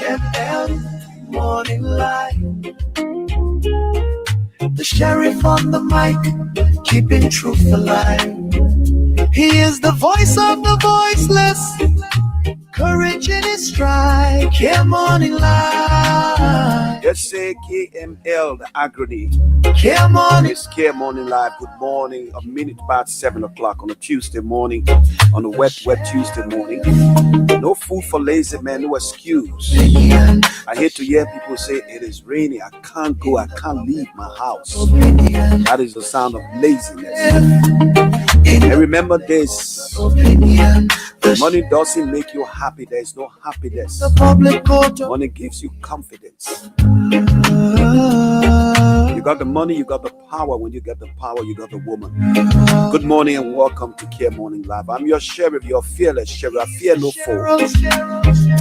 KML Morning Live. The sheriff on the mic, keeping truth alive. He is the voice of the voiceless, courage in his stride. Kear Morning Live. Just say KML, the agony. Kear Morning. It's Kear Morning Live. Good morning. A minute past 7 o'clock on a Tuesday morning, on a wet Tuesday morning. No food for lazy man, no excuse. I hate to hear people say it is raining. I can't go. I can't leave my house. That is the sound of laziness. And remember this. Money doesn't make you happy. There is no happiness. Money gives you confidence. You got the money, you got the power. When you get the power, you got the woman. Good morning and welcome to Kear Morning Live. I'm your sheriff, your fearless sheriff. I fear no foe.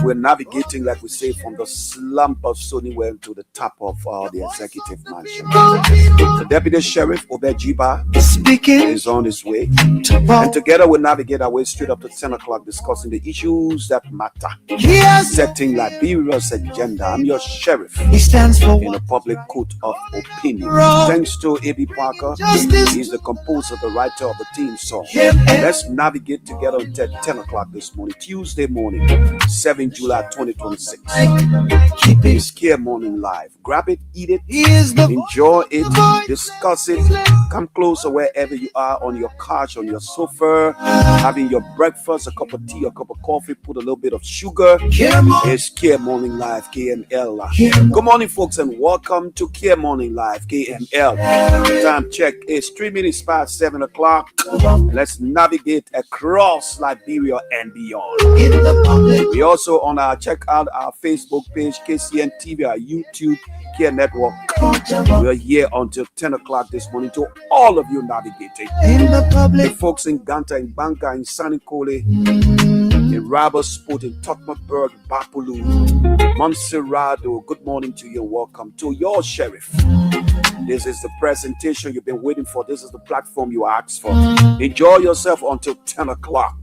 We're navigating, like we say, from the slump of Sunnyvale to the top of the executive mansion. The deputy sheriff, Obejiba, is on his way. And together we'll navigate our way straight up to 10 o'clock discussing the issues that matter. Setting Liberia's agenda. I'm your sheriff in a public court of opinion. Thanks to A.B. Parker. He's the composer, the writer of the theme song. Let's navigate together until 10 o'clock this morning, Tuesday morning, 7 July 2026. It's Kear Morning Live. Grab it, eat it, enjoy it, discuss it. Come closer wherever you are, on your couch, on your sofa, having your breakfast, a cup of tea, a cup of coffee, put a little bit of sugar. It's Kear Morning Live, KML. Good morning, folks, and welcome to Kear Morning Live, KML. Time check is 3 minutes past 7 o'clock. Let's navigate across Liberia and beyond. We also check out our Facebook page, KCN TV, our YouTube Kear Network. We're here until 10 o'clock this morning to all of you navigating. The folks in Ganta, in Banka, in Sanikole, in Rabosport, in Tottenburg, Bapulu, Montserrado. Good morning to you and welcome to your sheriff. This is the presentation you've been waiting for. This is the platform you asked for. Enjoy yourself until 10 o'clock.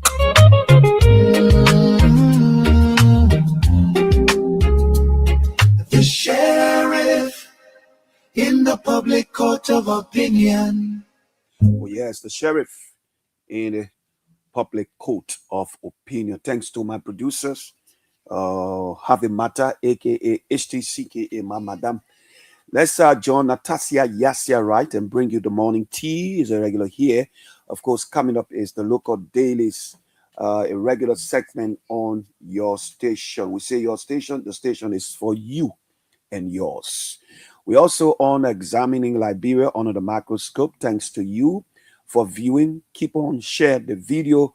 The sheriff in the public court of opinion. Oh yes, the sheriff in the public court of opinion. Thanks to my producers, Have a Matter, aka HTCKA, my madam. Let's join Natasha Yasia right and bring you the morning tea. Is a regular here. Of course, coming up is the local dailies, a regular segment on your station. We say your station, the station is for you and yours. We also on examining Liberia under the microscope. Thanks to you for viewing. Keep on share the video.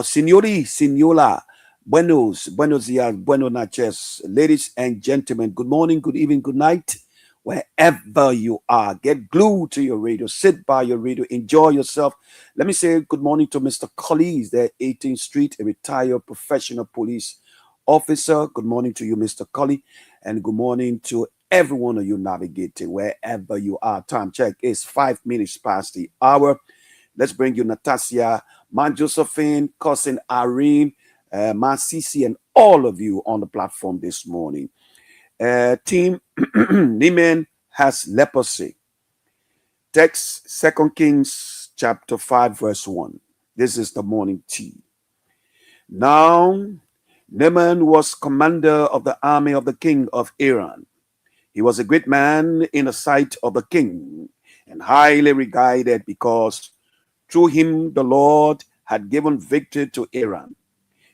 Signora, buenos dias, buenos noches, ladies and gentlemen. Good morning, good evening, good night. Wherever you are, get glued to your radio, sit by your radio, enjoy yourself. Let me say good morning to Mr. Collins there, 18th Street, a retired professional police officer. Good morning to you, Mr. Colley, and good morning to every one of you navigating wherever you are. Time check is 5 minutes past the hour. Let's bring you Natasha, Man Josephine, cousin Irene, Man Sisi, and all of you on the platform this morning. Team Niman has leprosy. Text 2 Kings chapter 5 verse 1. This is the morning tea. Now Naaman was commander of the army of the king of Iran. He was a great man in the sight of the king and highly regarded because through him the Lord had given victory to Iran.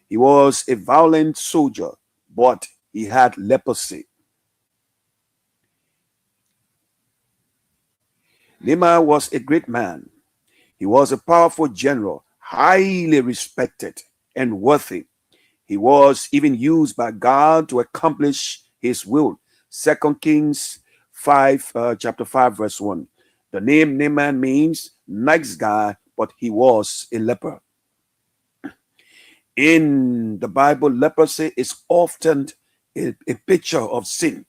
He was a violent soldier, but he had leprosy. Naaman was a great man. He was a powerful general, highly respected and worthy. He was even used by God to accomplish his will. 2 Kings 5, chapter 5, verse 1. The name Naaman means nice guy, but he was a leper. In the Bible, leprosy is often a picture of sin.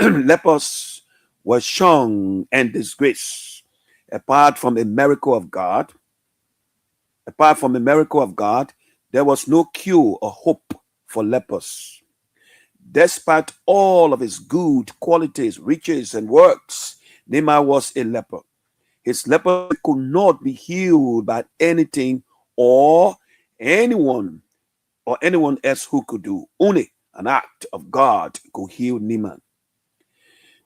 Lepers were shunned and disgraced. Apart from the miracle of God, there was no cure or hope for lepers. Despite all of his good qualities, riches, and works, Naaman was a leper. His leprosy could not be healed by anything or anyone anyone else who could do. Only an act of God could heal Naaman.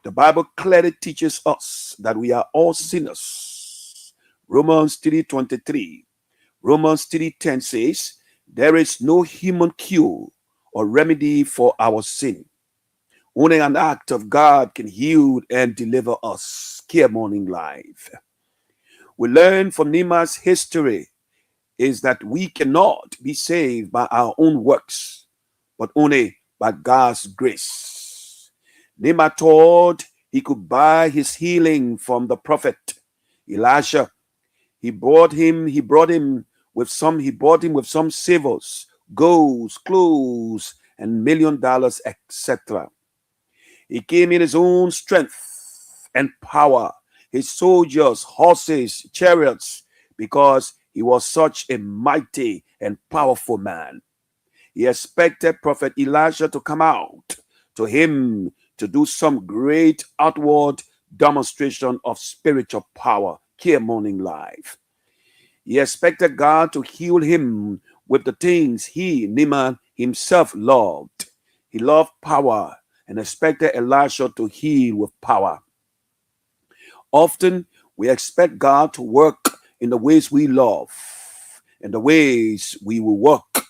The Bible clearly teaches us that we are all sinners. Romans 3:23. Romans 3:10 says, there is no human cure or remedy for our sin. Only an act of God can heal and deliver us. Kear Morning Live. We learn from Naaman's history is that we cannot be saved by our own works, but only by God's grace. Naaman thought he could buy his healing from the prophet Elisha. He bought him with some silvers, golds, clothes, and $1 million, etc. He came in his own strength and power, his soldiers, horses, chariots, because he was such a mighty and powerful man. He expected Prophet Elijah to come out to him to do some great outward demonstration of spiritual power. Kear Morning Live. He expected God to heal him with the things Naaman himself loved. He loved power and expected Elisha to heal with power. Often we expect God to work in the ways we love and the ways we will work.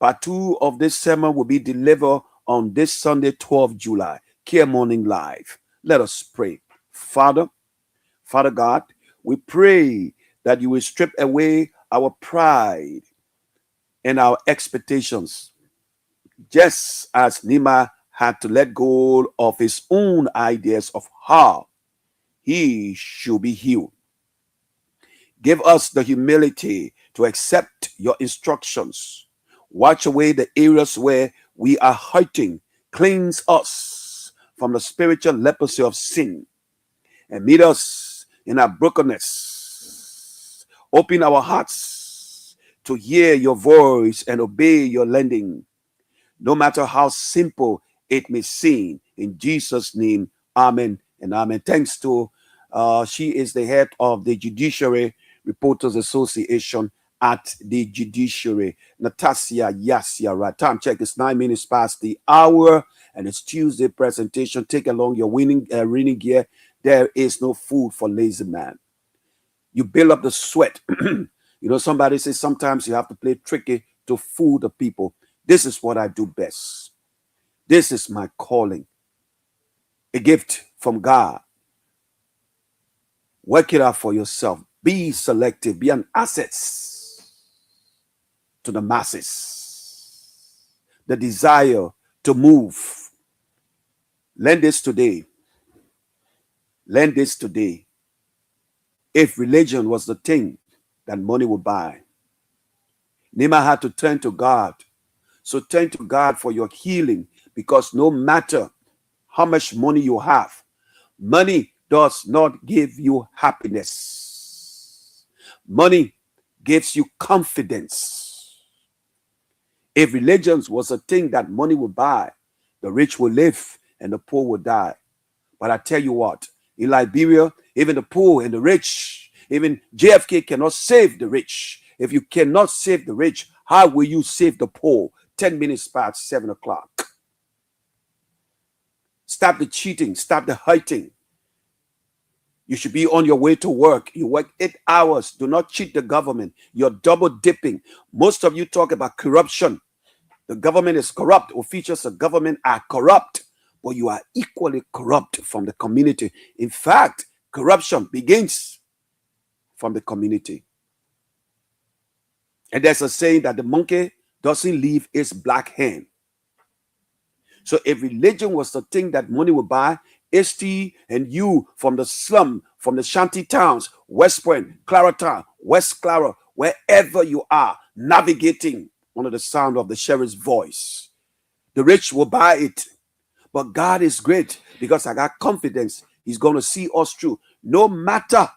Part 2 of this sermon will be delivered on this Sunday, 12th July. Kear Morning Live. Let us pray. Father God, we pray that you will strip away our pride and our expectations, just as Naaman had to let go of his own ideas of how he should be healed. Give us the humility to accept your instructions. Watch away the areas where we are hurting. Cleanse us from the spiritual leprosy of sin and meet us in our brokenness. Open our hearts to hear your voice and obey your leading, no matter how simple it may seem. In Jesus' name, amen and amen. Thanks to, she is the head of the Judiciary Reporters Association at the Judiciary, Natasha Yasia. Right, time check is 9 minutes past the hour, and it's Tuesday presentation. Take along your reading gear. There is no food for lazy man. You build up the sweat. Somebody says sometimes you have to play tricky to fool the people. This is what I do best. This is my calling. A gift from God. Work it out for yourself. Be selective. Be an asset to the masses. The desire to move. Learn this today. Learn this today. If religion was the thing that money would buy, Naaman had to turn to God. So turn to God for your healing, because no matter how much money you have, money does not give you happiness. Money gives you confidence. If religion was a thing that money would buy, the rich will live and the poor will die. But I tell you what, in Liberia, even the poor and the rich, even JFK cannot save the rich. If you cannot save the rich, how will you save the poor? 10 minutes past 7 o'clock. Stop the cheating. Stop the hurting. You should be on your way to work. You work 8 hours. Do not cheat the government. You're double dipping. Most of you talk about corruption. The government is corrupt. Officials of government are corrupt. But you are equally corrupt from the community. In fact, corruption begins from the community. And there's a saying that the monkey doesn't leave its black hand. So if religion was the thing that money would buy, ST and you from the slum, from the shanty towns, West Point, Claratown, West Clara, wherever you are, navigating under the sound of the sheriff's voice, the rich will buy it. But God is great, because I got confidence he's going to see us through, no matter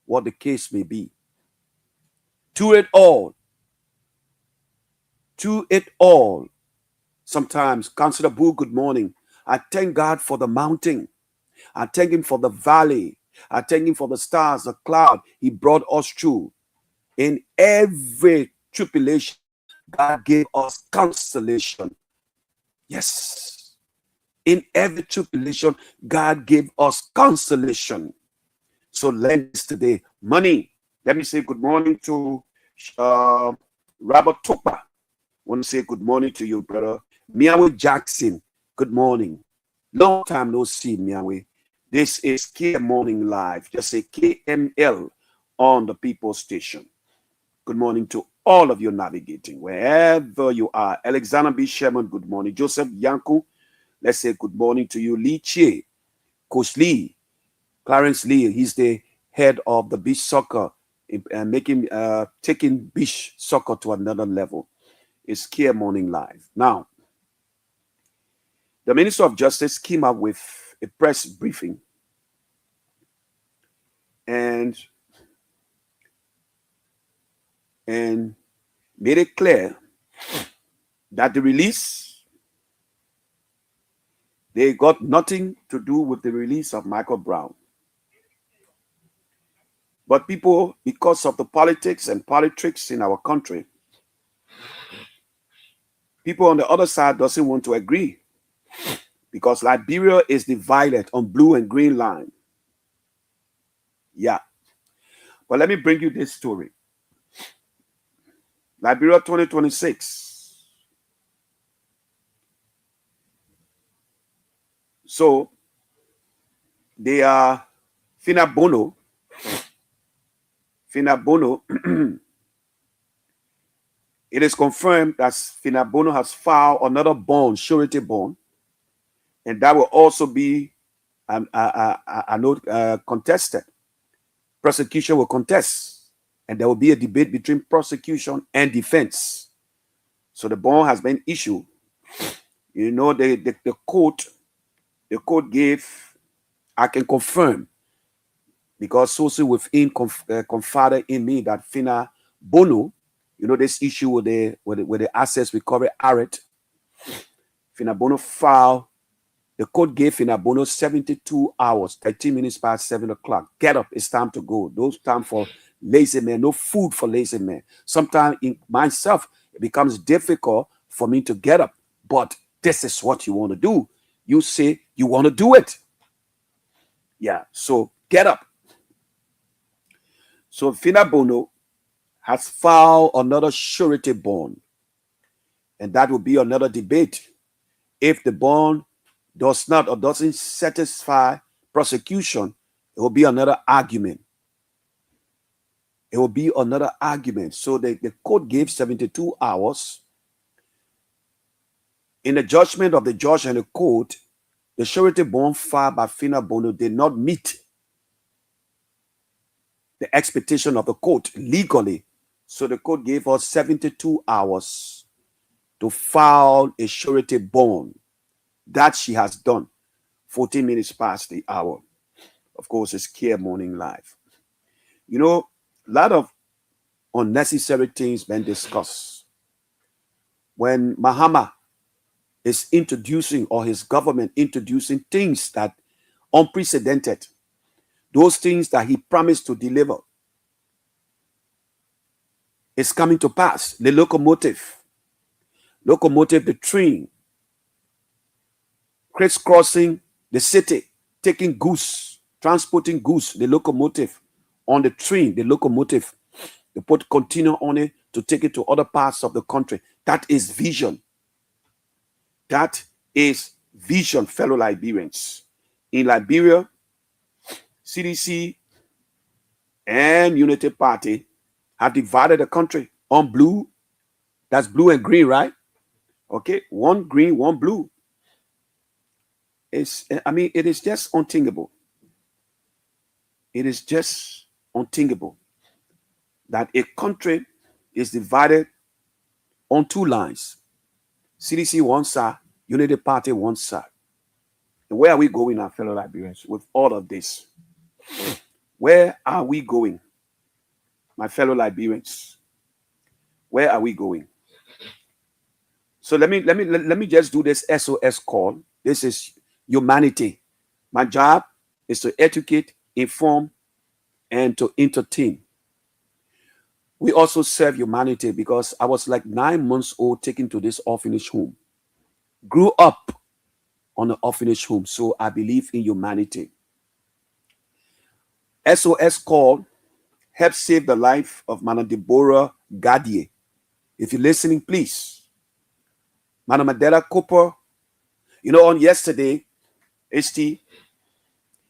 what the case may be. To it all, Sometimes, Councillor Boo, good morning. I thank God for the mountain. I thank Him for the valley. I thank Him for the stars, the cloud. He brought us through. In every tribulation, God gave us consolation. Yes. In every tribulation, God gave us consolation. So learn this today. Money. Let me say good morning to Robert Topa. I want to say good morning to you, brother. Miawe Jackson, good morning. Long time no see, Miawe. This is Kear Morning Live. Just say KML on the People Station. Good morning to all of you navigating, wherever you are. Alexander B. Sherman, good morning. Joseph Yanku, let's say good morning to you. Lee Chie, Coach Lee, Clarence Lee, he's the head of the beach soccer, taking beach soccer to another level. It's Kear Morning Live. Now, the Minister of Justice came up with a press briefing and made it clear that the release, they got nothing to do with the release of Michael Brown. But people, because of the politics and politics in our country, people on the other side doesn't want to agree because Liberia is divided on blue and green line. Yeah. But let me bring you this story. Liberia 2026. So they are Fina Bono. It is confirmed that Fina Bono has filed another bond, surety bond, and that will also be contested. Prosecution will contest, and there will be a debate between prosecution and defense. So the bond has been issued. You know, the court gave, I can confirm, because sources within confided in me that Fina Bono, you know, this issue with the Assets Recovery Act, Fina Bono filed. The court gave Fina Bono 72 hours, 13 minutes past 7 o'clock. Get up, it's time to go. Those time for lazy man, no food for lazy man. Sometimes in myself, it becomes difficult for me to get up, but this is what you want to do. You say you want to do it. Yeah, so get up. So Fina Bono has filed another surety bond, and that will be another debate. If the bond does not or doesn't satisfy prosecution, it will be another argument. It will be another argument. So the court gave 72 hours. In the judgment of the judge and the court, the surety bond filed by Fina Bono did not meet the expectation of the court legally. So the court gave us 72 hours to file a surety bond. That she has done. 14 minutes past the hour. Of course, it's Kear Morning Live. You know, a lot of unnecessary things been discussed. When Mahama is introducing, or his government introducing things that unprecedented, those things that he promised to deliver, is coming to pass. The locomotive, the train, crisscrossing the city, taking goods, transporting goods, the locomotive on the train, the locomotive, they put container on it to take it to other parts of the country. That is vision. That is vision, fellow Liberians. In Liberia, CDC and Unity Party have divided the country on blue. That's blue and green, right? Okay, one green, one blue. It is just unthinkable. It is just unthinkable that a country is divided on two lines. CDC one side, Unity Party one side. And where are we going, our fellow Liberians, with all of this? Where are we going, my fellow Liberians? Where are we going? So let me just do this SOS call. This is humanity. My job is to educate, inform, and to entertain. We also serve humanity because I was like 9 months old taken to this orphanage home. Grew up on the orphanage home. So I believe in humanity. SOS call helped save the life of Madam Deborah Gadier. If you're listening, please. Madam Adela Cooper, on yesterday, HT,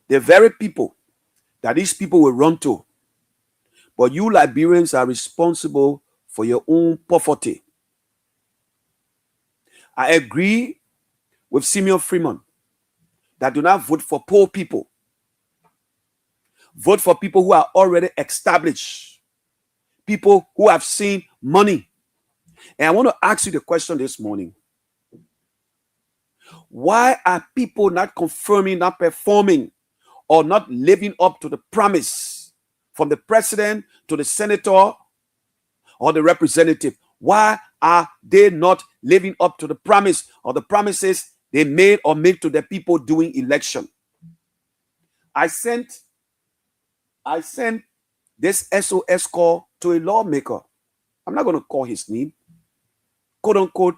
the very people that these people will run to, but you Liberians are responsible for your own poverty. I agree with Simeon Freeman that do not vote for poor people. Vote for people who are already established, people who have seen money. And I want to ask you the question this morning. Why are people not confirming, not performing, or not living up to the promise from the president to the senator or the representative? Why are they not living up to the promise or the promises they made or made to the people during election? I sent this SOS call to a lawmaker. I'm not going to call his name. Quote unquote,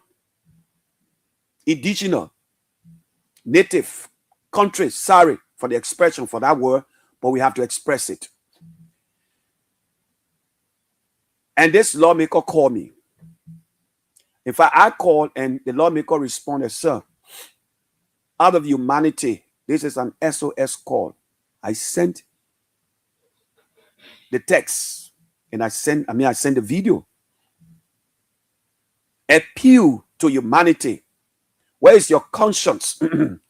indigenous, native, country. Sorry for the expression for that word, but we have to express it. And this lawmaker called me. In fact, I called and the lawmaker responded, sir, out of humanity, this is an SOS call. I sent the text and I sent the video. Appeal to humanity. Where is your conscience? The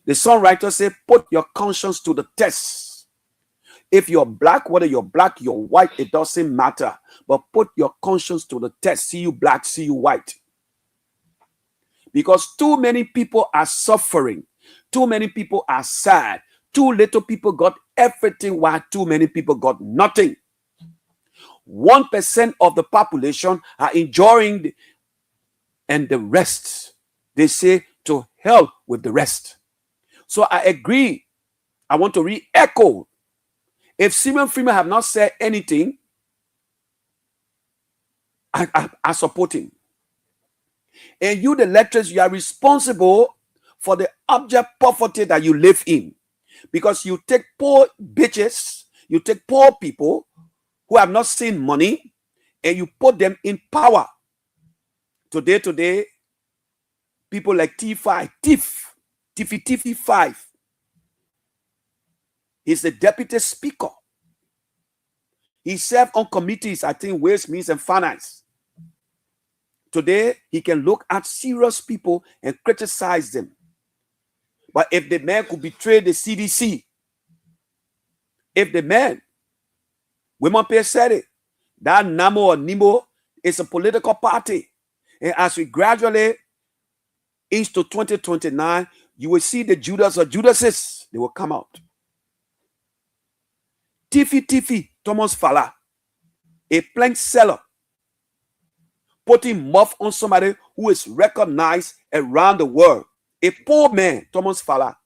songwriter said, put your conscience to the test. If you're black, whether you're black, you're white, it doesn't matter. But put your conscience to the test. See you black, see you white. Because too many people are suffering. Too many people are sad. Too little people got everything while too many people got nothing. 1% of the population are enjoying and the rest, they say, to hell with the rest. So I agree. I want to re-echo. If Simeon Freeman have not said anything, I support him. And you, the electors, you are responsible for the abject poverty that you live in. Because you take poor bitches, you take poor people who have not seen money, and you put them in power. Today, people like T5, Tiffy 5. He's the deputy speaker. He served on committees, I think, Ways, Means, and Finance. Today, he can look at serious people and criticize them. But if the man could betray the CDC, if the man, Women Pay said it, that NAMO or NIMO is a political party. And as we gradually inch to 2029, you will see the Judas or Judases, they will come out. Tiffy, Thomas Fala, a plank seller, putting muff on somebody who is recognized around the world. A poor man, Thomas Fala.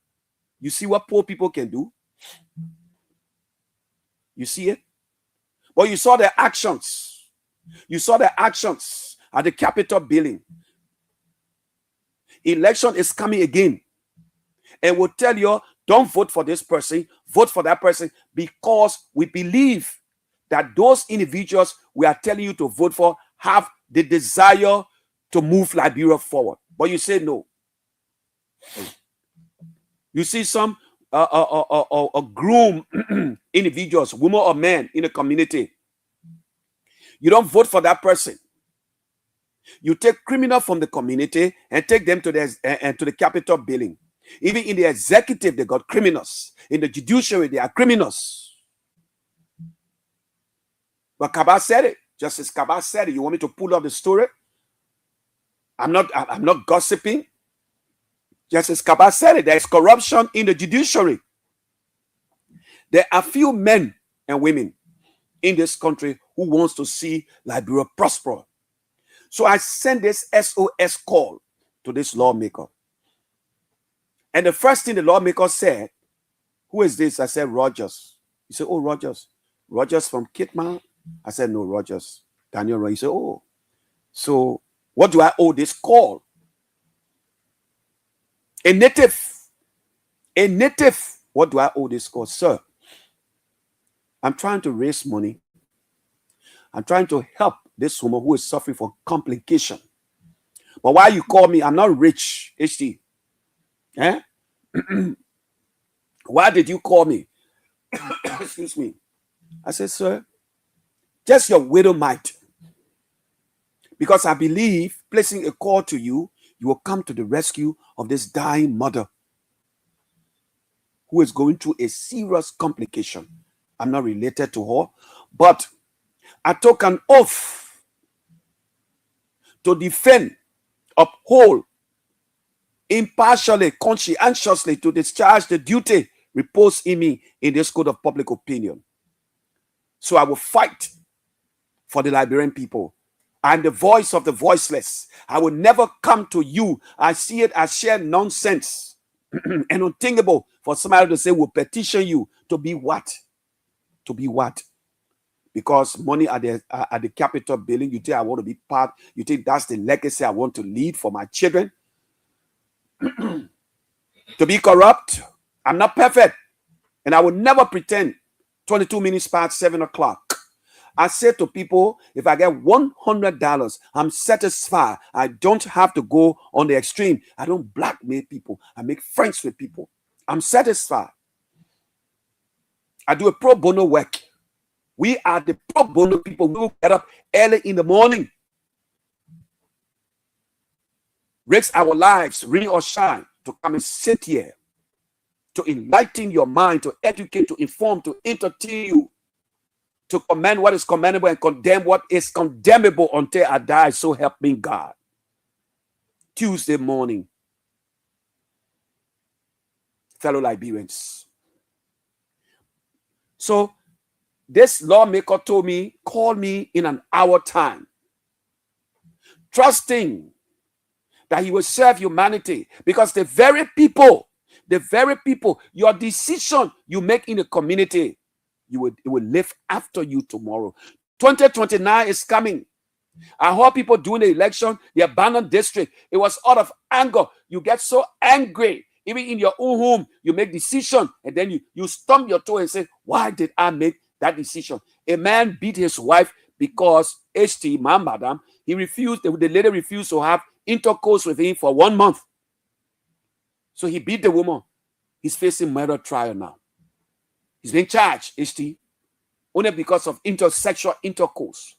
You see what poor people can do? You see it? But you saw their actions. You saw their actions at the Capitol building. Election is coming again. And we'll tell you, don't vote for this person, vote for that person, because we believe that those individuals we are telling you to vote for have the desire to move Liberia forward. But you say no. You see some groom individuals, women or men in the community. You don't vote for that person. You take criminals from the community and take them to the Capitol building. Even in the executive, they got criminals. In the judiciary, they are criminals. But Kaba said it. Justice Kaba said it. You want me to pull up the story? I'm not gossiping. Justice Kaba said it. There is corruption in the judiciary. There are few men and women in this country who wants to see Liberia prosper. So I sent this SOS call to this lawmaker. And the first thing the lawmaker said, who is this? I said, Rogers. He said, oh, Rogers. Rogers from Kitman? I said, no, Rogers. Daniel Roy. He said, oh. So what do I owe this call? A native. What do I owe this call? Sir, I'm trying to raise money. I'm trying to help this woman who is suffering from complication. But why you call me? I'm not rich, HT. Eh? Why did you call me? Excuse me. I said, sir, just your widow might. Because I believe placing a call to you, you will come to the rescue of this dying mother who is going through a serious complication. I'm not related to her, but I took an oath to defend, uphold, impartially, conscientiously to discharge the duty reposed in me in this code of public opinion. So I will fight for the Liberian people. I'm the voice of the voiceless. I will never come to you. I see it as sheer nonsense and unthinkable for somebody to say, we'll petition you to be what? To be what? Because money at the Capitol building, you think I want to be part, you think that's the legacy I want to lead for my children? To be corrupt? I'm not perfect. And I will never pretend 22 minutes past 7 o'clock. I say to people, if I get $100, I'm satisfied. I don't have to go on the extreme. I don't blackmail people. I make friends with people. I'm satisfied. I do a pro bono work. We are the pro bono people. We will get up early in the morning, risk our lives, rain or shine, to come and sit here, to enlighten your mind, to educate, to inform, to entertain you, to commend what is commendable and condemn what is condemnable until I die. So help me God. Tuesday morning, fellow Liberians. So this lawmaker told me, call me in an hour time, trusting that he will serve humanity, because the very people, your decision you make in the community, it will live after you tomorrow. 2029 is coming. I heard people doing the election, the abandoned district. It was out of anger. You get so angry. Even in your own home, you make decision, and then you stump your toe and say, why did I make that decision? A man beat his wife because HT, my madam, he refused, the lady refused to have intercourse with him for 1 month. So he beat the woman. He's facing murder trial now. He's being charged, HT, only because of intersexual intercourse.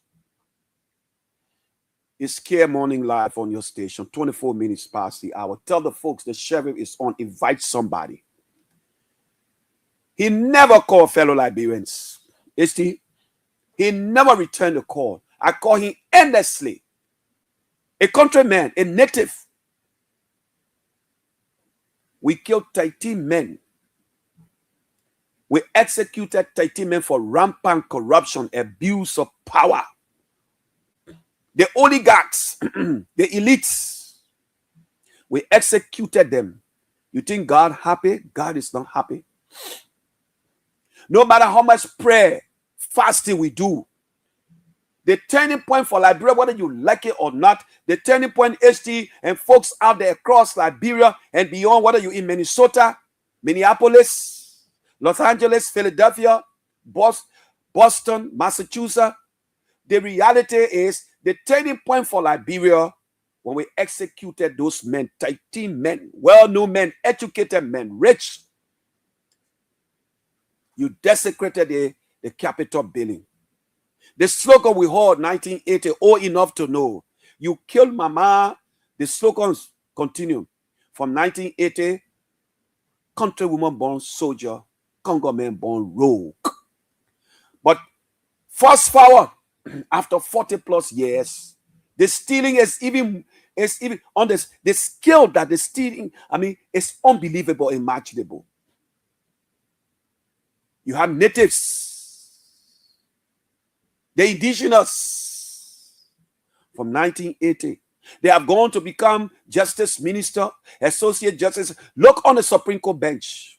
It's Kear Morning live on your station, 24 minutes past the hour. Tell the folks the sheriff is on. Invite somebody. He never called fellow Liberians. He never returned a call. I call him endlessly. A countryman, a native. We killed 13 men. We executed 13 men for rampant corruption, abuse of power. The oligarchs, the elites, we executed them. You think God happy? God is not happy. No matter how much prayer, fasting we do, the turning point for Liberia, whether you like it or not, the turning point, HT, and folks out there across Liberia and beyond, whether you're in Minnesota, Minneapolis, Los Angeles, Philadelphia, Boston, Massachusetts, the reality is the turning point for Liberia when we executed those men, 13 men, well-known men, educated men, rich. You desecrated the Capitol building. The slogan we heard 1980, old enough to know. You killed Mama. The slogans continue. From 1980, countrywoman born soldier, Congo man born rogue. But fast forward, after 40 plus years, the stealing is even on this, the skill that the stealing, is unbelievable, imaginable. You have natives, the indigenous from 1980. They have gone to become justice minister, associate justice. Look on the Supreme Court bench.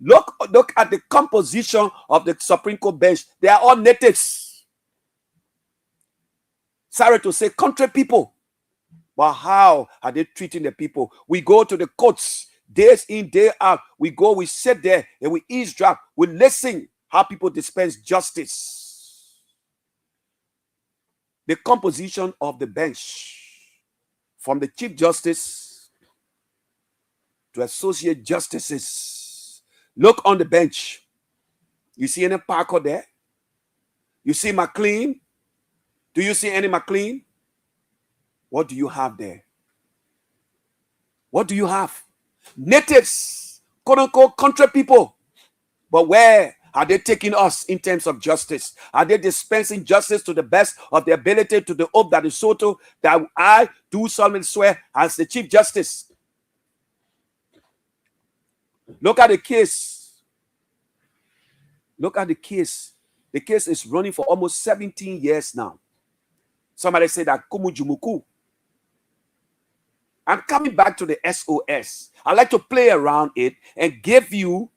Look at the composition of the Supreme Court bench. They are all natives. Sorry to say, country people. But how are they treating the people? We go to the courts days in, day out. We go, we sit there, and we eavesdrop. We listen how people dispense justice. The composition of the bench, from the Chief Justice to associate justices. Look on the bench. You see any Parker there? You see McLean? Do you see any McLean? What do you have there? What do you have? Natives, quote unquote, country people. But where are they taking us in terms of justice? Are they dispensing justice to the best of their ability, to the hope that is so to that I do solemnly swear as the Chief Justice? Look at the case. Look at the case. The case is running for almost 17 years now. Somebody said that Kumujumuku. I'm coming back to the SOS. I like to play around it and give you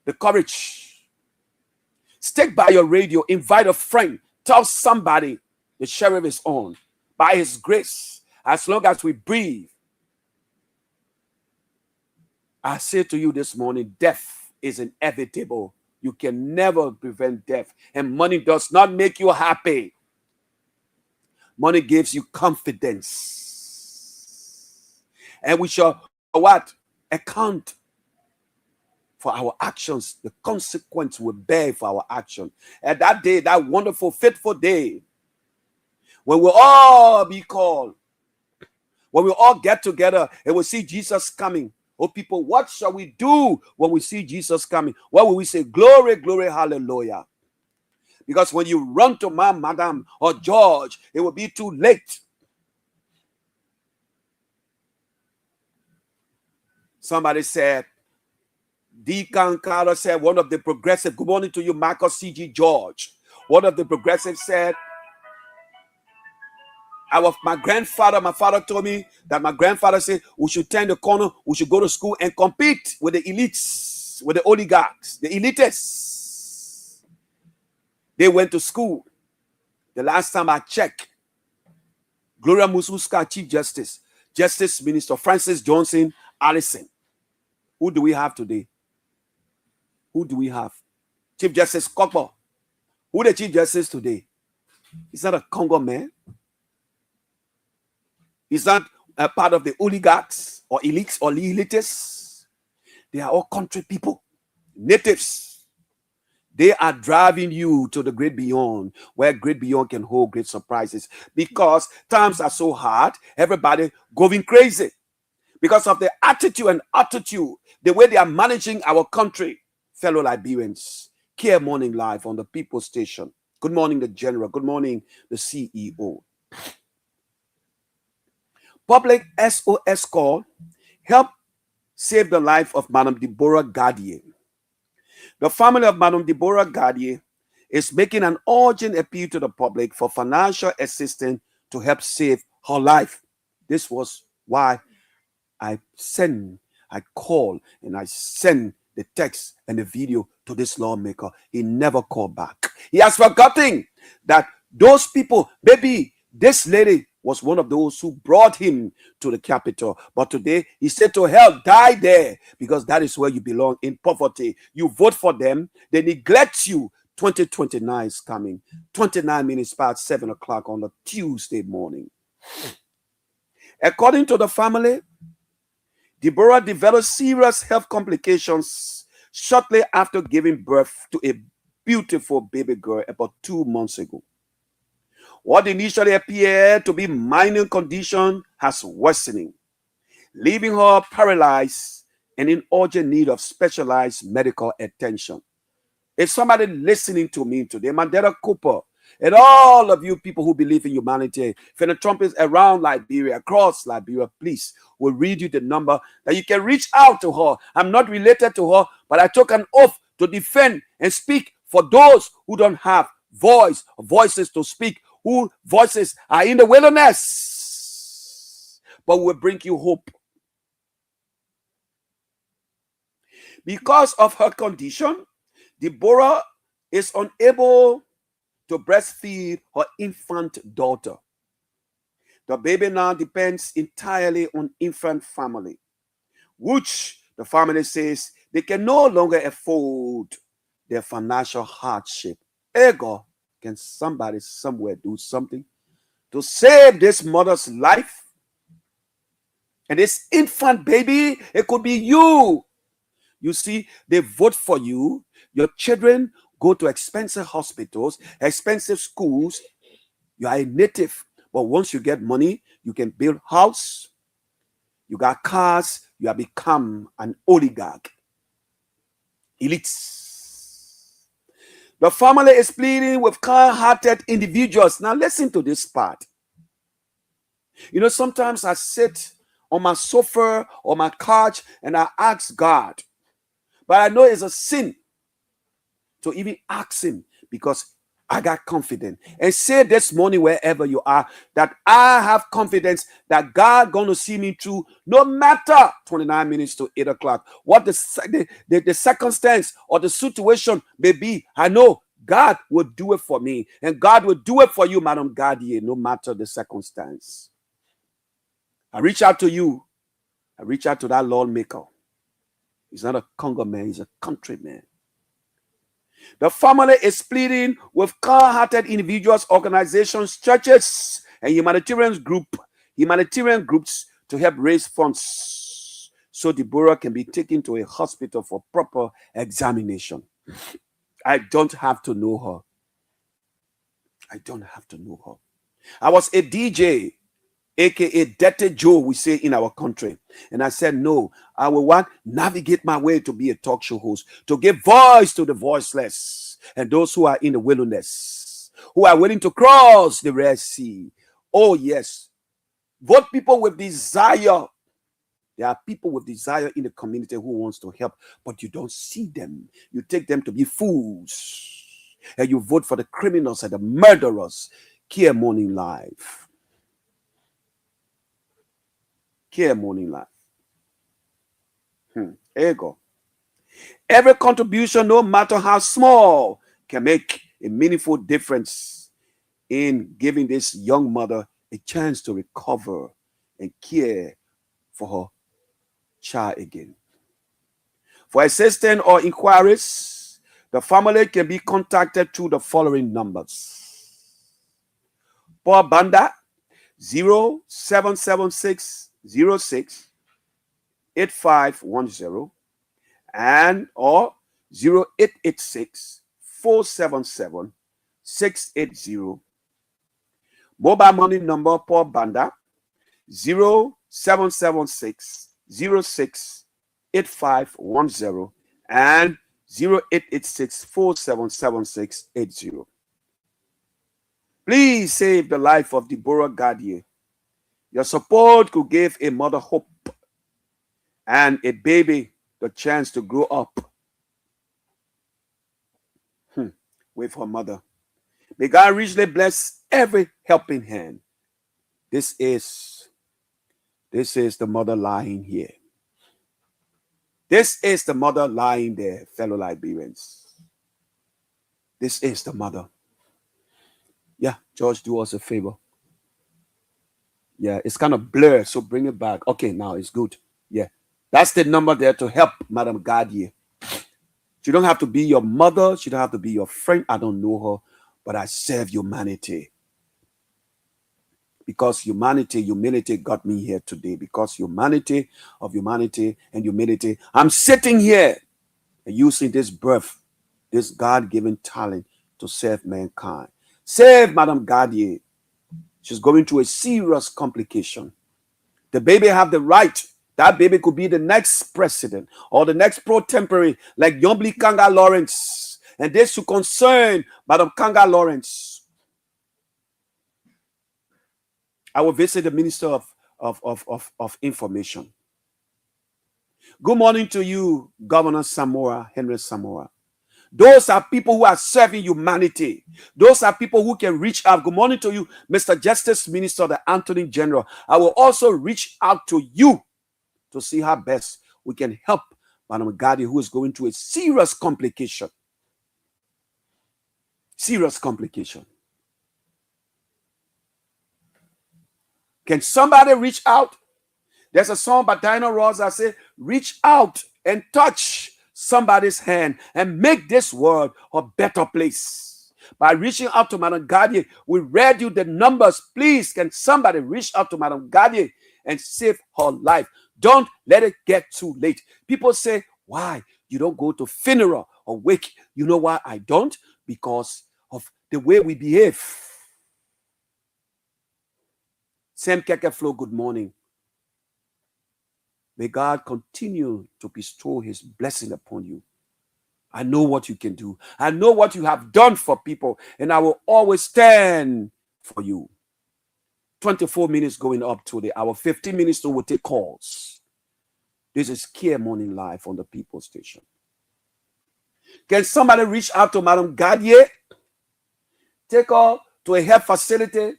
the courage. Stick by your radio, invite a friend, tell somebody the sheriff is on. By his grace, as long as we breathe. I say to you this morning, death is inevitable. You can never prevent death. And money does not make you happy. Money gives you confidence. And we shall what? Account for our actions. The consequence will bear for our action. And that day, that wonderful, faithful day, when we'll all be called, when we all get together and we'll see Jesus coming. Oh, people, what shall we do when we see Jesus coming? What will we say? Glory, glory, hallelujah. Because when you run to Madam or George, it will be too late. Somebody said, Deacon Carter said, one of the progressive, good morning to you, Marcus C.G. George. One of the progressives said, my father told me that my grandfather said we should turn the corner, we should go to school and compete with the elites, with the oligarchs, the elitists. They went to school. The last time I checked, Gloria Mususka, Chief Justice, Justice Minister Francis Johnson Allison. Who do we have today? Who do we have? Chief Justice Kokbo. Who the Chief Justice today? Is that a Congo man? Is that a part of the oligarchs or elites or elitists? They are all country people, natives. They are driving you to the great beyond, where great beyond can hold great surprises. Because times are so hard, everybody going crazy. Because of the attitude, the way they are managing our country. Fellow Liberians, Kear Morning live on the People Station. Good morning, the General. Good morning, the CEO. Public SOS call help save the life of Madame Deborah Gardier. The family of Madame Deborah Gardier is making an urgent appeal to the public for financial assistance to help save her life. This was why I call and I send the text and the video to this lawmaker. He never called back. He has forgotten that those people, maybe this lady was one of those who brought him to the capital. But today, he said to hell, die there, because that is where you belong, in poverty. You vote for them, they neglect you. 2029 is coming. 29 minutes past 7 o'clock on a Tuesday morning. According to the family, Deborah developed serious health complications shortly after giving birth to a beautiful baby girl about 2 months ago. What initially appeared to be minor condition has worsening, leaving her paralyzed and in urgent need of specialized medical attention. If somebody listening to me today, Mandela Cooper, and all of you people who believe in humanity, philanthropists around Liberia, across Liberia, please, will read you the number that you can reach out to her. I'm not related to her, but I took an oath to defend and speak for those who don't have voices to speak, whose voices are in the wilderness, but will bring you hope. Because of her condition, Deborah is unable to breastfeed her infant daughter. The baby now depends entirely on infant family, which the family says they can no longer afford their financial hardship. Ergo, can somebody somewhere do something to save this mother's life? And this infant baby, it could be you. You see, they vote for you. Your children go to expensive hospitals, expensive schools. You are a native, but once you get money, you can build house. You got cars. You have become an oligarch. Elites. The family is pleading with kind-hearted individuals. Now listen to this part. You know, sometimes I sit on my sofa or my couch and I ask God, but I know it's a sin to even ask him because I got confidence. And say this morning, wherever you are, that I have confidence that God going to see me through no matter 29 minutes to 8 o'clock. What the circumstance or the situation may be, I know God will do it for me. And God will do it for you, Madam Gadier, no matter the circumstance. I reach out to you. I reach out to that lawmaker. He's not a Congo man, he's a countryman. The family is pleading with kind-hearted individuals, organizations, churches, and humanitarian groups to help raise funds so Deborah can be taken to a hospital for proper examination. I don't have to know her. I don't have to know her. I was a DJ, aka Dirty Joe, we say in our country. And I said, no, I will navigate my way to be a talk show host, to give voice to the voiceless and those who are in the wilderness, who are willing to cross the Red Sea. Oh, yes. Vote people with desire. There are people with desire in the community who wants to help, but you don't see them. You take them to be fools. And you vote for the criminals and the murderers. Kear Morning Live. Kear Morning Live. There you go. Every contribution, no matter how small, can make a meaningful difference in giving this young mother a chance to recover and care for her child again. For assistance or inquiries, the family can be contacted through the following numbers. Paul Banda 0776 06 8510 and or 0886 477 680. Mobile money number Paul Banda 0776 06 8510 and 0886 477 680. Please save the life of Deborah Gadier. Your support could give a mother hope and a baby the chance to grow up with her mother. May God richly bless every helping hand. This is the mother lying here. This is the mother lying there, fellow Liberians. This is the mother. Yeah, George, do us a favor. Yeah, it's kind of blurred, so bring it back. Okay, now it's good. Yeah, that's the number there to help Madam Gadier. She don't have to be your mother. She don't have to be your friend. I don't know her, but I serve humanity. Because humility got me here today. Because humanity and humility, I'm sitting here and using this birth, this God-given talent to serve mankind. Save Madam Gadier. She's going through a serious complication. The baby have the right. That baby could be the next president or the next pro-tempore like Yombli Kanga Lawrence. And this should concern Madam Kanga Lawrence. I will visit the Minister of Information. Good morning to you, Governor Samora, Henry Samora. Those are people who are serving humanity. Those are people who can reach out. Good morning to you, Mr. Justice Minister, the Attorney General. I will also reach out to you to see how best we can help Madam Gadi, who is going through a serious complication. Serious complication. Can somebody reach out? There's a song by Dinah Ross that says, reach out and touch somebody's hand and make this world a better place. By reaching out to Madam Gadi, we read you the numbers. Please, can somebody reach out to Madam Gadi and save her life? Don't let it get too late. People say, why you don't go to funeral or wake? You know why I don't? Because of the way we behave. Sam Keke Flo, good morning. May God continue to bestow his blessing upon you. I know what you can do. I know what you have done for people, and I will always stand for you. 24 minutes going up to the hour, 15 minutes to will take calls. This is Kear Morning Live on the People Station. Can somebody reach out to Madam Gadier? Take her to a health facility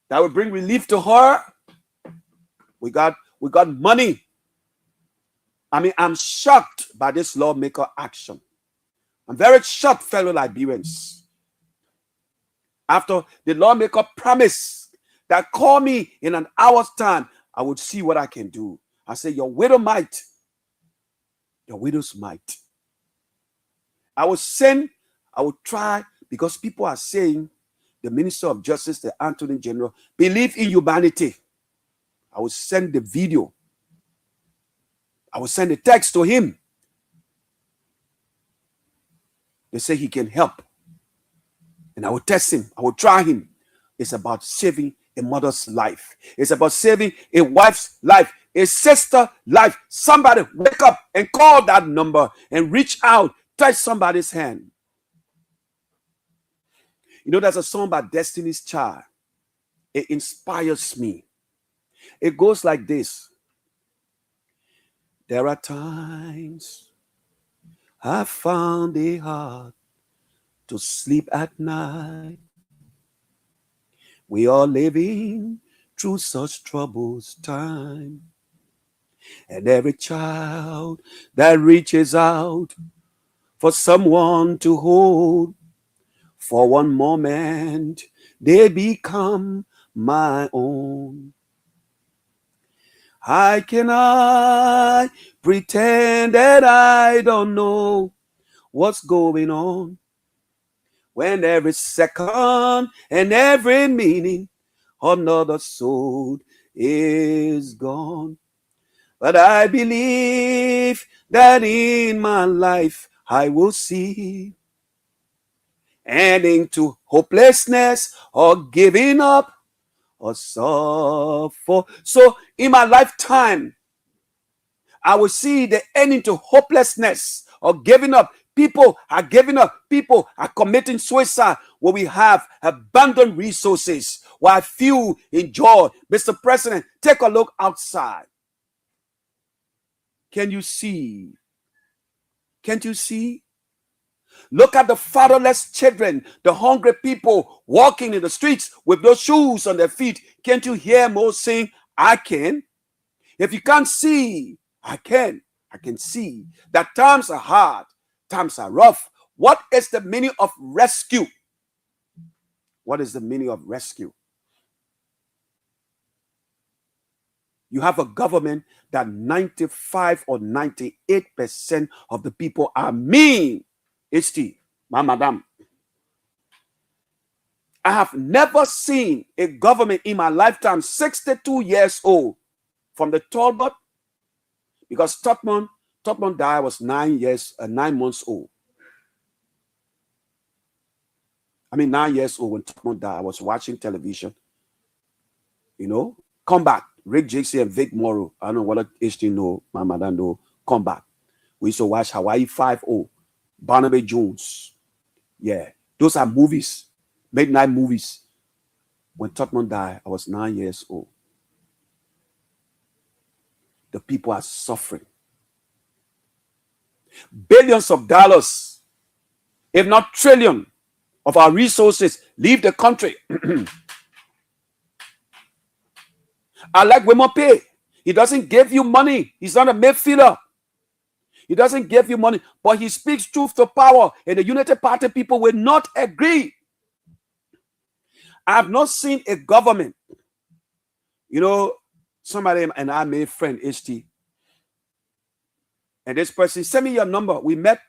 that will bring relief to her. We got money. I mean, I'm shocked by this lawmaker action. I'm very shocked, fellow Liberians. After the lawmaker promised that call me in an hour's time, I would see what I can do. I say, your widow might. Your widow's might. I will try, because people are saying, the Minister of Justice, the Attorney General, believe in humanity. I will send the video. I will send a text to him. They say he can help. And I will test him. I will try him. It's about saving a mother's life. It's about saving a wife's life, a sister's life. Somebody wake up and call that number and reach out. Touch somebody's hand. You know, there's a song by Destiny's Child. It inspires me. It goes like this. There are times I found it hard to sleep at night. We are living through such troubles time. And every child that reaches out for someone to hold, for one moment, they become my own. How can I pretend that I don't know what's going on when every second and every minute another soul is gone? But I believe that in my life I will see ending to hopelessness or giving up or suffer. So in my lifetime, I will see the ending to hopelessness or giving up. People are giving up. People are committing suicide where we have abundant resources while few enjoy. Mr. President, take a look outside. Can you see? Can't you see? Look at the fatherless children, the hungry people walking in the streets with no shoes on their feet. Can't you hear Mo sing, I can? If you can't see, I can. I can see that times are hard, times are rough. What is the meaning of rescue? What is the meaning of rescue? You have a government that 95 or 98% of the people are mean. HT, my madam. I have never seen a government in my lifetime, 62 years old, from the Talbot, because Topman died, I was 9 months old. 9 years old when Topman died. I was watching television. You know, come back. Rick JC and Vic Morrow. I don't know what HT know, my madam know. Come back. We used to watch Hawaii 5-0, Barnaby Jones. Yeah, those are movies, midnight movies. When Topman died, I was 9 years old. The people are suffering. Billions of dollars if not trillion, of our resources leave the country. I like Pay. He doesn't give you money. He's not a Mayfielder. He doesn't give you money, but he speaks truth to power, and the United Party people will not agree. I have not seen a government. Somebody and I made friend HT, and this person send me your number. We met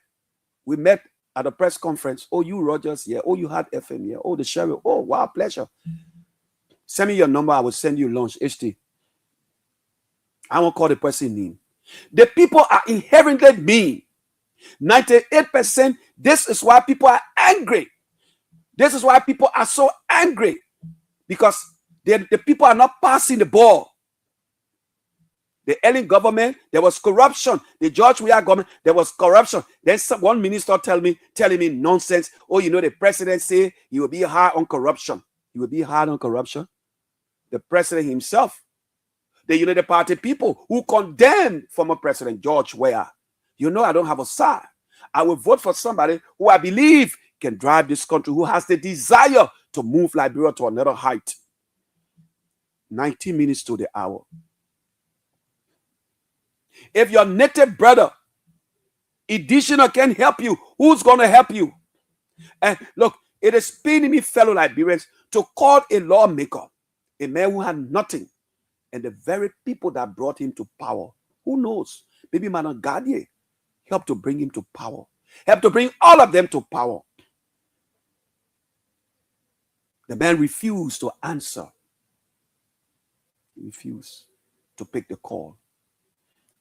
at a press conference. Oh, you Rogers, yeah. Oh, you had FM, yeah. Oh, the sheriff. Oh, wow, pleasure. Send me your number. I will send you lunch. HT. I won't call the person name. The people are inherently mean. 98%. This is why people are angry. This is why people are so angry, because the people are not passing the ball. The Ellen government, there was corruption. The George Weah government, there was corruption. Then one minister telling me nonsense. Oh, the president say he will be hard on corruption. He will be hard on corruption. The president himself, the United Party people who condemned former President George Weah. I don't have a side. I will vote for somebody who I believe can drive this country, who has the desire to move Liberia to another height. 19 minutes to the hour. If your native brother, additional, can help you, who's going to help you? And look, it is paining me, fellow Liberians, to call a lawmaker a man who had nothing, and the very people that brought him to power, who knows? Maybe Managadier helped to bring him to power, helped to bring all of them to power. The man refused to answer. He refused to pick the call.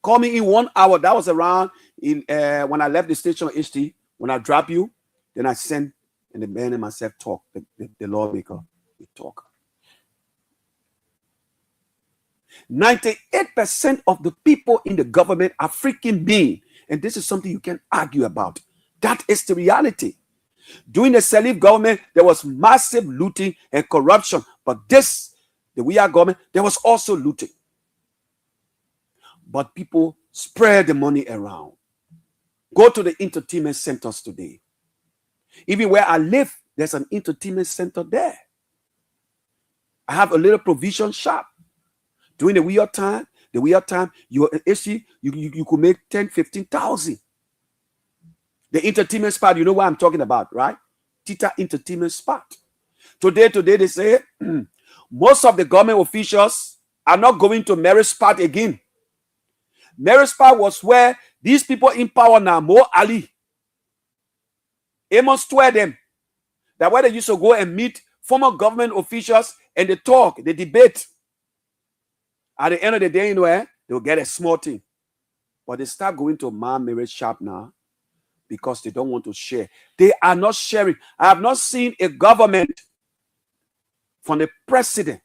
Call me in 1 hour. That was around when I left the station HT. When I drop you, then I send, and the man and myself talk. The lawmaker, we talk. 98% of the people in the government are freaking mean. And this is something you can argue about. That is the reality. During the Salif government, there was massive looting and corruption. But the Weah government, there was also looting. But people spread the money around. Go to the entertainment centers today. Even where I live, there's an entertainment center there. I have a little provision shop. During the Weah time, you could make 10, 15,000. The entertainment spot, you know what I'm talking about, right? Tita entertainment spot. Today they say most of the government officials are not going to Mary spot again. Mary spot was where these people in power now, Mo Ali, Amos swear them, that where they used to go and meet former government officials and they talk, they debate. At the end of the day, they'll get a small thing. But they start going to Mary's shop now because they don't want to share. They are not sharing. I have not seen a government from the president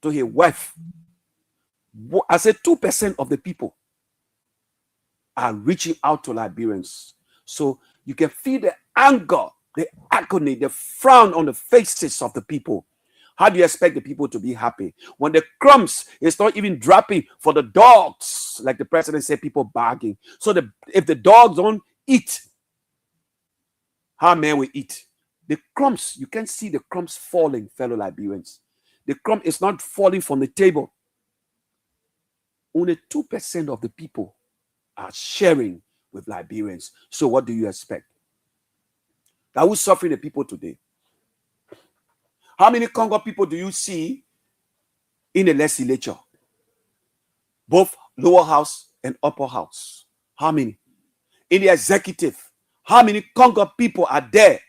to his wife. I said 2% of the people are reaching out to Liberians. So you can feel the anger, the agony, the frown on the faces of the people. How do you expect the people to be happy when the crumbs is not even dropping for the dogs? Like the president said, people bargaining. So if the dogs don't eat, how men will eat? The crumbs, you can see the crumbs falling, fellow Liberians. The crumb is not falling from the table. Only 2% of the people are sharing with Liberians. So what do you expect? That who's suffering the people today? How many Congo people do you see in the legislature? Both lower house and upper house. How many? In the executive, how many Congo people are there?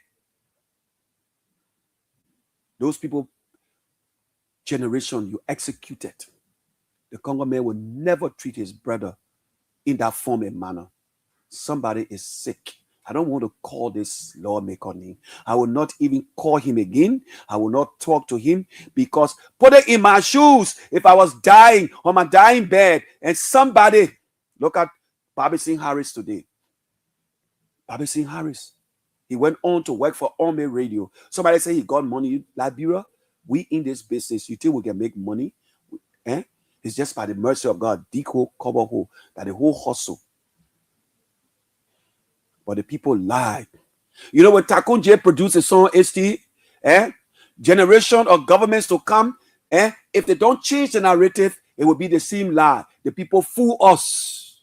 Those people, generation you executed. The Congo man will never treat his brother in that form and manner. Somebody is sick. I don't want to call this lawmaker name. I will not even call him again. I will not talk to him, because put it in my shoes. If I was dying on my dying bed and somebody, look at Bobby Singh Harris today. Bobby Singh Harris. He went on to work for Ome Radio. Somebody say he got money. Liberia, we in this business, you think we can make money? It's just by the mercy of God. Deco, cover hole, that the whole hustle. But the people lied. You know when Takun J produced a song, HT, generation of governments to come, if they don't change the narrative, it will be the same lie. The people fool us.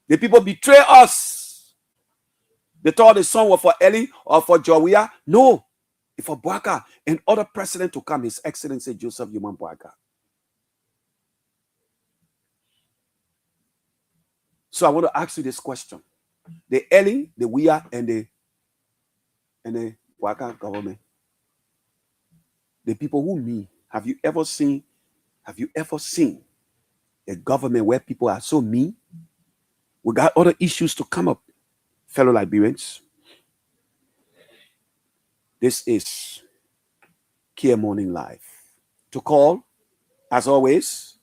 The people betray us. They thought the song was for Ellie or for Jawia. No, it's for Boaka and other president to come, His Excellency Joseph Yuman Boaka. So I want to ask you this question. The Ellie, the Wia, and the Boaka government, the people who mean, have you ever seen a government where people are so mean? We got other issues to come up, fellow Liberians. This is Kear Morning Live. To call, as always,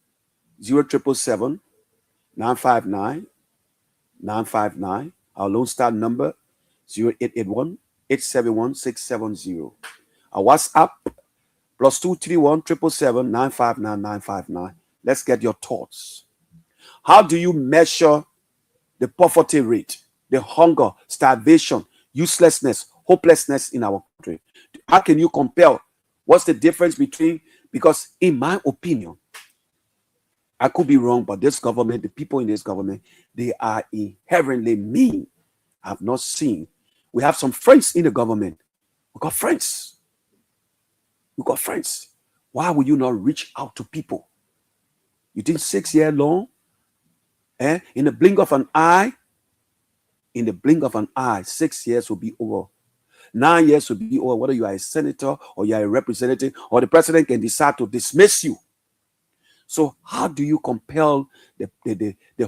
0777 959 959. Our Lone Star number 0881 871 670. Our WhatsApp +231 777 959 959. Let's get your thoughts. How do you measure the poverty rate, the hunger, starvation, uselessness, hopelessness in our country? How can you compare? What's the difference between? Because in my opinion, I could be wrong, but this government, the people in this government, they are inherently mean. I've not seen. We have some friends in the government. We got friends. We got friends. Why will you not reach out to people? You think 6 years long? In the blink of an eye, 6 years will be over. 9 years will be over. Whether you are a senator or you are a representative, or the president can decide to dismiss you. So how do you compel the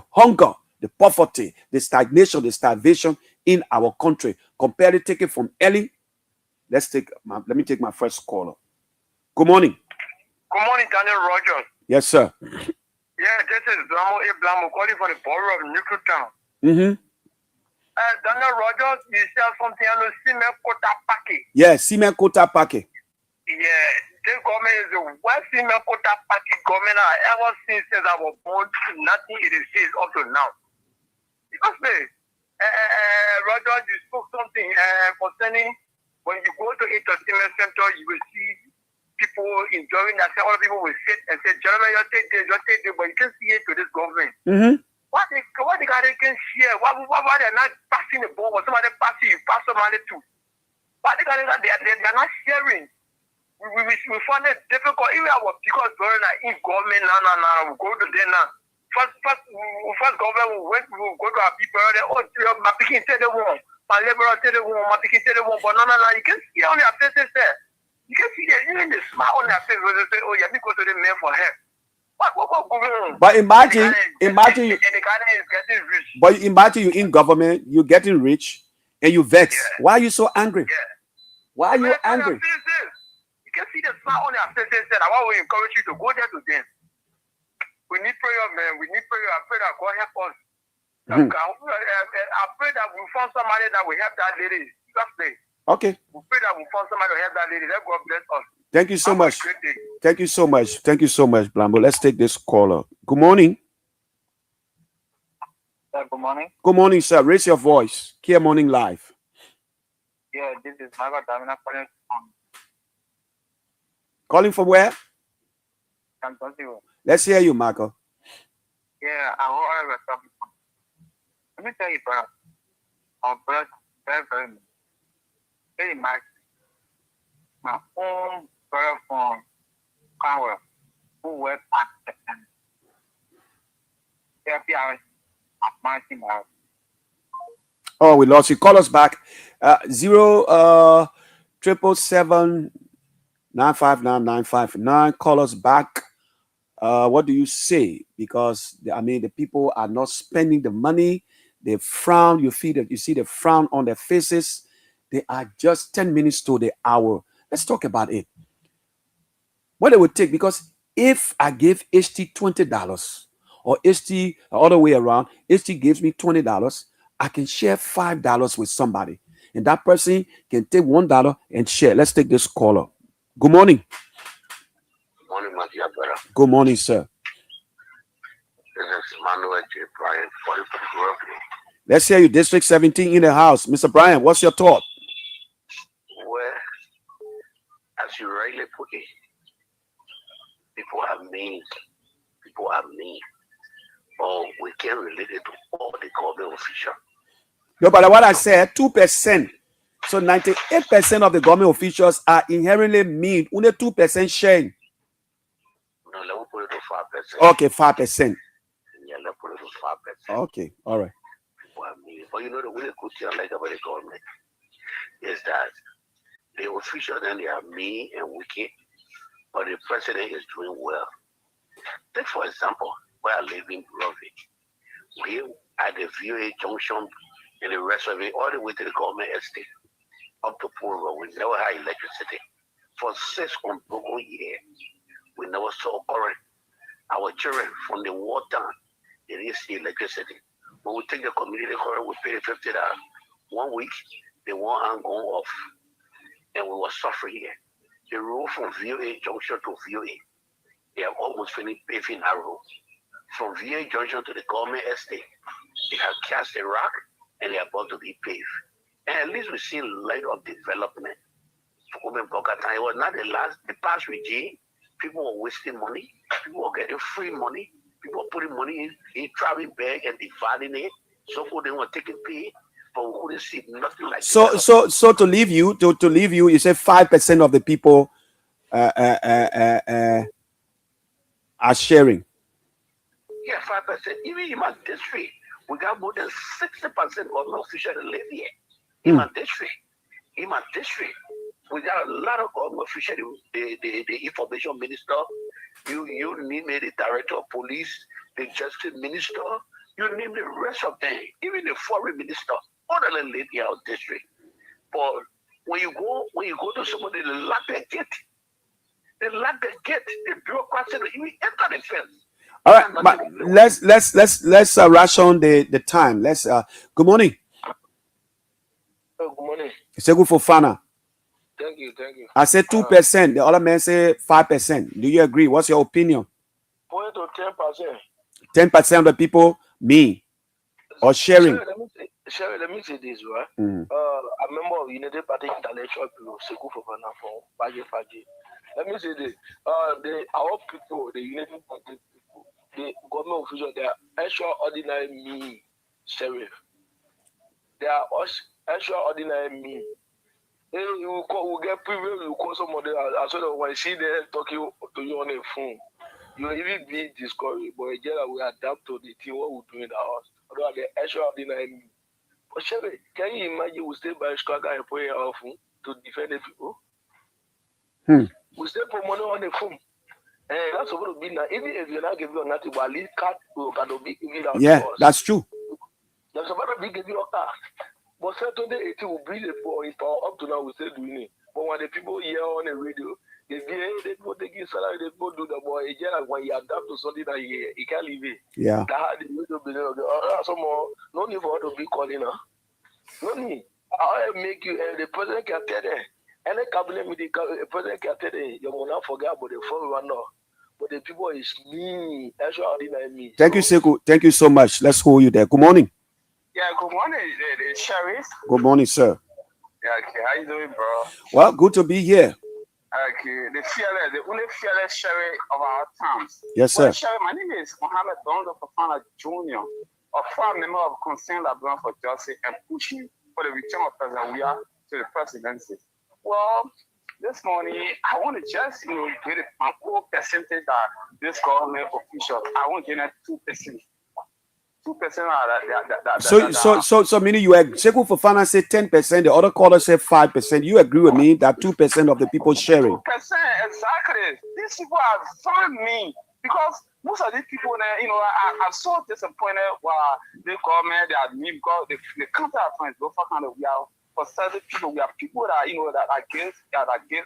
hunger, the poverty, the stagnation, the starvation in our country? Compare it, take it from Ellie. Let me take my first caller. Good morning. Good morning, Daniel Rogers. Yes, sir. Yeah, this is Blamo A. Blamo calling for the borough of Newtown. Daniel Rogers, you said something on the cement quota package. Yeah, cement quota package. Yeah, this government is the worst cement quota package government I ever seen since I was born. Nothing it is up to now. Because Rogers, you spoke something concerning when you go to entertainment center, you will see people enjoying that. Other people will sit and say, "Gentlemen, you take this," but you can't see it to this government. What the guy can share? Why they're not passing the ball? Or somebody passing, you pass somebody to. Why the guy they're not sharing? We find it difficult. Even our because during in government now we go to them now. First government we go to our people. My picking tell the one, my liberal tell the one, my picking tell the one. But no, you can see on their faces there. You can see that even the smile on their face when they say, "Oh yeah, me go to the man for help." What going on? But imagine you. And the guy is getting rich. But imagine you in government, you're getting rich, and you vex. Yeah. Why are you so angry? Yeah. Why are you angry? You can see the smile on their faces. I want to encourage you to go there to them. We need prayer, man. We need prayer. I pray that God help us. I pray that we find somebody that will help that lady. Just say. Okay. We pray that we find somebody to help that lady. Let God bless us. Thank you so much. Thank you so much. Thank you so much, Blambo. Let's take this caller. Good morning. Good morning. Good morning, sir. Raise your voice. Kear Morning Live. Yeah, this is Michael Damina calling from. Calling from where? Let's hear you, Michael. Yeah, I want to talk. Let me tell you, brother. Our brother, very much. My own brother from Conwell, who worked at the FBI at my team. Oh, we lost you. Call us back. 0777 959 959. Call us back. What do you say? Because the people are not spending the money. They frown. You see the frown on their faces. They are just 10 minutes to the hour. Let's talk about it. What it would take, because if I give HT $20 or HT the other way around, HT gives me $20, I can share $5 with somebody, and that person can take $1 and share. Let's take this caller. Good morning. Good morning, my dear brother. Good morning, sir. This is Manuel J. Bryant, calling from Brooklyn. Let's hear you, District 17 in the house. Mr. Brian, what's your thought? Well, as you rightly put it, people are mean. People are mean. Oh, we can relate it to all the government officials. No, but what I said, 2%. So 98% of the government officials are inherently mean. Only 2% sharing. No, let me put it to 5%. Okay, 5%. Yeah, let's put it to 5%. Okay, all right. People are mean. But you know the really good thing I like about the government is that the officials then they are mean and wicked, but the president is doing well. Take for example, where I live in Rovik. We at the VOA junction and the rest of it, all the way to the government estate, up to Poor Road, we never had electricity. For 6 unbroken years, we never saw current. Our children from the war down, they didn't see electricity. When we take the community current, we pay $50. 1 week, the one hand going off. And we were suffering here. The road from VOA junction to VOA, they have almost finished paving that road. From VA Junction to the government estate, they have cast a rock and they are about to be paved. And at least we see light of development. It was not the past regime. People were wasting money. People were getting free money. People were putting money in traveling bag and dividing it. So they were taking pay, but we couldn't see nothing like that. So to leave you, you say 5% of the people are sharing. Yeah, 5%. Even in my district, we got more than 60% government officials that live here. In my district, we got a lot of government officials. The information minister, you name it, the director of police, the justice minister, you name the rest of them, even the foreign minister, all of them live in our district. But when you go to somebody, they lack their gate. They lack their gate. The bureaucracy, they even enter the fence. All right, but let's ration the time. Let's good morning. Good morning. It's a good for Fana. Thank you. I said 2%. The other man say 5%. Do you agree? What's your opinion? Point to 10%. 10% of the people me or sharing. Sherry, let me say this, right? A member of United Party Intellectual Bureau, Sekou Fofana from Faji. Let me say this. Our people, the United Party people, the government officials, they are extraordinary mean, sheriff. They are extraordinary mean. You get privilege, you call somebody, I saw that when I see them talking to you on the phone, you will even be discouraged. But again, we adapt to the thing what we do in the house. Although the extraordinary mean. But Sheriff, can you imagine we stay by Chicago and pray our phone to defend the people? We stay for money on the phone. And that's supposed to be now. Even if you're not giving you nothing, but at least cat will be giving out. Yeah, that's true. There's supposed to be giving you a car. But Saturday, it will bring the power up to now, we still doing it. But when the people hear on the radio, they go take his salary, they go do the boy. Again, when you adapt to something that he can't leave it. Yeah. That the radio business, some more, no need for her to be calling her. No need. I'll make you, and the president can tell them. And the cabinet meeting, the president can tell them, you will not forget about the 411. But the people is me, extraordinary me. Thank you, Sekou. Thank you so much. Let's hold you there. Good morning. Yeah, good morning, Sheriff. Good morning, sir. Yeah, okay, how you doing, bro? Well, good to be here. Okay, the only fearless sheriff of our towns. Yes, sir. Well, Sheriff, my name is Mohammed Dondo Fafana Jr., a former member of Concern Labrador for Justice and pushing for the return of President Weah to the presidency. Well, this morning, I want to just, get an whole percentage that this government official, I want to get 2%. 2%. So meaning you agree. Sekou Fofana said 10%. The other caller said 5%. You agree with me that 2% of the people sharing? 2%, exactly. These people are very mean because most of these people, I'm so disappointed while the government they are mean because the counter friends go for kind of we are for certain people. We are people that that are against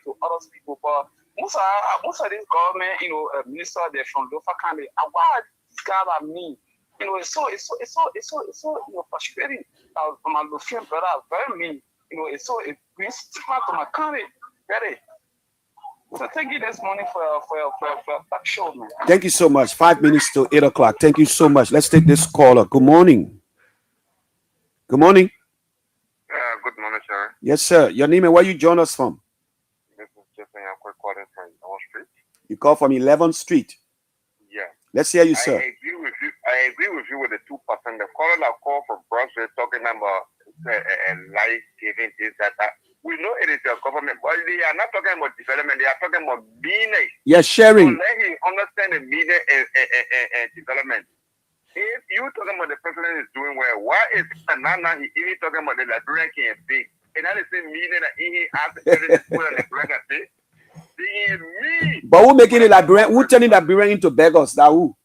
to other people. But most of these government minister they're from local country. Why these guys are mean? It's so frustrating. My Lufian brother are very mean. It brings stigma to my country. Very. So thank you this morning for your back show, man. Thank you so much. 5 minutes to 8 o'clock. Thank you so much. Let's take this caller. Good morning. Good morning. Good morning, sir. Yes, sir. Your name and where you join us from? This is Jeffrey. I'm calling from Wall Street. You call from 11th Street. Yeah. Let's hear you, I sir. agree with you. I agree with you with the 2%. The caller that called from Brussels talking about life-saving things that we know it is your government, but they are not talking about development. They are talking about meaning. Yes, sharing. So let him understand the meaning and development. If you talking about the president is doing well, why is Nana he even talking about the Liberian can big? And that is the meaning that he has to put in the school and Liberian big. Me. But who making it Liberian? Who turning Liberian into beggars? That who?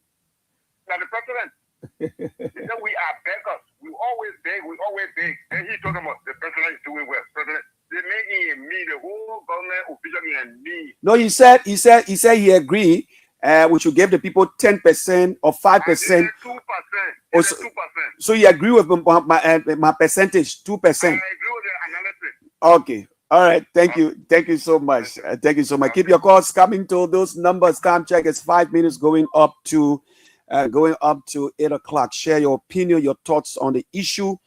Now the president. He said we are beggars. We always beg. We always beg. And he talking about the president is doing well. President, they making me the whole government official and me. No, he said he agreed. We should give the people 10% or 5%. 2%. Oh, 2%. So you agree with my percentage, 2%? I agree with the analysis. Okay. All right. Thank you. Thank you so much. Thank you so much. Keep your calls coming to those numbers. Time check is 5 minutes going up to 8 o'clock. Share your opinion, your thoughts on the issue.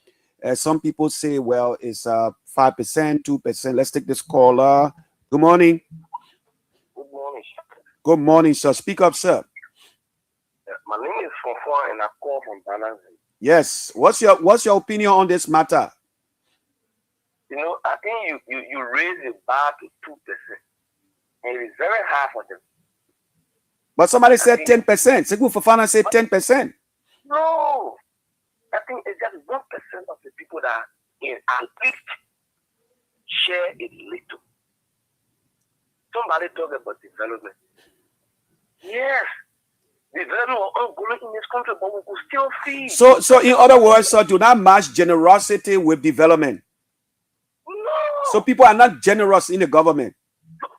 Some people say, well, it's 5%, 2%. Let's take this caller. Good morning. Good morning. Good morning, sir. Speak up, sir. My name is Fonfon and I call from Balance. Yes. What's your opinion on this matter? You know, I think you raise the bar to 2%. And it is very hard for them. But somebody said 10%. Sekou Fofana said 10%. No. I think it's just 1% of the people that are in at least share it little. Somebody talk about development. Yes. Development was ongoing in this country, but we could still feed. So in other words, sir, do not match generosity with development. No. So people are not generous in the government.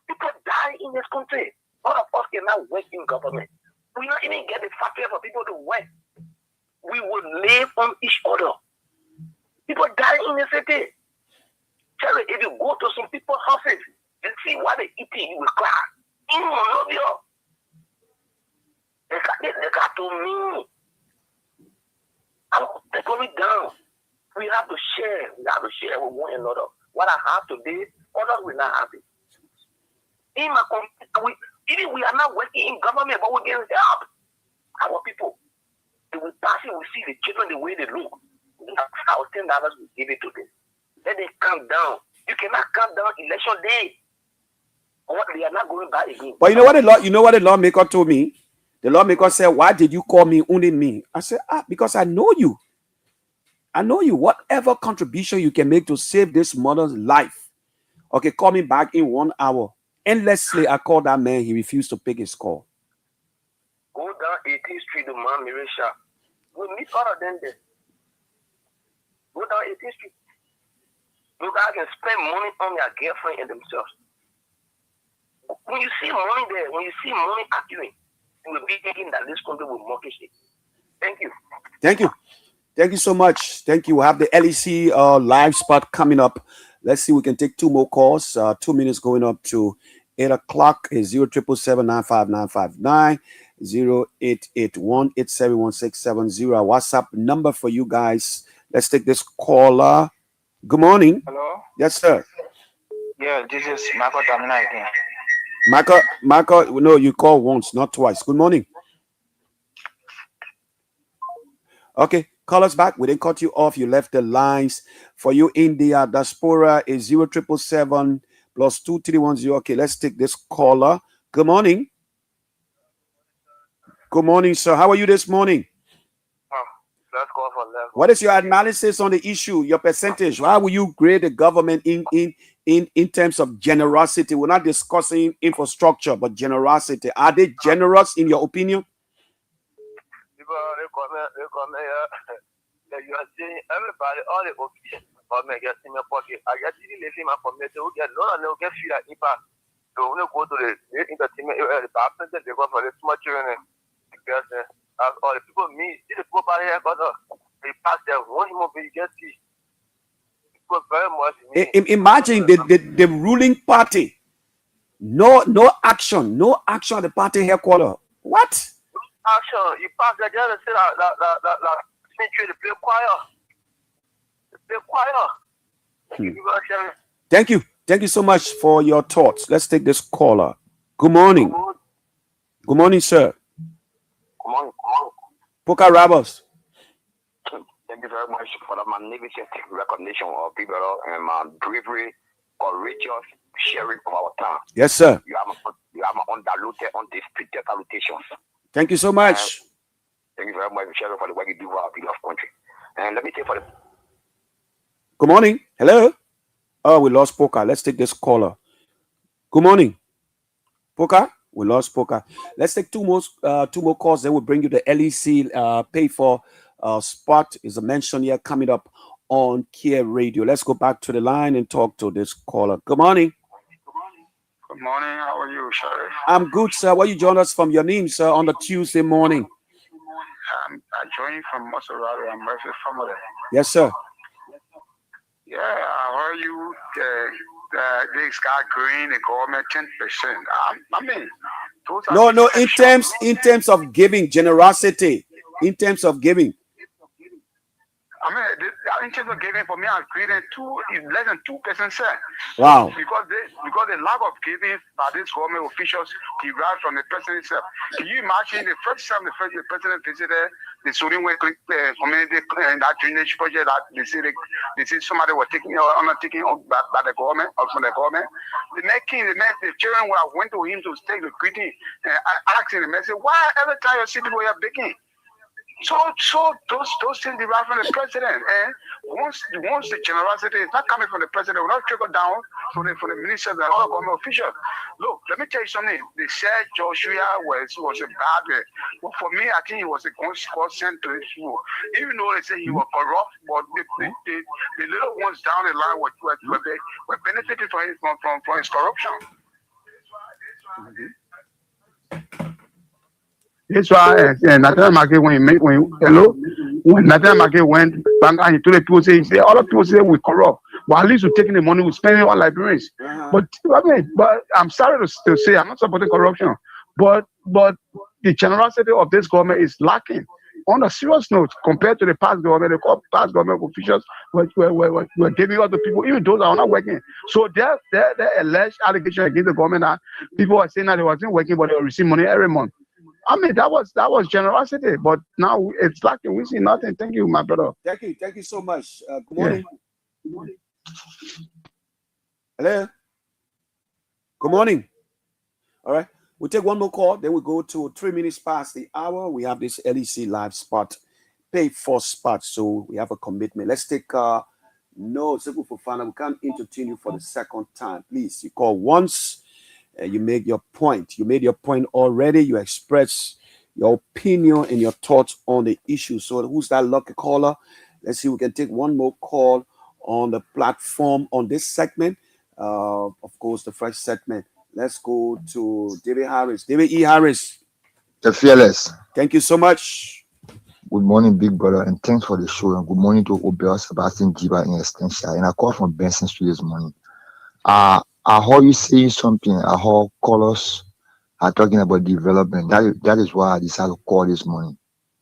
People die in this country. All of us cannot work in government. We not even get the factory for people to work. We would live on each other. People die in the city. Tell me, if you go to some people's houses and see what they eating, you will cry. They got to me. They put me down. We have to share. We have to share with one another. What I have today, others will not have it. In my community, even we are not working in government, but we can help our people. They will pass it, we see the children the way they look. Our $10 we give it to them. Then they calm down. You cannot calm down election day. Or they are not going back again. But you know what the lawmaker told me? The lawmaker said, why did you call me only me? I said, because I know you. I know you. Whatever contribution you can make to save this mother's life. Okay, call me back in 1 hour. Endlessly, I called that man. He refused to pick his call. Go down 18th Street to Man Mirisha. We meet all of them there. Go down 18th Street. You guys can spend money on their girlfriend and themselves. When you see money there, when you see money accruing, you will be thinking that this country will mortgage it. Thank you. Thank you. Thank you so much. Thank you. We'll have the LEC live spot coming up. Let's see, we can take 2 more calls. 2 minutes going up to 8 o'clock is 0777-95959, 0881-871-670. WhatsApp number for you guys. Let's take this caller. Good morning. Hello? Yes, sir. Yeah, this is Marco Tamina again. Marco, no, you call once, not twice. Good morning. Okay, call us back. We didn't cut you off. You left the lines. For you, India, diaspora is 0777 plus 2310. Okay, let's take this caller. Good morning. Good morning, sir. How are you this morning? Let's go for level. What is your analysis on the issue, your percentage? How will you grade the government in terms of generosity? We're not discussing infrastructure, but generosity. Are they generous in your opinion? People, they come here. You are seeing everybody, all the opinions. I get in my pocket. I get in my pocket. They get no, they get feel like impact. So when you go to the entertainment, the bathroom, they go for the small children. Because all the people meet, see the people out here, because they pass there, one human being get see. People very much. Imagine the ruling party. No action at the party headquarters. What? Action. You pass there, just say that century, they play choir. The choir. Thank you. Thank you so much for your thoughts. Let's take this caller. Good morning. Good morning, sir. Come on. Poka Rabos. Thank you very much for the magnificent recognition of people and my bravery, courageous sharing of our time. Yes, sir. You have my undiluted, undisputed salutations. Thank you so much. Thank you very much, sharing for the work you do for our beloved country. And let me say for the... Good morning. Hello. Oh, we lost Poka. Let's take this caller. Good morning. Poka? We lost Poka. Let's take two more calls. Then we'll bring you the LEC pay for spot is a mention here coming up on Kear Radio. Let's go back to the line and talk to this caller. Good morning. Good morning. How are you, sir? I'm good, sir. Where you join us from? Your name, sir, on the Tuesday morning. I joined from Maserati. I'm Murphy family. Yes, sir. Yeah, I heard you. This guy green the government 10%. I mean, no. In terms of giving, generosity. In terms of giving. I mean, in terms of giving, for me, I'm creating less than 2%, sir. Wow. Because the lack of giving by these government officials derived from the president himself. Can you imagine the first time the president visited the Surin community and that drainage project that they say somebody was undertaking by the government or from the government? The children went to him to take the greeting and asking him, I said, why every time you see people here begging? So those things derive from the president, and once the generosity is not coming from the president, it will not trickle down from the ministers and other government officials. Look, let me tell you something. They said Joshua was a bad man. But for me, I think he was a God sent to his people. Even though they say he was corrupt, but the little ones down the line were benefiting from his corruption. That's why Nathaniel Market when Nathaniel Market went back and he told the people say all the people say we corrupt, but at least we're taking the money, we're spending it on librarians. But I'm sorry to say I'm not supporting corruption, but the generosity of this government is lacking. On a serious note, compared to the past government, the past government officials were giving other people, even those that are not working. So their alleged allegation against the government that people are saying that they wasn't working, but they were receiving money every month. I mean, that was generosity, but now it's lacking. We see nothing. Thank you, my brother. Thank you so much. Good morning. Yeah. Good morning. Hello. Good morning. All right. We'll take one more call. Then we'll go to 3 minutes past the hour. We have this LEC live spot, pay for spot. So we have a commitment. Let's take no Seku Fofana. We can't entertain you for the second time. Please, you call once. You make your point. You made your point already. You express your opinion and your thoughts on the issue. So who's that lucky caller? Let's see. We can take one more call on the platform on this segment. Of course, the first segment. Let's go to David Harris. David E. Harris. The Fearless. Thank you so much. Good morning, big brother, and thanks for the show. And good morning to Obel, Sebastian, Jiba, and Extension. And I call from Benson Street this morning. I heard you saying something. I heard callers are talking about development. That is why I decided to call this morning.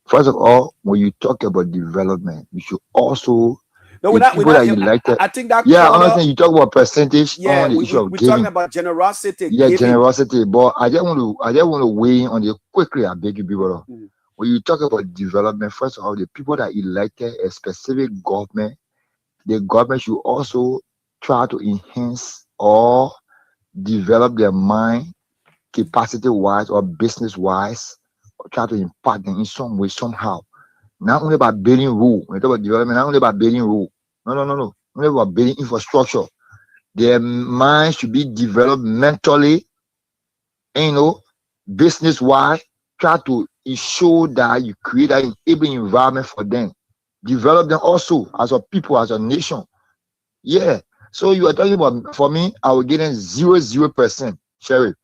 First of all, when you talk about development, you should also I think that honestly, you talk about percentage on the issue of we're giving. Talking about generosity. Yeah, giving. Generosity. But I just want to weigh in on it quickly. I beg you, people. When you talk about development, first of all, the people that elected a specific government, the government should also try to enhance or develop their mind capacity-wise or business-wise, or try to impact them in some way, somehow. Not only about building rule, when you talk about development, not only about building rule. No. Not only about building infrastructure. Their mind should be developed mentally, business-wise. Try to ensure that you create an enabling environment for them. Develop them also as a people, as a nation. Yeah. So you are talking about, for me, I will get in 0%, Sheriff.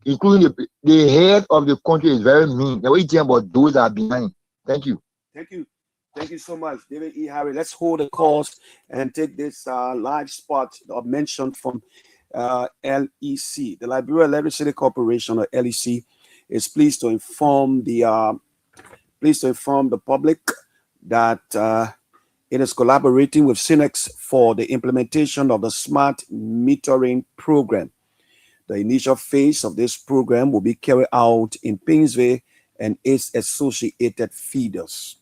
Including the head of the country is very mean. The way you think about those that are behind. Thank you. Thank you so much, David E. Harry. Let's hold the calls and take this live spot mentioned from LEC. The Liberia Electricity Corporation, or LEC, is pleased to inform the public that It is collaborating with Synex for the implementation of the smart metering program. The initial phase of this program will be carried out in Painesville and its associated feeders.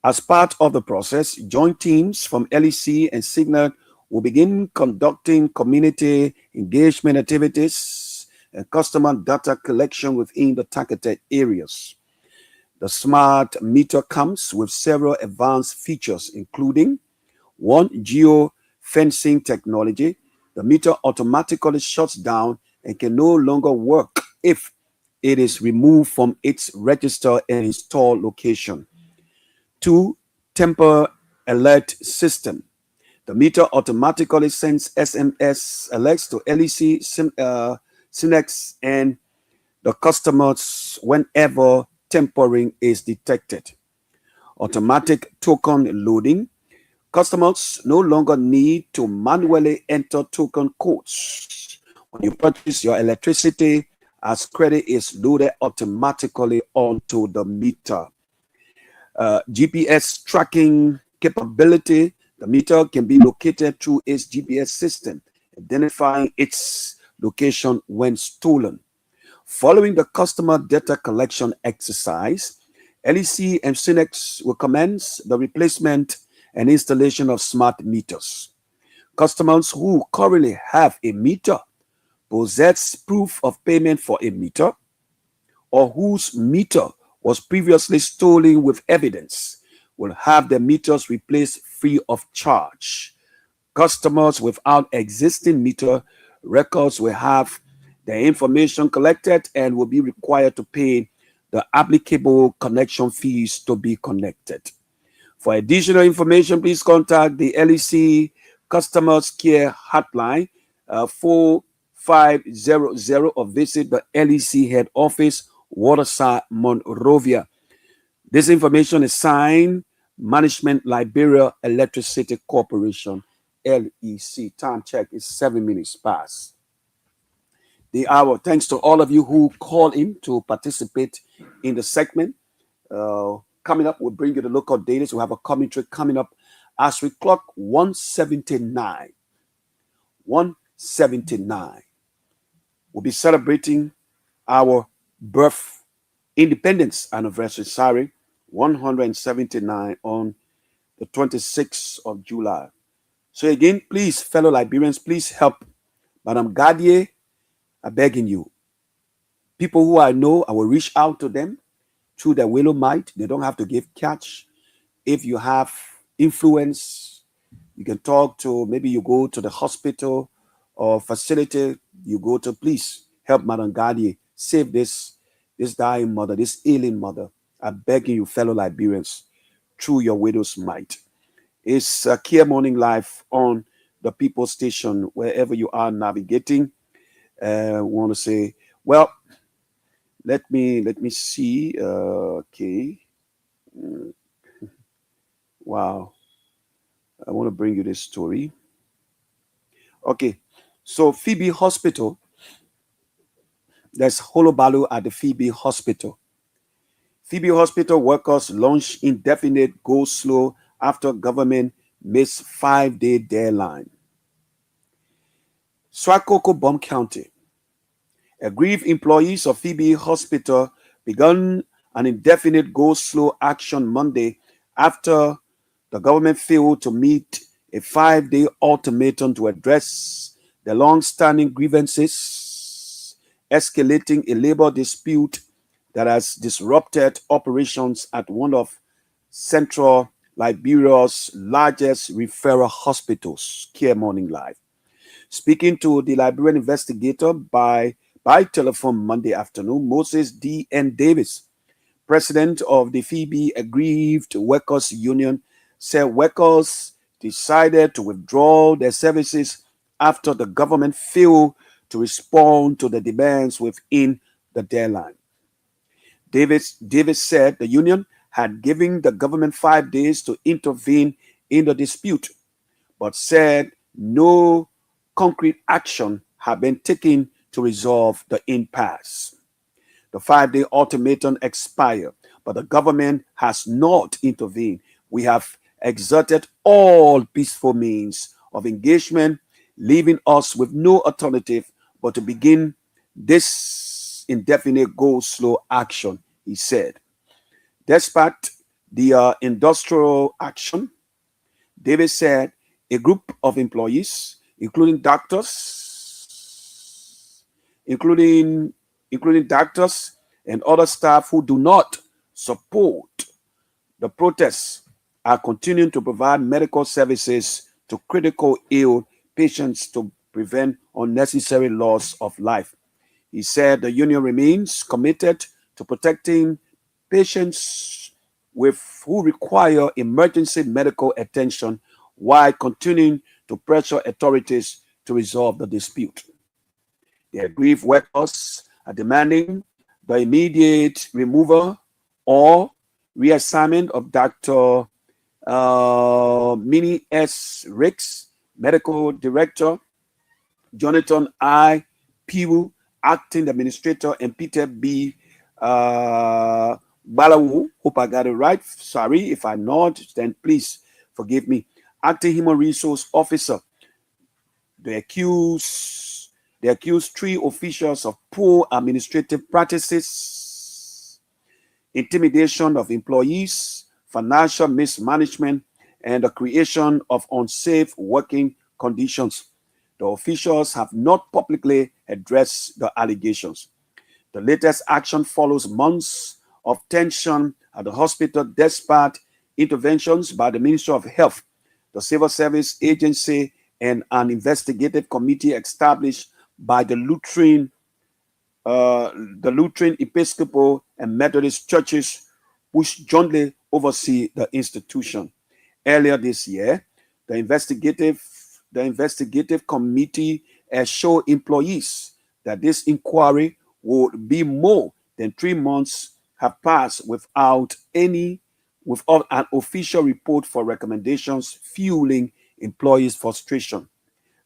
As part of the process, joint teams from LEC and Signet will begin conducting community engagement activities and customer data collection within the targeted areas. The smart meter comes with several advanced features, including one, geo-fencing technology. The meter automatically shuts down and can no longer work if it is removed from its register and installed location. Two, temper alert system. The meter automatically sends SMS alerts to LEC, Synex, and the customers whenever tempering is detected. Automatic token loading. Customers no longer need to manually enter token codes. When you purchase your electricity, as credit is loaded automatically onto the meter. GPS tracking capability. The meter can be located through its GPS system, identifying its location when stolen. Following the customer data collection exercise, LEC and Synex will commence the replacement and installation of smart meters. Customers who currently have a meter, possess proof of payment for a meter, or whose meter was previously stolen with evidence will have their meters replaced free of charge. Customers without existing meter records will have their information collected and will be required to pay the applicable connection fees to be connected. For additional information, please contact the LEC Customers Care Hotline 4500 or visit the LEC head office, Waterside, Monrovia. This information is signed Management Liberia Electricity Corporation, LEC. Time check is 7 minutes past the hour. Thanks to all of you who call in to participate in the segment. Coming up, we'll bring you the local data. So we have a commentary coming up as we clock 179. 179. We'll be celebrating our birth independence anniversary, 179 on the 26th of July. So again, please, fellow Liberians, please help Madame Gadier. I'm begging you. People who I know, I will reach out to them through their willow might. They don't have to give cash. If you have influence, you can talk to, maybe you go to the hospital or facility, you go to, please help Madame Gadier. Save this dying mother, this ailing mother. I'm begging you, fellow Liberians, through your widow's might. It's Kear Morning Live on the People Station, wherever you are navigating. Want to say, well, let me see. Okay. Wow. I want to bring you this story. Okay. So Phoebe Hospital. There's Holobalu at the Phoebe Hospital. Phoebe Hospital workers launch indefinite go slow after government missed 5-day deadline. Swakoko, Bomb County. Aggrieved employees of Phoebe Hospital began an indefinite go slow action Monday after the government failed to meet a 5-day ultimatum to address the long-standing grievances, escalating a labor dispute that has disrupted operations at one of Central Liberia's largest referral hospitals, Kear Morning Live. Speaking to the Liberian investigator by telephone Monday afternoon, Moses D.N. Davis, president of the Phoebe Aggrieved Workers Union, said workers decided to withdraw their services after the government failed to respond to the demands within the deadline. Davis said the union had given the government 5 days to intervene in the dispute, but said no concrete action had been taken to resolve the impasse. The 5-day ultimatum expired, but the government has not intervened. We have exerted all peaceful means of engagement, leaving us with no alternative but to begin this indefinite go slow action, he said. Despite the industrial action, Davis said a group of employees, including doctors, including including doctors and other staff who do not support the protests, are continuing to provide medical services to critical ill patients to prevent unnecessary loss of life. He said the union remains committed to protecting patients who require emergency medical attention while continuing to pressure authorities to resolve the dispute. The aggrieved workers are demanding the immediate removal or reassignment of Dr. Minnie S. Ricks, medical director, Jonathan I. Pew, acting administrator, and Peter B. Balawu. Hope I got it right. Sorry if I'm not, then please forgive me. Acting human resource officer. They accuse three officials of poor administrative practices, intimidation of employees, financial mismanagement, and the creation of unsafe working conditions. The officials have not publicly addressed the allegations. The latest action follows months of tension at the hospital despite interventions by the Ministry of Health, the Civil Service Agency, and an investigative committee established by the Lutheran Episcopal and Methodist churches, which jointly oversee the institution. Earlier this year, the investigative committee assured employees that this inquiry would be more than 3 months have passed without an official report for recommendations, fueling employees' frustration.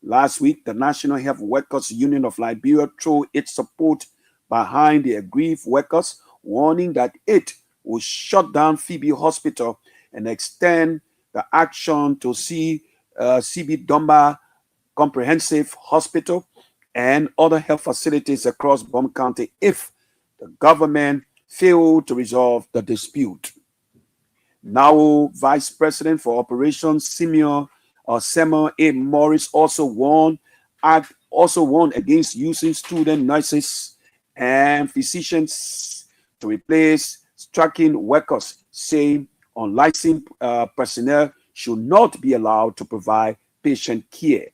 Last week, the National Health Workers Union of Liberia threw its support behind the aggrieved workers, warning that it will shut down Phoebe Hospital and extend the action to CB Dumba Comprehensive Hospital and other health facilities across Bom County if the government failed to resolve the dispute. Now, Vice President for Operations Samuel A. Morris also warned against using student nurses and physicians to replace striking workers, saying unlicensed personnel should not be allowed to provide patient care.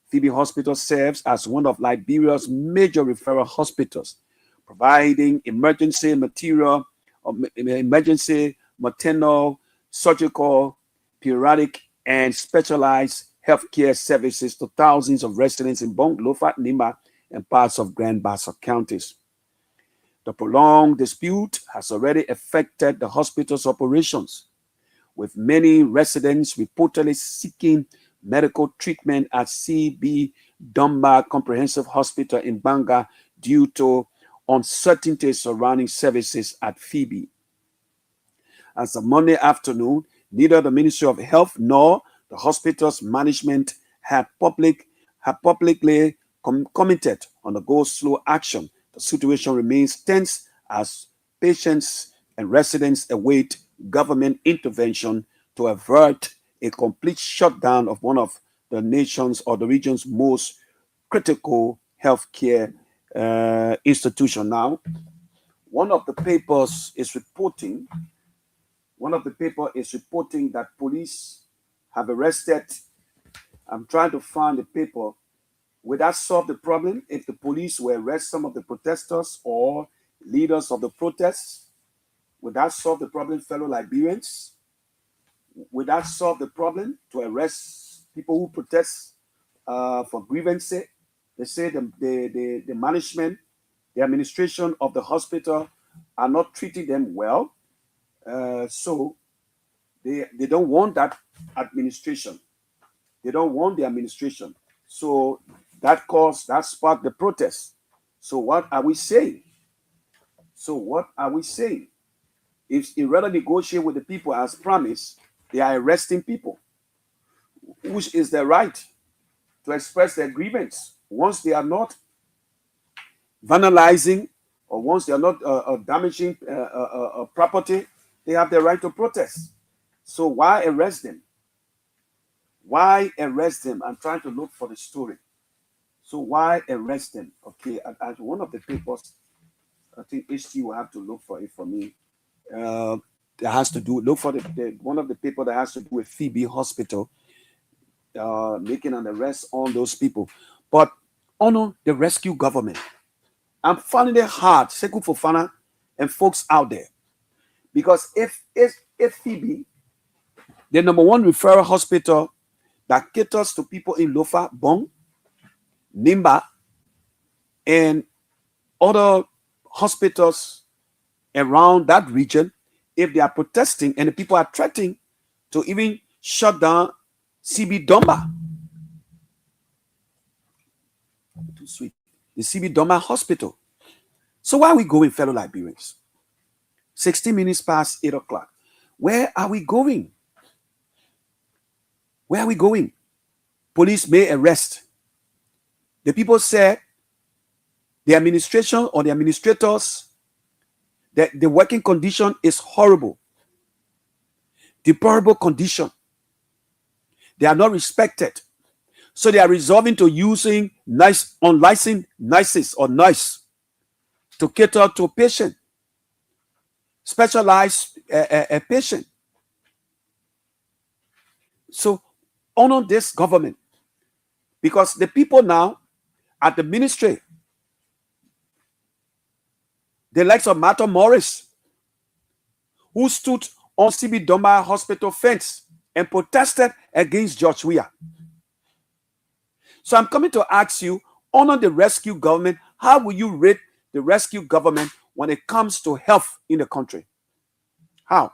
Phoebe Hospital serves as one of Liberia's major referral hospitals, providing emergency maternal, surgical, pediatric, and specialized healthcare services to thousands of residents in Bong, Lofat, Nima, and parts of Grand Bassa counties. The prolonged dispute has already affected the hospital's operations, with many residents reportedly seeking medical treatment at CB Dumba Comprehensive Hospital in Banga due to uncertainty surrounding services at Phoebe. As of Monday afternoon, neither the Ministry of Health nor the hospital's management had publicly commented on the go slow action. The situation remains tense as patients and residents await government intervention to avert a complete shutdown of one of the nation's or the region's most critical healthcare institution. Now, one of the papers is reporting that police have arrested. I'm trying to find the paper. Would that solve the problem if the police will arrest some of the protesters or leaders of the protests? Would that solve the problem, fellow Liberians? Would that solve the problem to arrest people who protest for grievances? They say the management, the administration of the hospital are not treating them well. So they don't want that administration. They don't want the administration. So that sparked the protest. So what are we saying? If you rather negotiate with the people as promised, They are arresting people, which is their right to express their grievance. Once they are not vandalizing or once they are not damaging property, they have the right to protest. So why arrest them? Why arrest them? I'm trying to look for the story. So why arrest them? Okay, at one of the papers, I think HT will have to look for it for me. That has to do, look for the one of the people that has to do with Phoebe Hospital, making an arrest on those people. But honor the rescue government. I'm finding it hard, Sekou Fofana and folks out there. Because if Phoebe, the number one referral hospital that caters to people in Lofa, Bong, Nimba, and other hospitals around that region, if they are protesting and the people are threatening to even shut down CB Domba, too sweet, the CB Domba hospital. So where are we going, fellow Liberians? 16 minutes past 8 o'clock. Where are we going? Where are we going? Police may arrest. The people said the administration or the administrators, that the working condition is horrible, deplorable condition. They are not respected. So they are resorting to using unlicensed nurses or nurse to cater to a patient, specialized a patient. So honor this government, because the people now at the ministry, the likes of Martha Morris, who stood on CB Domba Hospital fence and protested against George Weah. So I'm coming to ask you, honor the rescue government. How will you rate the rescue government when it comes to health in the country? How?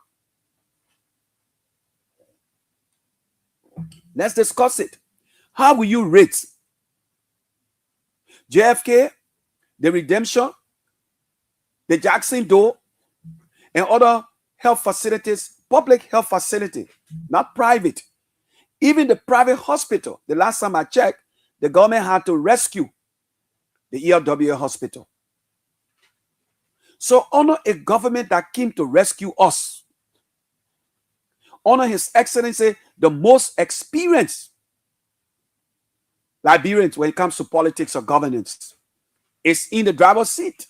Let's discuss it. How will you rate JFK, the Redemption, the Jackson Dole, and other health facilities, public health facility, not private? Even the private hospital, the last time I checked, the government had to rescue the ELW hospital. So honor a government that came to rescue us. Honor His Excellency, the most experienced Liberians when it comes to politics or governance is in the driver's seat.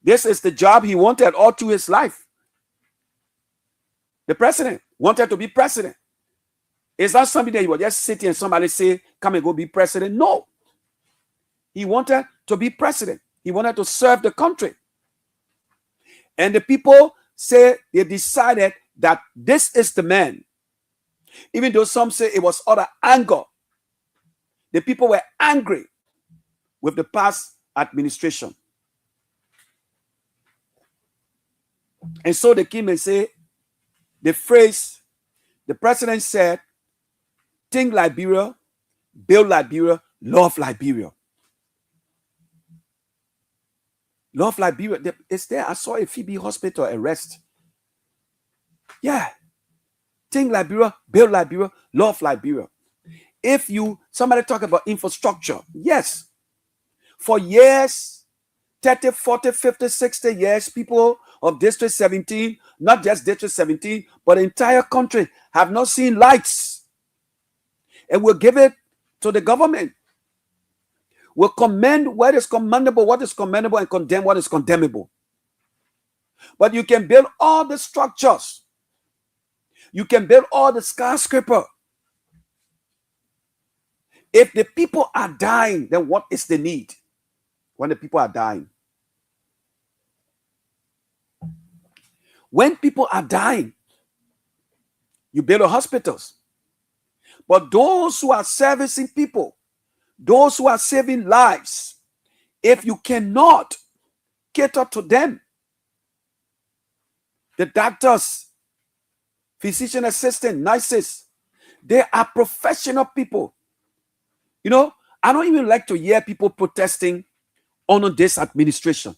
This is the job he wanted all through his life. The president wanted to be president. It's not something that he was just sitting and somebody say, come and go be president. No. He wanted to be president. He wanted to serve the country. And the people say they decided that this is the man. Even though some say it was out of anger. The people were angry with the past administration. And so they came and say, the phrase, the president said, think Liberia, build Liberia, love Liberia. Love Liberia. It's there. I saw a Phoebe Hospital arrest. Yeah. Think Liberia, build Liberia, love Liberia. If somebody talk about infrastructure, yes. For years, 30, 40, 50, 60 years, people of District 17, not just District 17, but the entire country have not seen lights. And we'll give it to the government. We'll commend what is commendable, and condemn what is condemnable. But you can build all the structures. You can build all the skyscraper. If the people are dying, then what is the need when the people are dying? When people are dying, you build hospitals. But those who are servicing people, those who are saving lives, if you cannot cater to them, the doctors, physician assistant, nurses, they are professional people. You know, I don't even like to hear people protesting on this administration.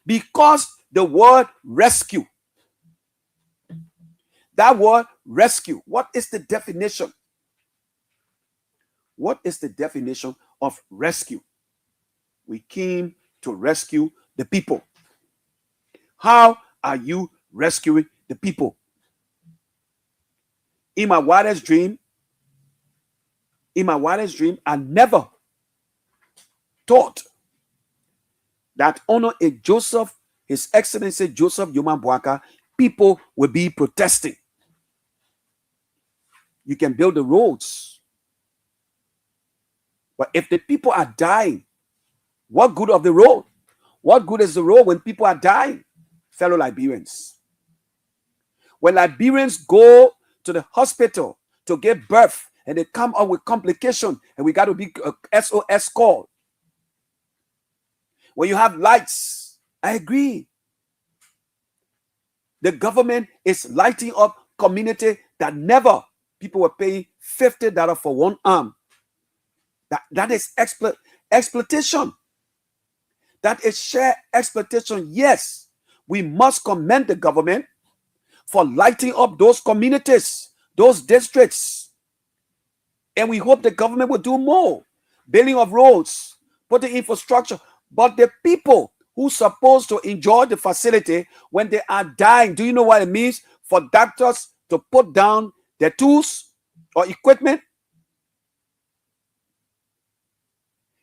Because the word rescue That word rescue, what is the definition? What is the definition of rescue? We came to rescue the people. How are you rescuing the people? In my wildest dream, I never thought that honor a Joseph, His Excellency Joseph Yoman Boaka, people will be protesting. You can build the roads, but if the people are dying, what good of the road? What good is the road when people are dying? Fellow Liberians, when Liberians go to the hospital to give birth and they come up with complication and we got to be SOS call. When you have lights, I agree. The government is lighting up community that never people were paying $50 for one arm. That is exploitation. That is shared exploitation. Yes, we must commend the government for lighting up those communities, those districts. And we hope the government will do more. Building of roads, putting infrastructure. But the people who supposed to enjoy the facility when they are dying, do you know what it means for doctors to put down their tools or equipment?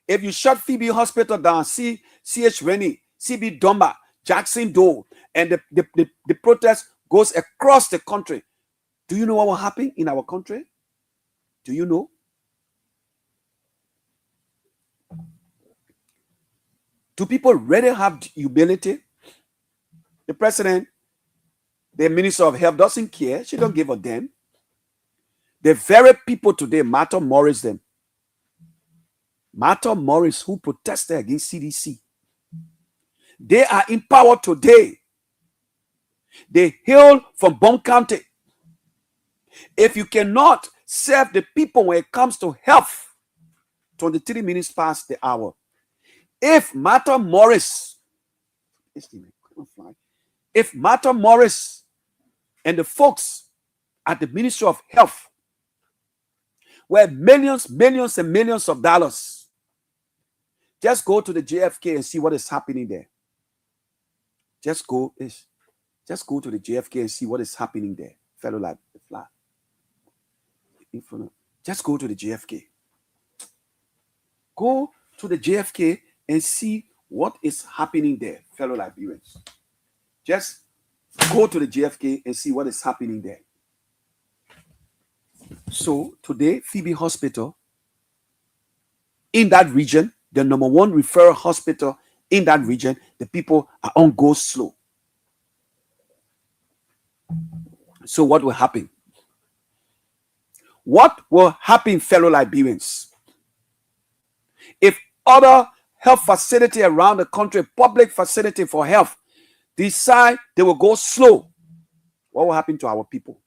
If you shut Phoebe Hospital down, CH Rennie, CB Dumba, Jackson Dole, and the protest goes across the country, do you know what will happen in our country? Do you know? Do people really have humility? The president, the minister of health doesn't care. She don't give a damn. The very people today, Martha Morris, who protested against CDC, they are in power today. They hail from Bone County. If you cannot serve the people when it comes to health, 23 minutes past the hour. If Martha Morris and the folks at the Ministry of Health were millions and millions of dollars, just go to the JFK and see what is happening there. Just go to the JFK and see what is happening there, fellow like the fly. Just go to the JFK. Go to the JFK and see what is happening there, fellow Liberians. Just go to the JFK and see what is happening there. So today, Phoebe Hospital in that region, the number one referral hospital in that region, the people are on go slow. So what will happen? What will happen, fellow Liberians, if other health facility around the country, public facility for health, decide they will go slow? What will happen to our people?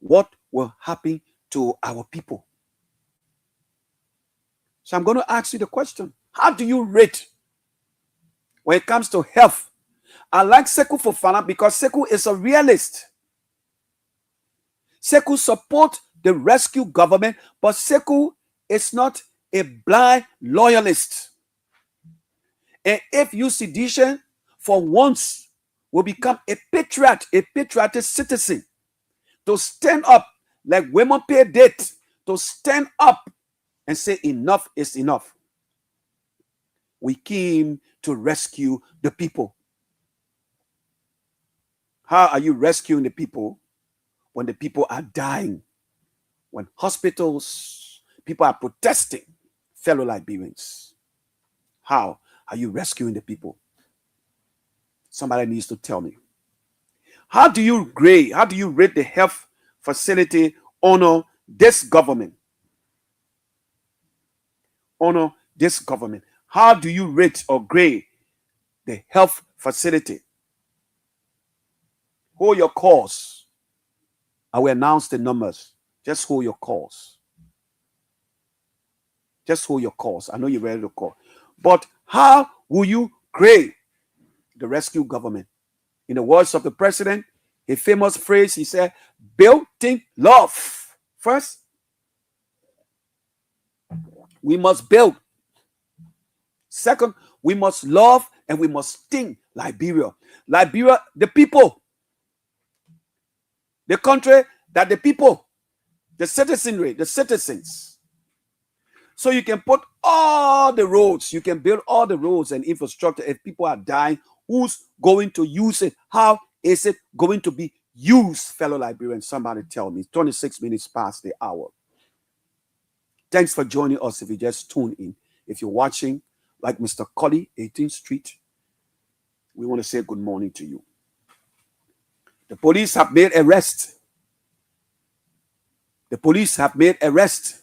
What will happen to our people? So I'm going to ask you the question. How do you rate when it comes to health? I like Sekou Fofana because Sekou is a realist. Sekou support the rescue government, but Sekou is not a blind loyalist. And if you sedition for once will become a patriotic citizen, to stand up like women pay did, to stand up and say enough is enough. We came to rescue the people. How are you rescuing the people when the people are dying? When hospitals, people are protesting, fellow Liberians. How are you rescuing the people? Somebody needs to tell me. How do you rate the health facility honor this government? Honor this government. How do you rate or grade the health facility? Hold your calls. I will announce the numbers. Just hold your calls. Just hold your calls. I know you're ready to call. But how will you grade the rescue government? In the words of the president, A famous phrase, he said, build, think, love. First, we must build. Second, we must love and we must think Liberia. Liberia, the people, the country that the people, the citizenry, the citizens. So you can put all the roads, you can build all the roads and infrastructure. If people are dying, who's going to use it? How is it going to be used, fellow Liberians? Somebody tell me. 26 minutes past the hour. Thanks for joining us if you just tuned in. If you're watching, like Mr. Colley, 18th Street, we want to say good morning to you. The police have made arrest. The police have made arrest.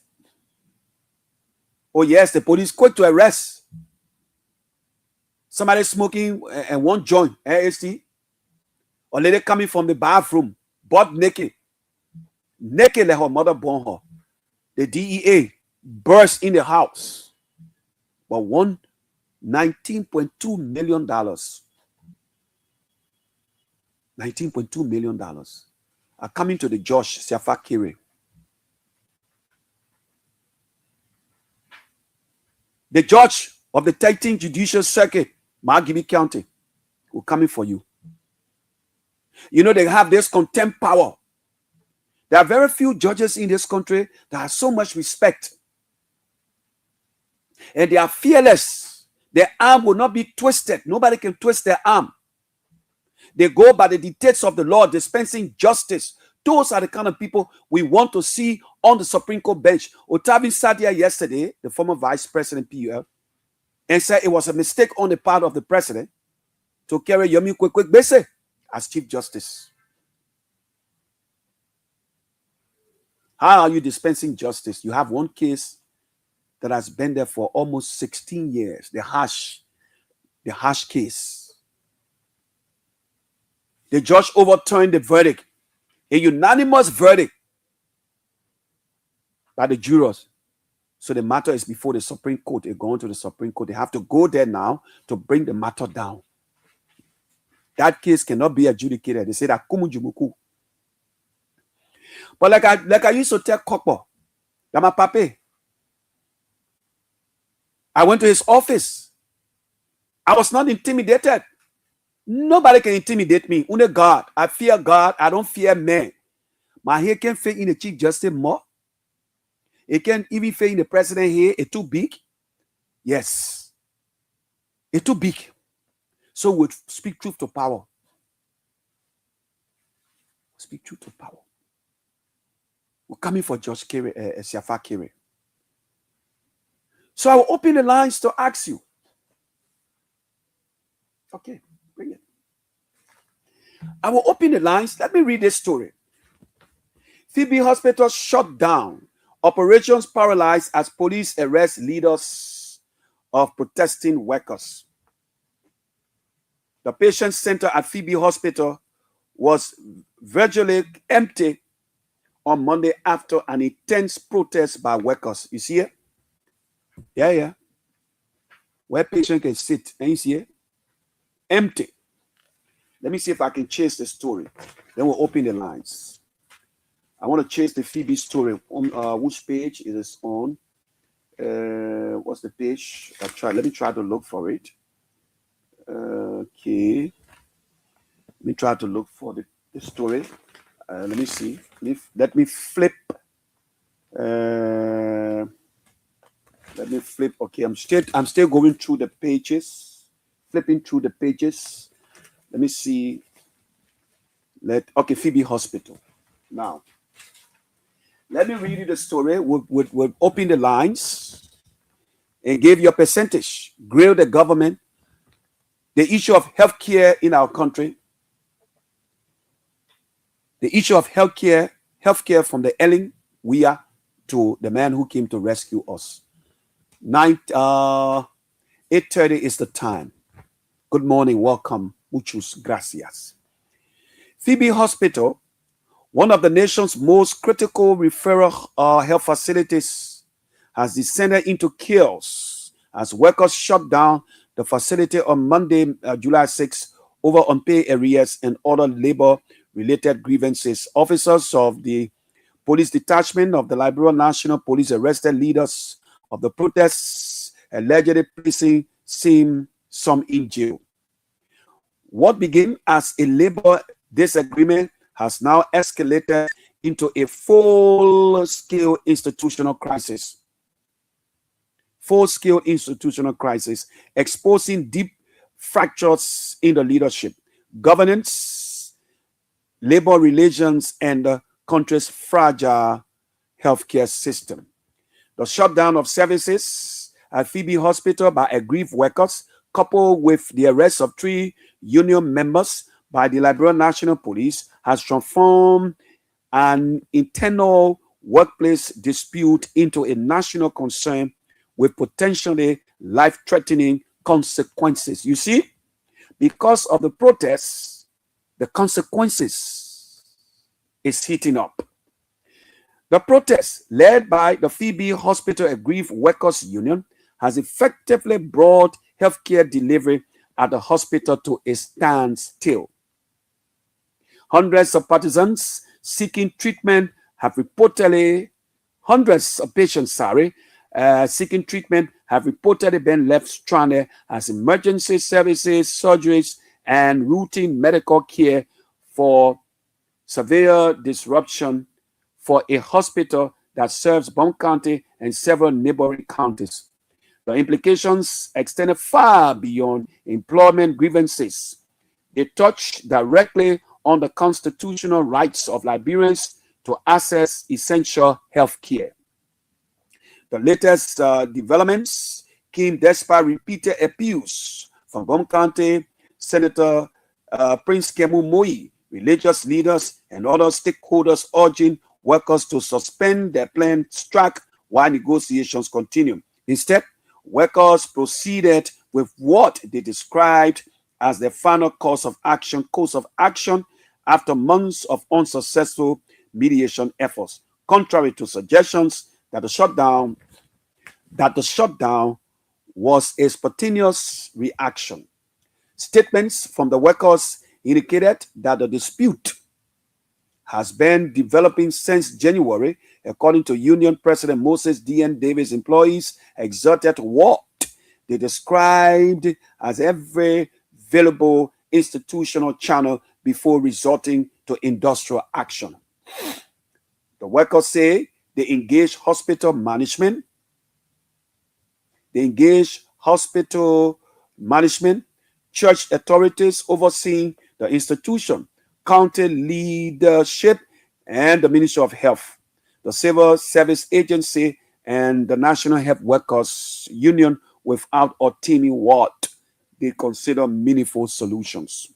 Oh yes, the police quick to arrest. Somebody smoking and one joint, AST. Or lady coming from the bathroom, butt naked. Naked like her mother born her. The DEA burst in the house. But won $19.2 million. $19.2 million are coming to the Josh Siafakire. The judge of the 13th Judicial Circuit, Margibi County, will come in for you. You know, they have this contempt power. There are very few judges in this country that have so much respect. And they are fearless. Their arm will not be twisted. Nobody can twist their arm. They go by the dictates of the law, dispensing justice. Those are the kind of people we want to see on the Supreme Court bench. Otavin sat here yesterday, the former Vice President PUL, and said it was a mistake on the part of the president to carry Yomi Kwekwe as Chief Justice. How are you dispensing justice? You have one case that has been there for almost 16 years, the Hash case. The judge overturned the verdict, a unanimous verdict by the jurors. So the matter is before the Supreme Court. They're going to the Supreme Court. They have to go there now to bring the matter down. That case cannot be adjudicated. They say that kumujumuku. But like I used to tell Kokpo, that my papi, I went to his office. I was not intimidated. Nobody can intimidate me. Only God. I fear God. I don't fear men. My hair can fit in the Chief Justice more. It can even fit in the president here. It's too big. Yes. It's too big. So we speak truth to power. Speak truth to power. We're coming for Judge Siafakire. So I will open the lines to ask you. Okay, bring it. I will open the lines. Let me read this story. Phoebe Hospital shut down. Operations paralyzed as police arrest leaders of protesting workers. The patient center at Phoebe Hospital was virtually empty on Monday after an intense protest by workers. You see it? Yeah. Where patient can sit. And you see it? Empty. Let me see if I can chase the story. Then we'll open the lines. I want to chase the Phoebe story. On which page is this on? What's the page? Let me try to look for it. Okay. Let me try to look for the story. Let me see. Let me flip. Let me flip. Okay, I'm still going through the pages. Flipping through the pages. Let me see. Okay, Phoebe Hospital. Now, let me read you the story. We'll open the lines and give you a percentage. Grill the government. The issue of healthcare in our country. The issue of healthcare from the Ellen Weir to the man who came to rescue us. 8:30 is the time. Good morning, welcome. Muchas gracias. Phoebe Hospital, one of the nation's most critical referral health facilities, has descended into chaos as workers shut down the facility on Monday, July 6, over unpaid arrears and other labor related grievances. Officers of the police detachment of the Liberia National Police arrested leaders of the protests, allegedly placing some in jail. What began as a labor disagreement has now escalated into a full-scale institutional crisis. Full-scale institutional crisis, exposing deep fractures in the leadership, governance, labor relations, and the country's fragile healthcare system. The shutdown of services at Phoebe Hospital by aggrieved workers, coupled with the arrest of 3 union members by the Liberia National Police, has transformed an internal workplace dispute into a national concern with potentially life-threatening consequences. You see, because of the protests, the consequences is heating up. The protest, led by the Phoebe Hospital Aggrieved Workers Union, has effectively brought healthcare delivery at the hospital to a standstill. Hundreds of partisans seeking treatment have reportedly, seeking treatment have reportedly been left stranded as emergency services, surgeries, and routine medical care for severe disruption for a hospital that serves Bond County and several neighboring counties. The implications extended far beyond employment grievances. They touch directly on the constitutional rights of Liberians to access essential health care. The latest developments came despite repeated appeals from Bond County Senator Prince Kemu Moi, religious leaders, and other stakeholders urging workers to suspend their planned strike while negotiations continue. Instead, workers proceeded with what they described as their final course of action after months of unsuccessful mediation efforts, contrary to suggestions that the shutdown was a spontaneous reaction. Statements from the workers indicated that the dispute has been developing since January. According to Union President Moses D.N. Davis, employees exerted what they described as every available institutional channel before resorting to industrial action. The workers say they engaged hospital management, church authorities overseeing the institution, county leadership, and the Ministry of Health, the Civil Service Agency, and the National Health Workers Union without obtaining what they consider meaningful solutions.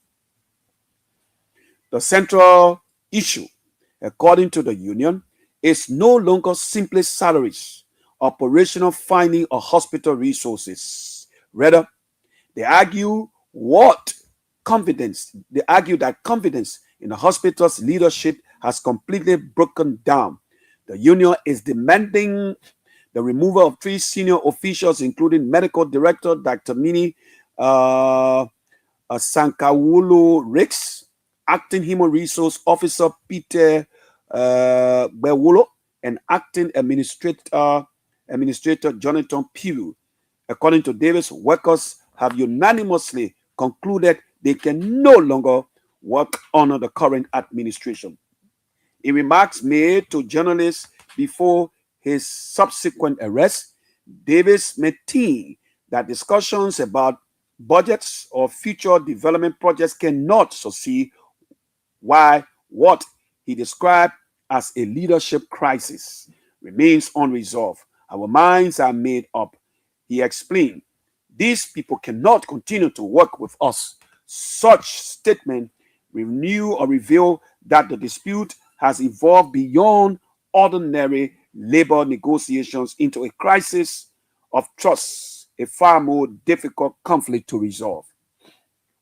The central issue, according to the union, is no longer simply salaries, operational funding, or hospital resources. Rather, they argue that confidence in the hospital's leadership has completely broken down. The union is demanding the removal of 3 senior officials, including Medical Director Dr. Mini Sankawulu Ricks, Acting Human Resource Officer Peter Bewolo, and Acting Administrator Jonathan Pugh. According to Davis, workers have unanimously concluded they can no longer work under the current administration. In remarks made to journalists before his subsequent arrest, Davis maintained that discussions about budgets or future development projects cannot succeed while what he described as a leadership crisis remains unresolved. Our minds are made up, he explained. These people cannot continue to work with us. Such statement reveal that the dispute has evolved beyond ordinary labor negotiations into a crisis of trust, a far more difficult conflict to resolve.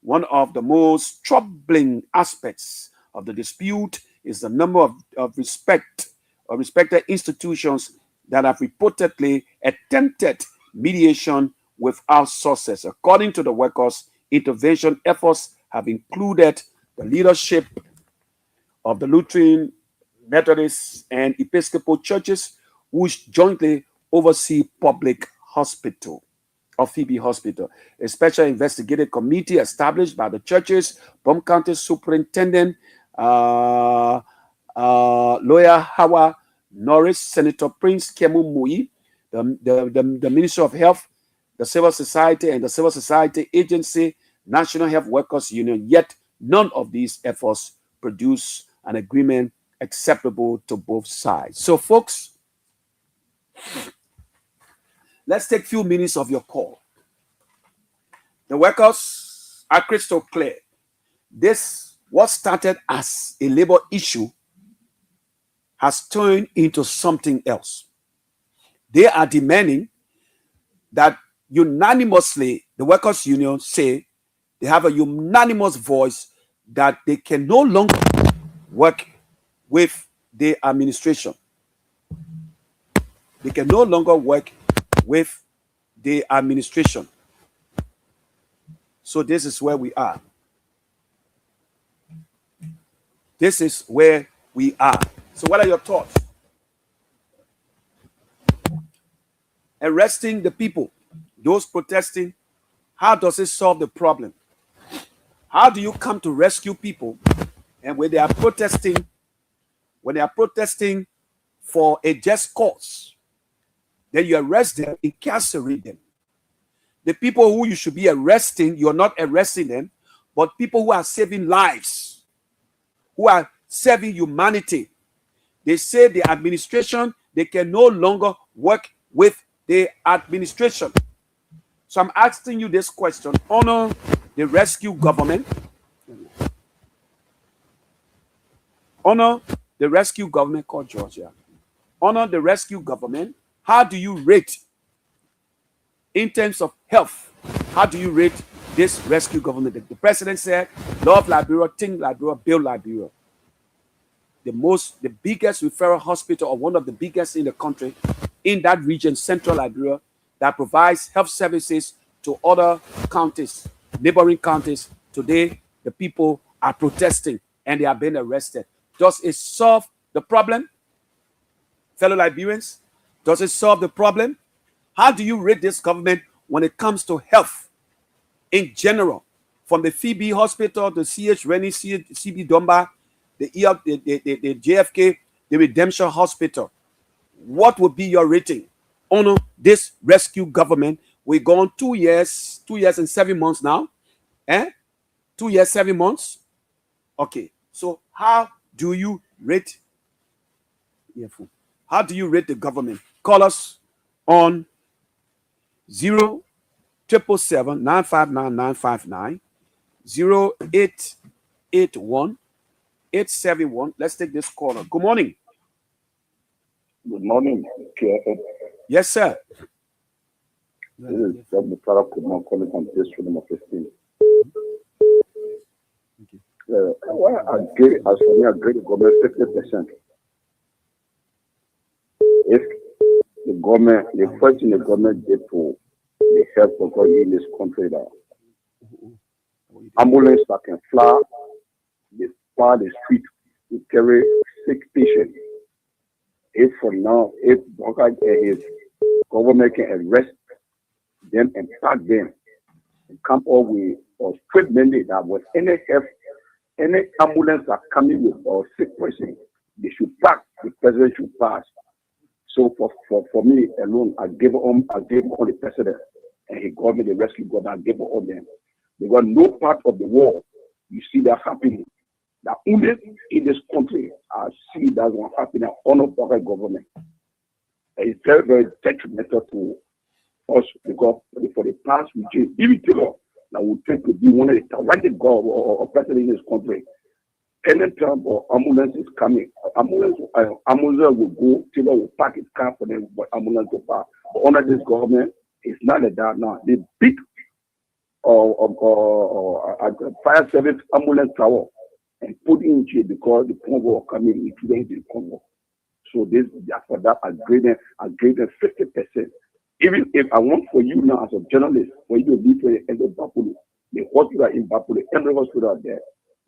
One of the most troubling aspects of the dispute is the number of respected institutions that have reportedly attempted mediation without success. According to the workers, intervention efforts have included the leadership of the Lutheran, Methodist, and Episcopal churches, which jointly oversee public hospital or Phoebe Hospital. A special investigative committee established by the churches, Bum County Superintendent, lawyer Howard Norris, Senator Prince Kemu Mui, the Minister of Health, the Civil Society, and the Civil Society Agency, National Health Workers Union. Yet none of these efforts produce an agreement acceptable to both sides. So, folks, let's take a few minutes of your call. The workers are crystal clear. This, what started as a labor issue, has turned into something else. They are demanding that unanimously, the workers' union say they have a unanimous voice that they can no longer work with the administration. They can no longer work with the administration. So this is where we are. This is where we are. So what are your thoughts? Arresting the people, those protesting, how does it solve the problem? How do you come to rescue people? And when they are protesting for a just cause, then you arrest them, incarcerate them. The people who you should be arresting, you're not arresting them, but people who are saving lives, who are serving humanity. They say the administration, they can no longer work with the administration. So I'm asking you this question. Honor the rescue government. Honor the rescue government called Georgia. Honor the rescue government. How do you rate in terms of health? How do you rate this rescue government? The president said, love Liberia, think Liberia, build Liberia. The biggest referral hospital, or one of the biggest in the country, in that region, central Liberia, that provides health services to other counties, neighboring counties. Today, the people are protesting and they are being arrested. Does it solve the problem, fellow Liberians? Does it solve the problem? How do you rate this government when it comes to health in general? From the Phoebe Hospital, the CH Rennie, CB Domba, the JFK, the Redemption Hospital. What would be your rating on this rescue government? We're gone 2 years and 7 months now. 2 years, 7 months. Okay, so how do you rate? How do you rate the government? Call us on 0777 959 959 0881 871. Let's take this caller. Good morning. Good morning. Yes, sir. This is Dr. Farah Kumar calling from District number 15. Well, as for me, I agree the government 50%. If the government, the first thing the government did for the health of God in this country, that ambulance that can fly the street to carry sick patients. If for now, if his government can arrest them and pack them and come up with a straight mandate that was any ambulance that coming with a sick person, they should pack, the president should pass. So for me alone, I gave on the president and he got me the rescue government, I gave it on them. Because no part of the world you see that happening. That only in this country I see that one happening on a public government. It's very, very detrimental to us because for the past regime, even Taylor, that would tend to be one of the talented or president in this country. Anytime or ambulance is coming, ambulance will go, Taylor will pack his car for them, but ambulance will pass. But under this government, it's not like that now. They beat fire service ambulance tower and put in jail because the Congo are coming into the Congo. So this for that I grade them 50%. Even if I want for you now as a journalist, when you leave for the end of Bapulu, the hospital in Bapulu, every hospital there,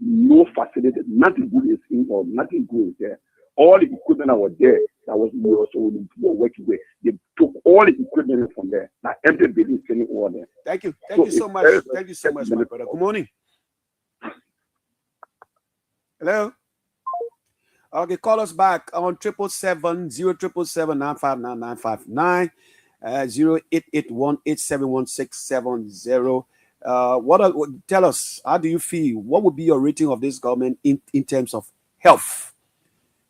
no facility, nothing good is in or nothing good is there. All the equipment that was there, that was also people working with, they took all the equipment from there. Now empty building sitting all there. Thank you. Thank you so much. Thank you so much, my brother. Good morning. Hello. Okay, call us back on 777-0777-959-959, 0881-871-670. Tell us, how do you feel? What would be your rating of this government in terms of health?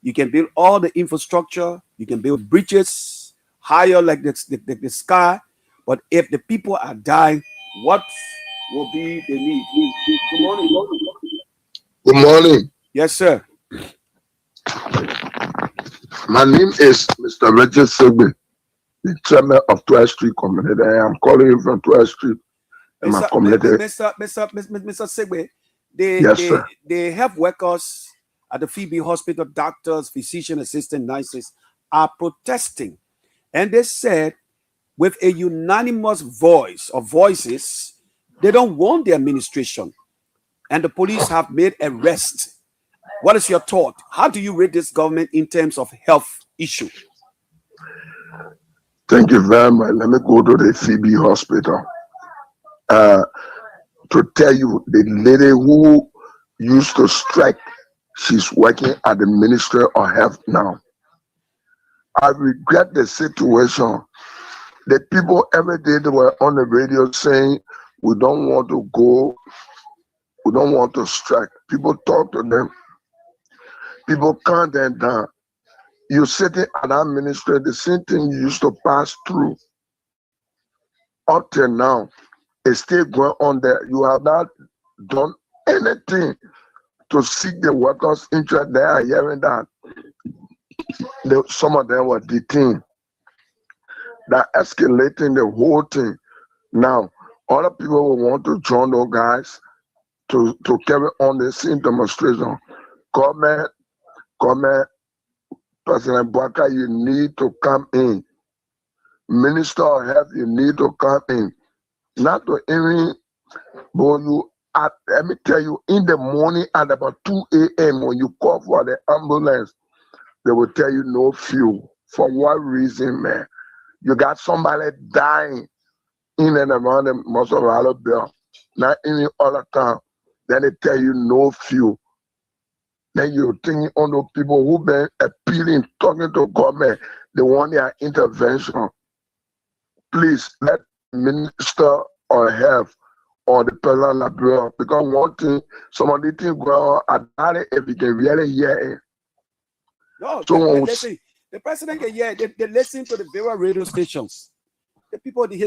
You can build all the infrastructure, you can build bridges higher like the sky, but if the people are dying, what will be the need? Good morning. Good morning. Yes, sir. My name is Mr. Richard Sigby, the chairman of 12th Street Community. I am calling you from 12th Street. My community. Mr. Sigby, the health workers at the Phoebe Hospital, doctors, physician assistant, nurses are protesting. And they said with a unanimous voice or voices, they don't want the administration. And the police have made arrests. What is your thought? How do you rate this government in terms of health issue? Thank you very much. Let me go to the Phoebe Hospital. To tell you, the lady who used to strike, she's working at the Ministry of Health now. I regret the situation. The people every day they were on the radio saying, we don't want to go, we don't want to strike. People talk to them. People calm them down. You're sitting at that ministry, the same thing you used to pass through. Up till now, it's still going on there. You have not done anything to seek the workers' interest. They are hearing that some of them were detained. That escalating the whole thing. Now, other people will want to join those guys to carry on the same demonstration. Government, President Bwaka, you need to come in. Minister of Health, you need to come in. Not to even, but let me tell you, in the morning at about 2 a.m. when you call for the ambulance, they will tell you no fuel. For what reason, man? You got somebody dying in and around the Mozzarella Bell, not any other town. Then they tell you no fuel. Then you're thinking on those people who've been appealing, talking to government, they want their intervention. Please let Minister of Health or the President Liberia, because one thing, some of the things going on, I doubt it if you can really hear it. No, listen, the president can hear it. They listen to the various radio stations. His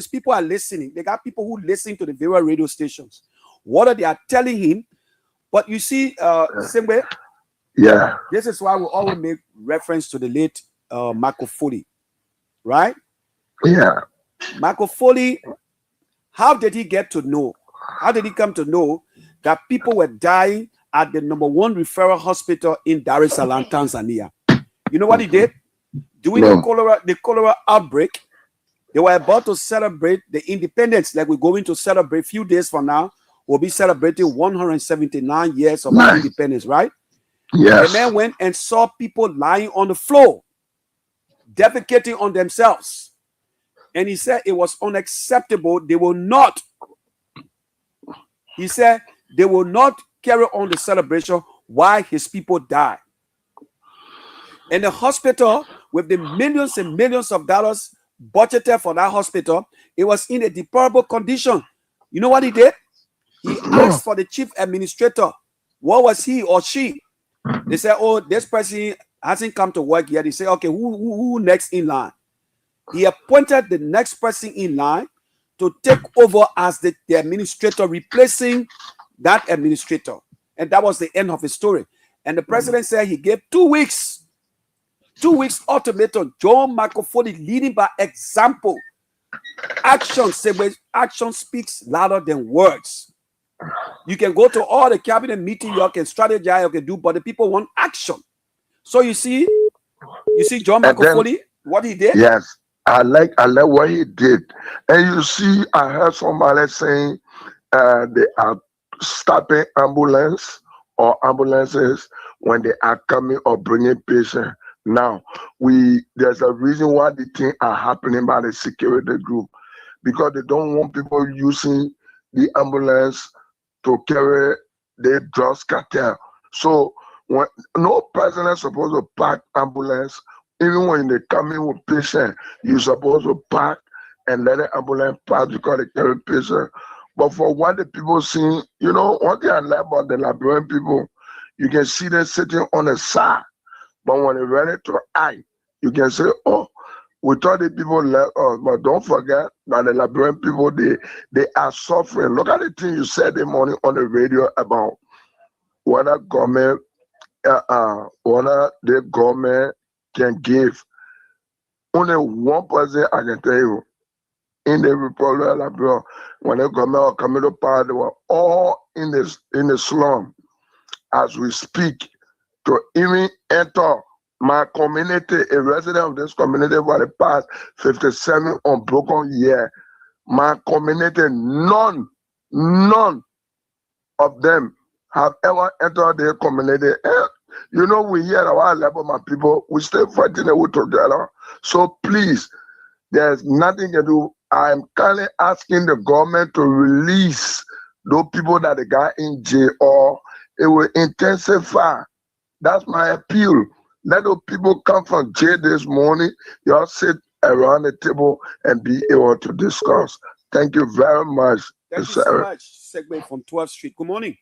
people are listening. They got people who listen to the various radio stations. What are they telling him? But you see, same way. Yeah. This is why we always make reference to the late Michael Foley, right? Yeah. Michael Foley, how did he get to know? How did he come to know that people were dying at the #1 referral hospital in Dar es Salaam, Tanzania? You know what he did? During the cholera outbreak, they were about to celebrate the independence, like we're going to celebrate a few days from now. We'll be celebrating 179 years of our independence, right? Yes. The man went and saw people lying on the floor, defecating on themselves. And he said it was unacceptable. They will not. He said they will not carry on the celebration while his people die. And the hospital, with the millions and millions of dollars budgeted for that hospital, it was in a deplorable condition. You know what he did? He asked for the chief administrator. What was he or she? They said, oh, this person hasn't come to work yet. He said, okay, who next in line? He appointed the next person in line to take over as the administrator, replacing that administrator. And that was the end of his story. And the president said he gave 2 weeks. 2 weeks ultimatum. John Michael Foley leading by example. Action speaks louder than words. You can go to all the cabinet meetings, you can strategize, you can do, but the people want action. So you see John Michael Foley, what he did? Yes, I like what he did. And you see, I heard somebody saying they are stopping ambulance or ambulances when they are coming or bringing patients. Now, there's a reason why the things are happening by the security group, because they don't want people using the ambulance to carry their drugs cartel. So when no person is supposed to park ambulance, even when they come in with patient, you're supposed to park and let the ambulance pass because they carry patient. But for what the people see, one thing I like about the Liberian people, you can see them sitting on the side. But when they're ready to act, you can say, oh, we thought the people left us. But don't forget that the Liberian people, they are suffering. Look at the thing you said this morning on the radio about whether government, whether the government can give. Only one person I can tell you, in the Republic of Liberia, when the government are coming to power, they were all in the slum. As we speak, to even enter my community, a resident of this community for the past 57 unbroken years, my community, none of them have ever entered their community. We hear at our level, my people, we stay fighting it together. So please, there's nothing to do. I'm kindly asking the government to release those people that they got in jail, or it will intensify. That's my appeal. Let those people come from jail this morning. Y'all sit around the table and be able to discuss. Thank you very much. Thank you so much. Segment from 12th Street. Good morning.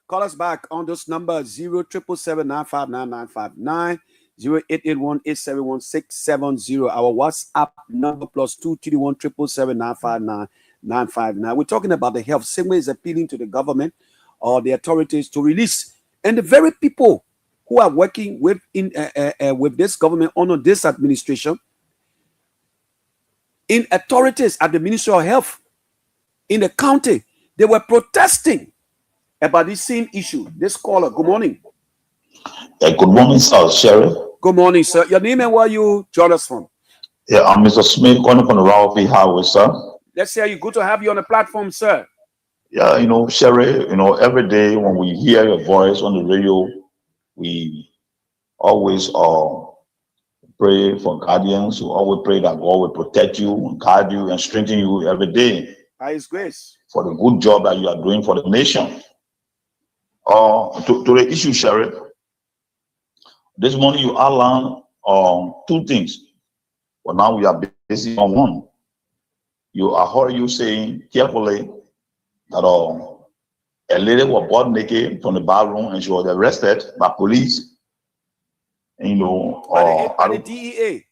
Call us back on this number 07779599959 0881871670. Our WhatsApp number +231 777959959. We're talking about the health. Segment is appealing to the government or the authorities to release, and the very people who are working with this government under this administration, in authorities at the Ministry of Health in the county, they were protesting about this same issue. This caller, good morning. Good morning, sir. Sheriff. Good morning, sir. Your name and where you join us from? Yeah, I'm Mr. Smith, calling from the Ralphie Highway, sir. Let's say good to have you on the platform, sir. Yeah, Sheriff, every day when we hear your voice on the radio, we always pray for guardians. We always pray that God will protect you and guide you and strengthen you every day. By His grace. For the good job that you are doing for the nation. To the issue, Sheriff, this morning you outlined two things. But now we are busy on one. I heard you saying carefully that a lady was brought naked from the bathroom and she was arrested by police. And, by the DEA.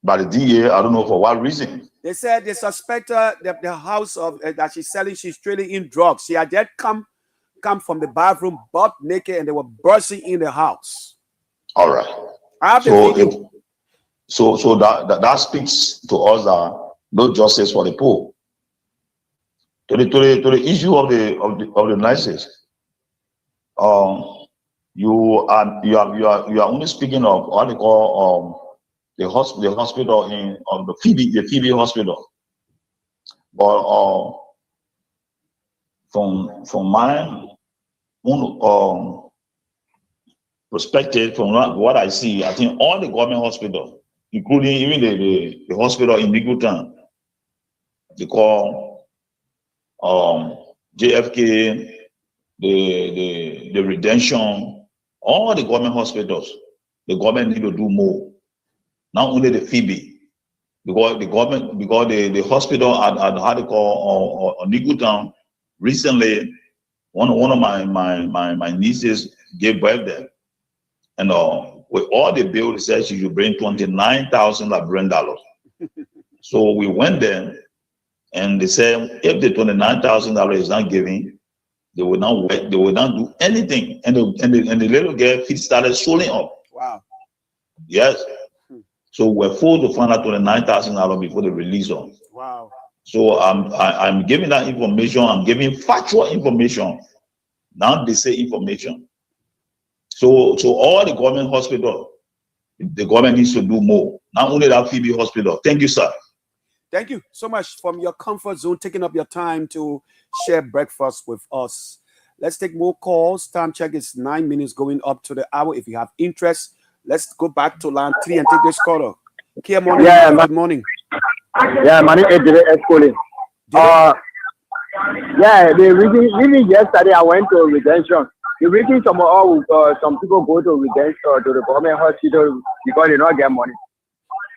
By the DEA, I don't know for what reason. They said they suspect her the house of that she's trading in drugs. She had just come from the bathroom, butt naked, and they were bursting in the house. All right. I have the video. So that speaks to us that no justice for the poor. To the issue of the nurses, you are only speaking of what they call the hospital in the Phoebe hospital. But from my own perspective, from what I see, I think all the government hospitals, including even the hospital in Nigutan, they call JFK, the Redemption, all the government hospitals, the government need to do more. Not only the Phoebe, because the hospital at how they call Nigutan, recently one of my nieces gave birth there. And with all the bill, it says you bring $29,000 Liberian dollars. So we went there, and they said if the $29,000 is not given, they will not wait, they will not do anything. And the little girl feet started swelling up. Wow. Yes. So we're forced to find out $29,000 before they release them. Wow. So I'm giving that information. I'm giving factual information. Now they say information. So all the government hospital, the government needs to do more. Not only that Phoebe hospital. Thank you, sir. Thank you so much from your comfort zone, taking up your time to share breakfast with us. Let's take more calls. Time check is 9 minutes going up to the hour. If you have interest, let's go back to line 3 and take this caller. Kear Morning. Yeah, good morning. Yeah, my name is Colin. Yeah, the reason even yesterday I went to redemption. The reason some people go to redemption to the government hospital because they don't get money.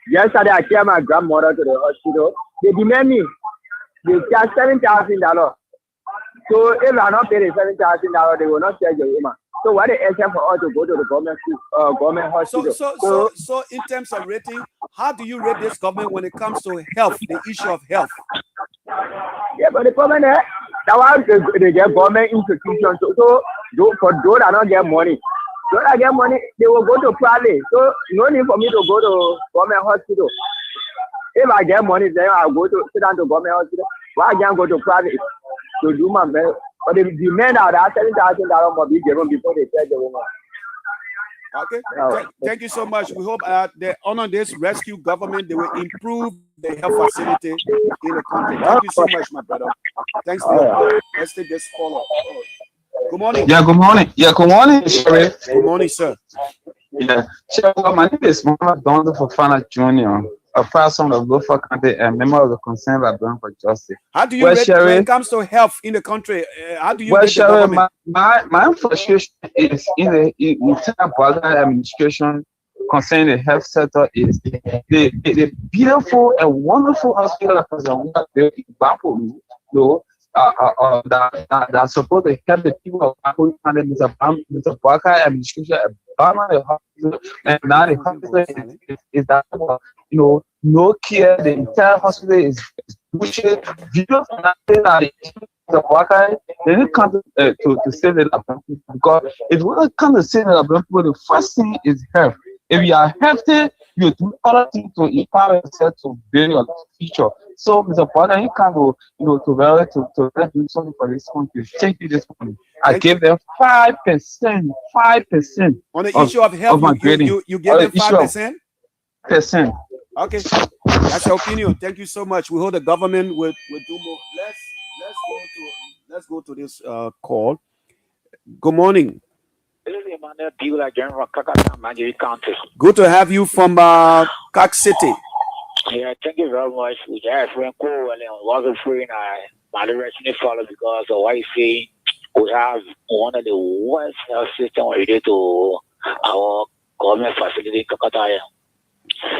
Yesterday I carried my grandmother to the hospital. They demand me. They charge $7,000. So if I not pay the $7,000, they will not charge the woman. So what the essence for us to go to the government hospital? So in terms of rating, how do you rate this government when it comes to health, the issue of health? Yeah, but the problem is that why they get government institutions. So for those that don't get money, those that get money, they will go to private. So no need for me to go to government hospital. If I get money, then I'll go to sit down to government hospital. Why can't I go to private to do my best? But the demand out that $7,000 must be given before they tell the woman. Okay. Thank you so much. We hope they honor this rescue government. They will improve the health facility in the country. Thank you so much, my brother. Thanks for your call. Let's take this follow. Good morning. Yeah, good morning. Yeah, good morning, Sheriff. Good morning, sir. Yeah, Sheriff, my name is Mohammed Dondo Fofana Jr., a person of Lofa County and member of the Concerned Librarian for Justice. How do you rate when it comes to health in the country? How do you rate the government? My frustration is in the entire border administration concerning the health sector is the beautiful and wonderful hospital that built in Bampo, that supposed to help the people of Bampo and Mr. Barker administration the hospital, and now the hospital is that no care. The entire hospital is pushing video from that the worker. They didn't come to save the people because it wouldn't come to save the people. The first thing is health. If you are healthy, you do other things to empower yourself to build your future. So, Mr. Barker, you can go, to do something for this country. Thank you this morning. I gave them 5%. 5% on the issue of health. You gave them 5%. Percent. Okay, that's your opinion. Thank you so much. We hope the government will do more. Let's go to this call. Good morning. Good to have you from Kak City. Yeah, thank you very much. We just went cool and wasn't free my direction follow because of what you see. We have one of the worst health system related to our government facility in Kakataya.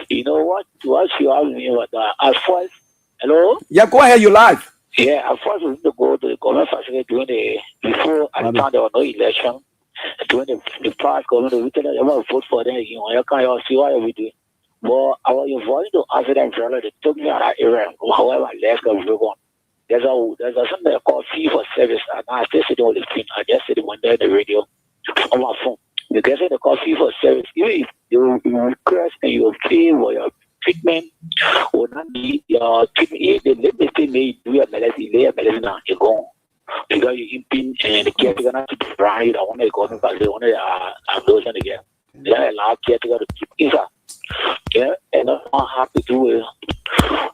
You know what you have me with at first, hello? Yeah, go ahead, you live. Yeah, at first we need to go to the government facility before at the time there was no election. During the past government, we tell them vote for them, you can't see what we do. But I was involved to answer them for they took me out of that area. However, left them go. There's a something called fee for service, and I still sitting on the screen. I just sit one day on the radio on my phone. You get the call fee for service. If you request and you pay for your treatment, or not be your treatment, the limit they may do your medicine now, you're gone. Because you imping and the caretaker not to provide you. I want to go because they want to absorb again. They are allowed caretaker to keep inside. Yeah, and I'm not happy to do it.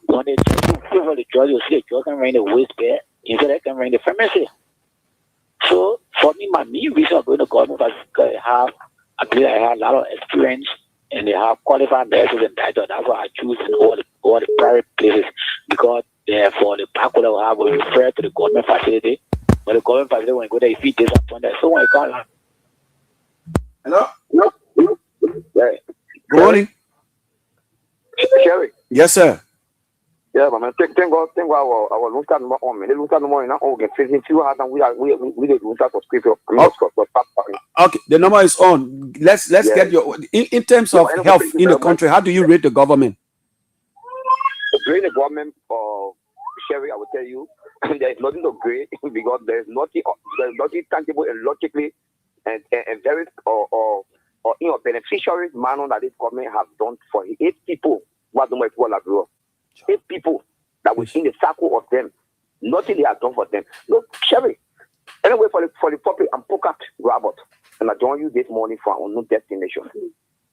When they give the judge, you see the judge can run the waste bed, instead they can run the pharmacy. So for me, my main reason of going to government was because I believe I have a lot of experience and they have qualified nurses and doctors. That's why I choose all the private places because for the backward I have we refer to the government facility. But the government facility when you go there, you feel disappointed. So when you can't. Hello? Yeah. Good morning. Sherry. Yes, sir. Yeah, but man, thank God, I was looked at more on me. They looked at more in our own facing too hard and we did look at for scripture. Okay, the number is on. Let's get your in terms of health in the country. How do you rate the government? Grade the government, Sherry, I will tell you, there is nothing to grade because there's nothing tangible and logically and very beneficiary manner that this government has done for 8 people. What do I do? 8 people that were in the circle of them. Nothing they have done for them. Look, Sherry. Anyway, for the public, I'm Pocat Robert, and I join you this morning for our unknown destination.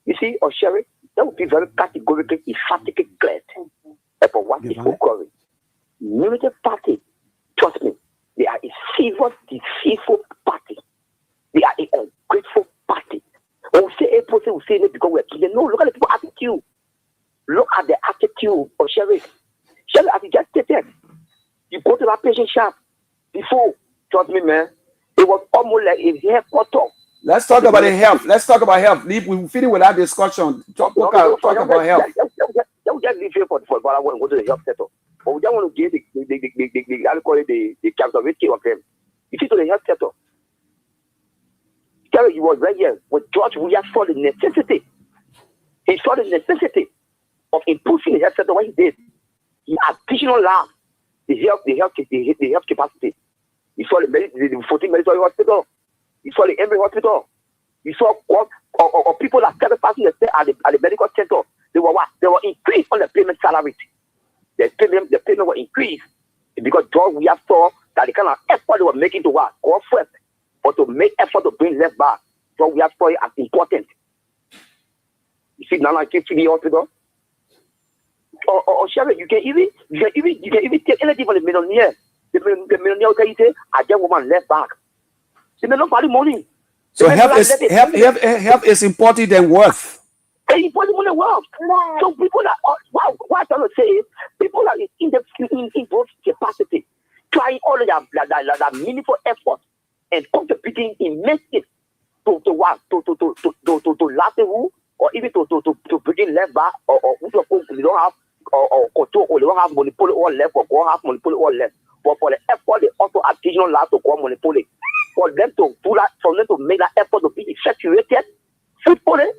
You see, Sherry, that would be very categorically, emphatically glad for what is occurring. Unity Party, trust me, they are a deceitful party. people say we say it because we're killing. No, look at the people attitude. Look at the attitude of Sheriff. Sheriff, as he just stated, you go to that patient shop before, trust me, man, it was almost like a hair cut off. Let's talk about the health. Let's talk about health. We finish with that discussion. Talk about health. Just leave here for I want to go to the health sector. But we don't want to give the capability of them. You see, to the health sector. He was right here when George Williams saw the necessity. He saw the necessity of improving the health sector. What he did, he additional lab the health capacity. He saw the 14 medical hospital. He saw the Emory hospital. He saw or people that started passing at the medical center. They were increased on the payment salary. The payment were increased because George Williams saw that the kind of effort they were making to work, go first. But to make effort to bring left back, so we have to as important. You see, now I keep the hospital. Or Sheriff, you can even take anything from the millionaire. The millionaire can say, I just want left back. They may not value money. So health is important than wealth. It's important than wealth. So people that what I'm trying to say is people that is in both capacity, trying all of that meaningful effort. And contributing immensely to last who or even to bring left back or who they don't have or control or they don't have monopoly or left or go have monopoly or left. But for the effort they also additional last to go monopoly. For them to do that, for them to make that effort to be effectuated, fruitfully,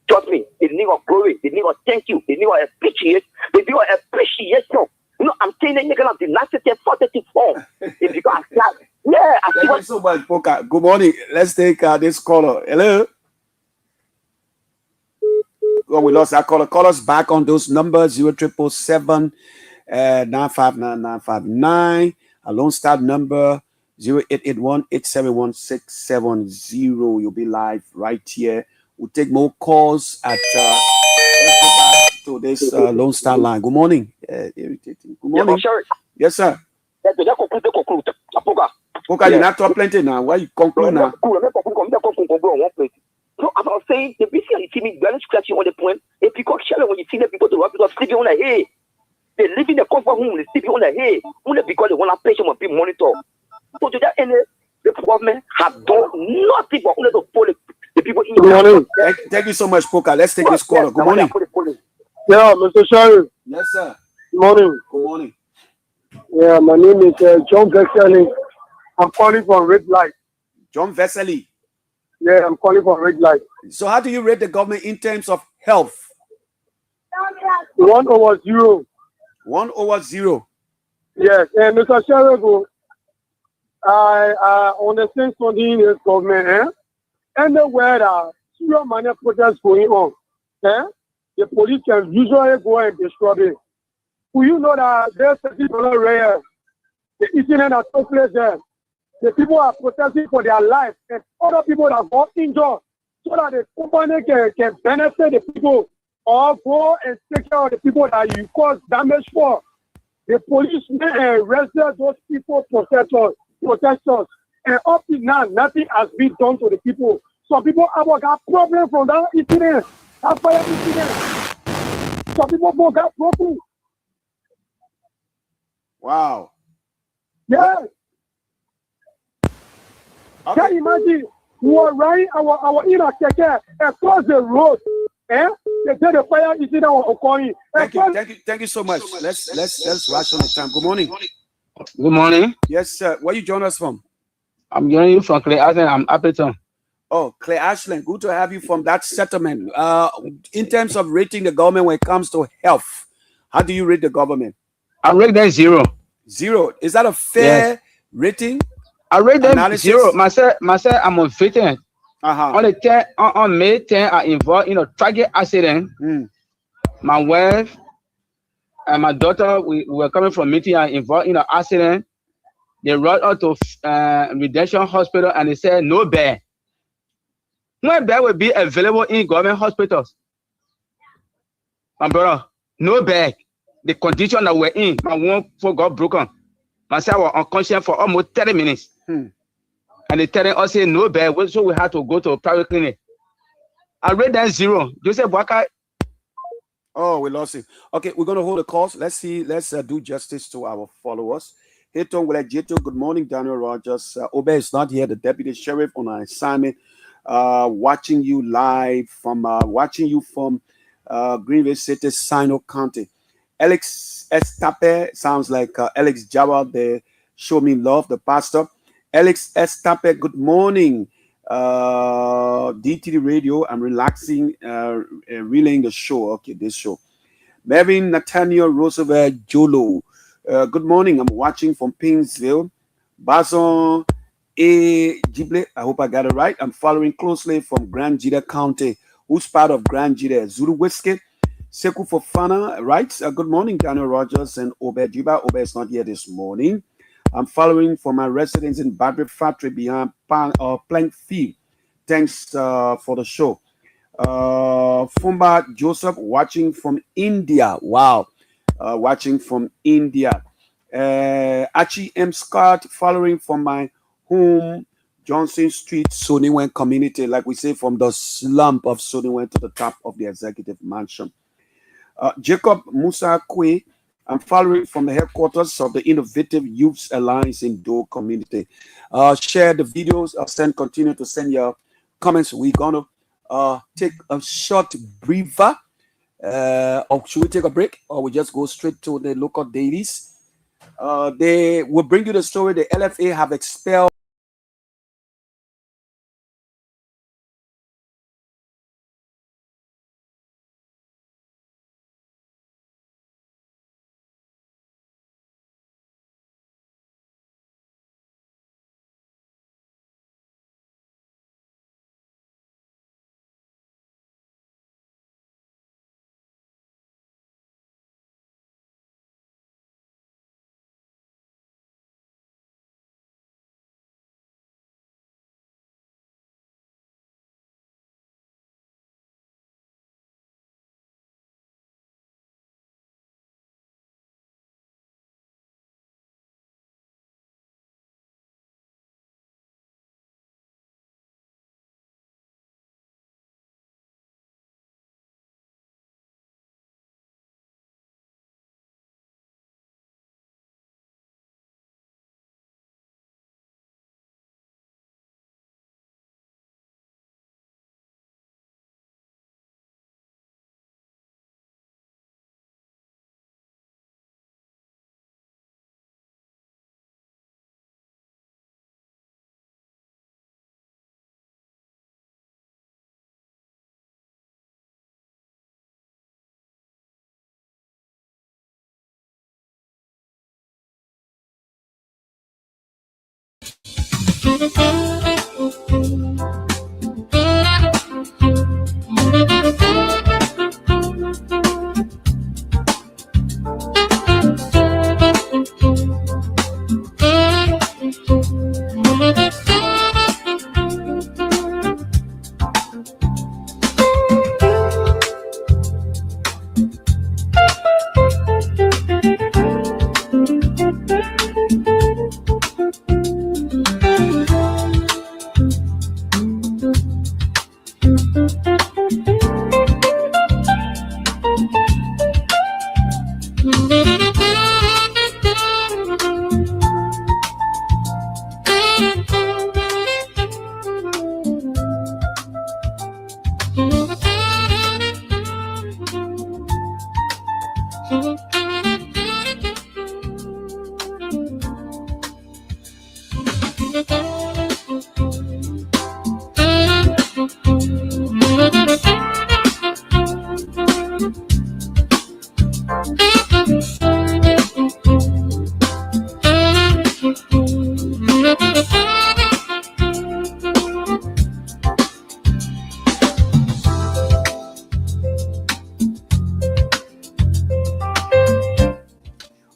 trust me, they need of glory, they need of thank you, they need of appreciation, they need of appreciation. You know, I'm saying that you're gonna have the nasty 44 because yeah, thank you so much, Poka. Good morning. Let's take this caller. Hello. Oh, we lost that caller. Call us back on those numbers 0777 959 959. A Lone Star number 0881 871 670. You'll be live right here. We'll take more calls at to this Lone Star line. Good morning. Good morning. Yes, sir. Okay, you not talk plenty now. Why you conclude now? So as I was saying, the BC and the team very scratching on the point. If you got Shelley when you see the people to work because sleeping on the hay, they live in the comfort room, they sleeping on the hay, only because they want to patient must be monitored. So to that end, the government have done nothing but only to pull the people in. Good morning. Thank you so much, Poka. Let's take this caller. Good morning. Yeah, Mr. Sheriff. Yes, sir. Good morning. Good morning. Yeah, my name is John Vesely. I'm calling from Red Light. John Vesely. Yeah, I'm calling from Red Light. So how do you rate the government in terms of health? 1/0. 1/0. Yes, and Mr. Sheriff, I understand something in this government. Anywhere that serious money protests going on, the police can usually go and destroy it. Do you know that there's $30 rare? The incident that took place there. The people are protesting for their life and other people that got injured so that the company can benefit the people or go and take care of the people that you cause damage for. The police may arrest those people, protesters, and up to now, nothing has been done to the people. Some people have got problem from that incident, that fire incident. Some people got broken. Wow. Yeah. Okay. Can you imagine? We were riding our inner keke across the road. They said the fire incident was occurring. Thank you so much. Let's rush on the time. Good morning. Good morning. Yes, sir. Where you join us from? I'm joining you from Clay Ashland. I'm Appleton. Oh, Clay Ashland. Good to have you from that settlement. In terms of rating the government when it comes to health, how do you rate the government? I rate them 0. 0. Is that a fair rating? I rate them analysis? 0. Myself, I'm a veteran. On May 10, I involved in a tragic accident. My wife and my daughter, we were coming from meeting and involved in an accident. They brought us to Redemption Hospital and they said no bed. No bed will be available in government hospitals. My brother, no bed. The condition that we're in, my one foot got broken. Myself was unconscious for almost 30 minutes. And they telling us no bed, so we had to go to a private clinic. I read that 0. Joseph Boakai. Oh, we lost him. Okay, we're gonna hold the calls. Let's see. Let's do justice to our followers. Hilton Welejeto, good morning, Daniel Rogers. Obe is not here. The deputy sheriff on an assignment. Watching you live from Greenville City, Sino County. Alex Estape sounds like Alex Jawa, the Show Me Love, the pastor. Alex Estape, good morning. DTD Radio, I'm relaxing, relaying the show. Okay, this show. Mervyn Nathaniel Roosevelt Jolo. Good morning. I'm watching from Painesville. Bazon A. Gible. I hope I got it right. I'm following closely from Grand Jida County. Who's part of Grand Jida? Zulu Whiskey. Seku Fofana, right? Good morning, Daniel Rogers and Obed Jiba. Obed is not here this morning. I'm following from my residence in Battery Factory behind Plank Field. Thanks for the show. Fumba Joseph watching from India. Wow. Watching from India. Achi M. Scott following from my home, Johnson Street, Soniwen community. Like we say, from the slump of Soniwen to the top of the executive mansion. Jacob Musa Kwe, I'm following from the headquarters of the Innovative Youth Alliance in Dole community. Share the videos, continue to send your comments. We're going to take a short breather. Or should we take a break? Or we just go straight to the local dailies? They will bring you the story. The LFA have expelled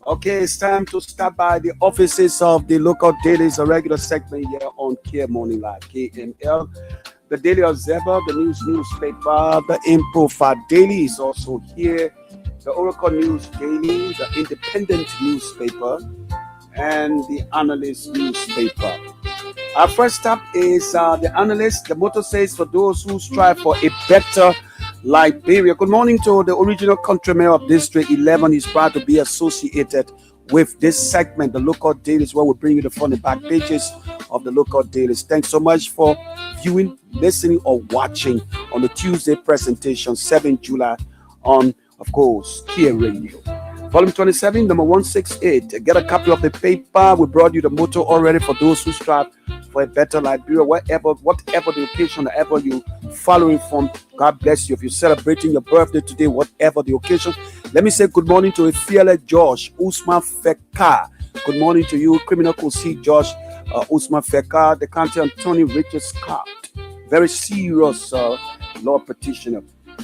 Okay, it's time to stop by the offices of the local dailies, a regular segment here on Kear Morning Live, KML. The Daily Observer, the newspaper, the Improva Daily is also here. The Oracle News Daily, the Independent newspaper, and the Analyst newspaper. Our first up is the analyst. The motto says, for those who strive for a better Liberia. Good morning to the original country mayor of District 11. He's proud to be associated with this segment, the local dailies, where we bring you the front and back pages of the local dailies. Thanks so much for viewing, listening, or watching on the Tuesday presentation, 7 July, on, of course, Kear Radio. Volume 27, number 168. Get a copy of the paper. We brought you the motto already, for those who strive for a better Liberia, whatever the occasion, whatever you following from. God bless you. If you're celebrating your birthday today, whatever the occasion, let me say good morning to a fearless Josh Usman Feka. Good morning to you, criminal Kosi Josh Usman Feka, the county attorney Richard Scott. Very serious law petitioner.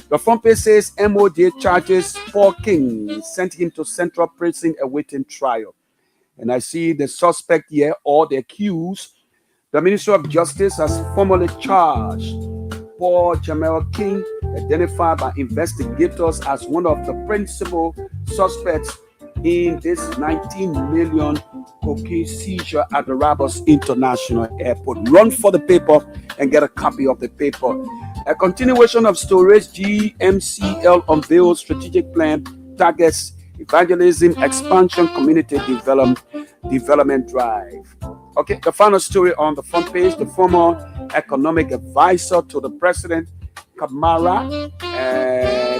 The front page says MOJ charges Paul King, sent him to Central Prison awaiting trial. And I see the suspect here, or the accused. The Ministry of Justice has formally charged Paul Jamel King, identified by investigators as one of the principal suspects in this 19 million cocaine seizure at the Rabos International Airport. Run for the paper and get a copy of the paper. A continuation of storage, GMCL unveils strategic plan, targets evangelism, expansion, community development drive. Okay, the final story on the front page, the former economic advisor to the president, Kamara,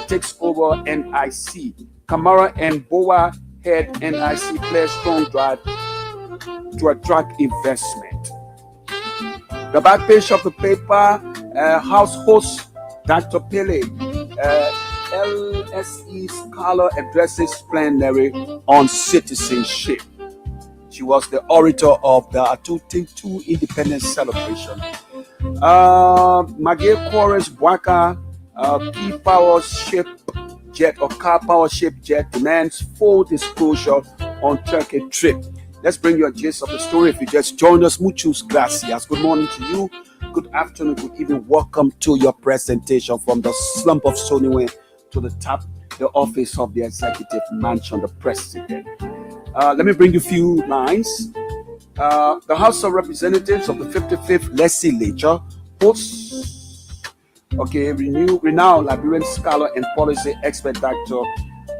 takes over NIC. Kamara and Boa head NIC play strong drive to attract investment. The back page of the paper, House host Dr. Pele, LSE scholar addresses plenary on citizenship. She was the orator of the 2 independence celebration. Maggie Chorus Bwaka, key power ship jet or car power ship jet demands full disclosure on Turkey trip. Let's bring you a gist of the story. If you just joined us, muchos gracias. Good morning to you. Good afternoon, good evening. Welcome to your presentation from the slump of Soniwe to the top, the office of the executive mansion, the president. Let me bring you a few lines. The House of Representatives of the 55th Legislature hosts, renowned Liberian scholar and policy expert Dr.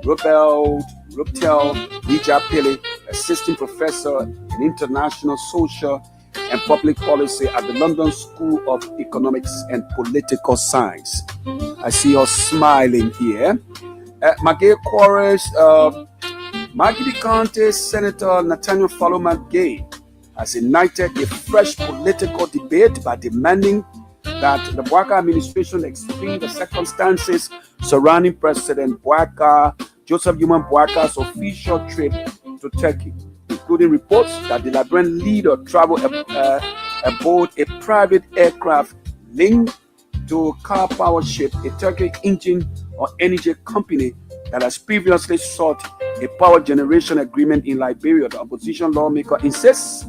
Rupel Nija Pele, assistant professor in international social and public policy at the London School of Economics and Political Science. I see her smiling here. Maggie Quares, Maggie County Senator Nathaniel Faloma Gay has ignited a fresh political debate by demanding that the Bwaka administration explain the circumstances surrounding President Joseph Human Bwaka's official trip to Turkey, including reports that the Liberian leader traveled aboard a private aircraft linked to a car power ship, a Turkish engine or energy company that has previously sought a power generation agreement in Liberia. The opposition lawmaker insists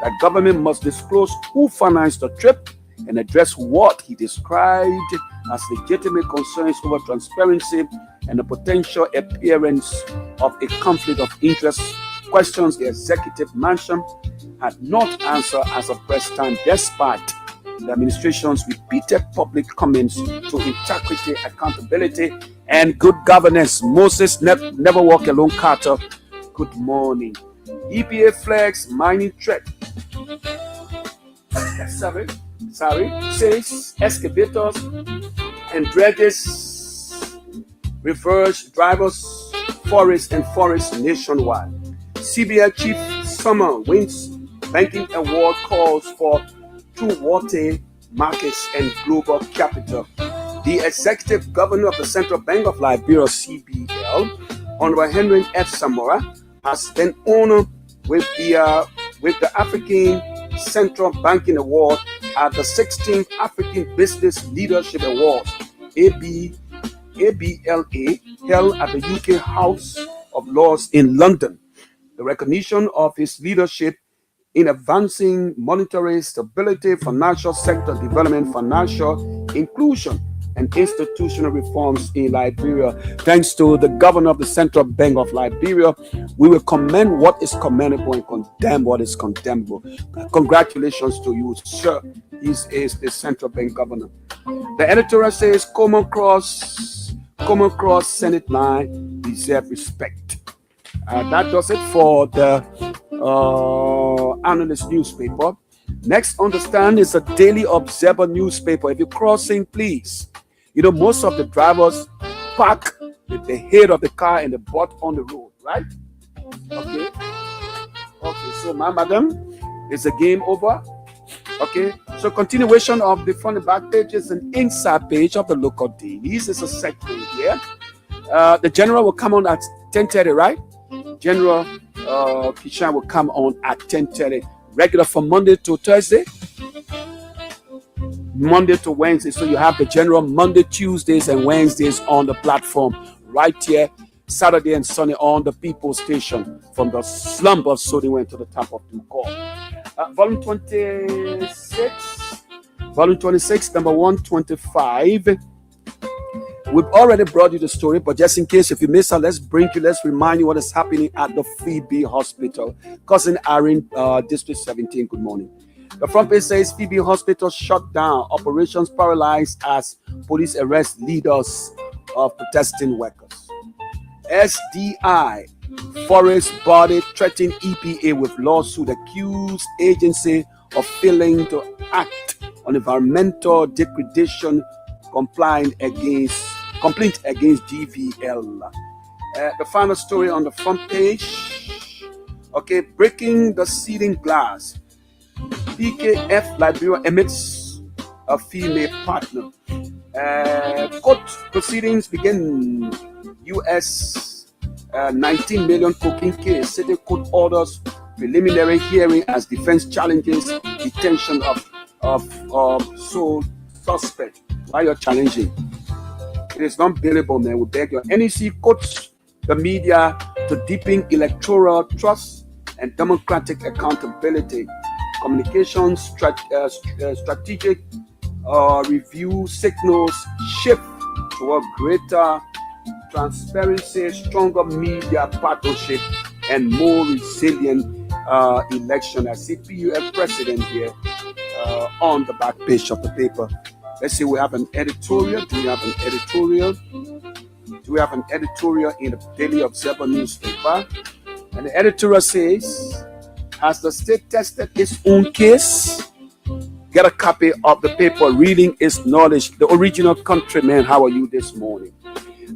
that government must disclose who financed the trip and address what he described as legitimate concerns over transparency and the potential appearance of a conflict of interest, questions the executive mansion had not answered as of press time, despite the administration's repeated public comments to integrity, accountability, and good governance. Moses never walk alone, Carter. Good morning. EPA flags mining threat. Says excavators and dredges reverse drivers, forests nationwide. CBI Chief Summer wins banking award, calls for true water markets and global capital. The executive governor of the Central Bank of Liberia, CBL, Honorable Henry F. Samora, has been honored with the African Central Banking Award at the 16th African Business Leadership Awards, ABLA, held at the UK House of Lords in London. The recognition of his leadership in advancing monetary stability, financial sector development, financial inclusion, and institutional reforms in Liberia. Thanks to the governor of the Central Bank of Liberia, we will commend what is commendable and condemn what is condemnable. Congratulations to you, sir. He is the Central Bank governor. The editorial says Common Cross Senate line deserve respect. That does it for the analyst newspaper. Next on the stand is a Daily Observer newspaper. If you're crossing, please. Most of the drivers park with the head of the car and the butt on the road, right? Okay. So, madam, is the game over? Okay. So, continuation of the front and back pages and inside page of the local dailies is a segment here. The general will come on at 10:30, right? General Kishan will come on at 10:30. Regular from Monday to Thursday, Monday to Wednesday. So you have the general Monday, Tuesdays, and Wednesdays on the platform right here. Saturday and Sunday on the People Station from the slump of Sodiway to the top of the call. Volume 26, number 125. We've already brought you the story, but just in case if you miss out, let's remind you what is happening at the Phoebe Hospital, Cousin Irene, District 17. Good morning. The front page says Phoebe Hospital shut down, operations paralyzed as police arrest leaders of protesting workers. SDI, forest body threatened EPA with lawsuit, accused agency of failing to act on environmental degradation complaint against GVL. The final story on the front page. Okay, breaking the ceiling glass. PKF Liberia emits a female partner. Court proceedings begin. US 19 million cocaine case. City court orders preliminary hearing as defense challenges detention of sole suspect. Why you're challenging? It is not billable, man. We beg your NEC quotes the media to deepen electoral trust and democratic accountability. Communications strategic review signals shift toward greater transparency, stronger media partnership, and more resilient election. I see PUF president here on the back page of the paper. Let's see, we have an editorial. Do we have an editorial? Do we have an editorial in the Daily Observer newspaper? And the editorial says, has the state tested its own case? Get a copy of the paper, Reading is Knowledge. The original countryman, how are you this morning?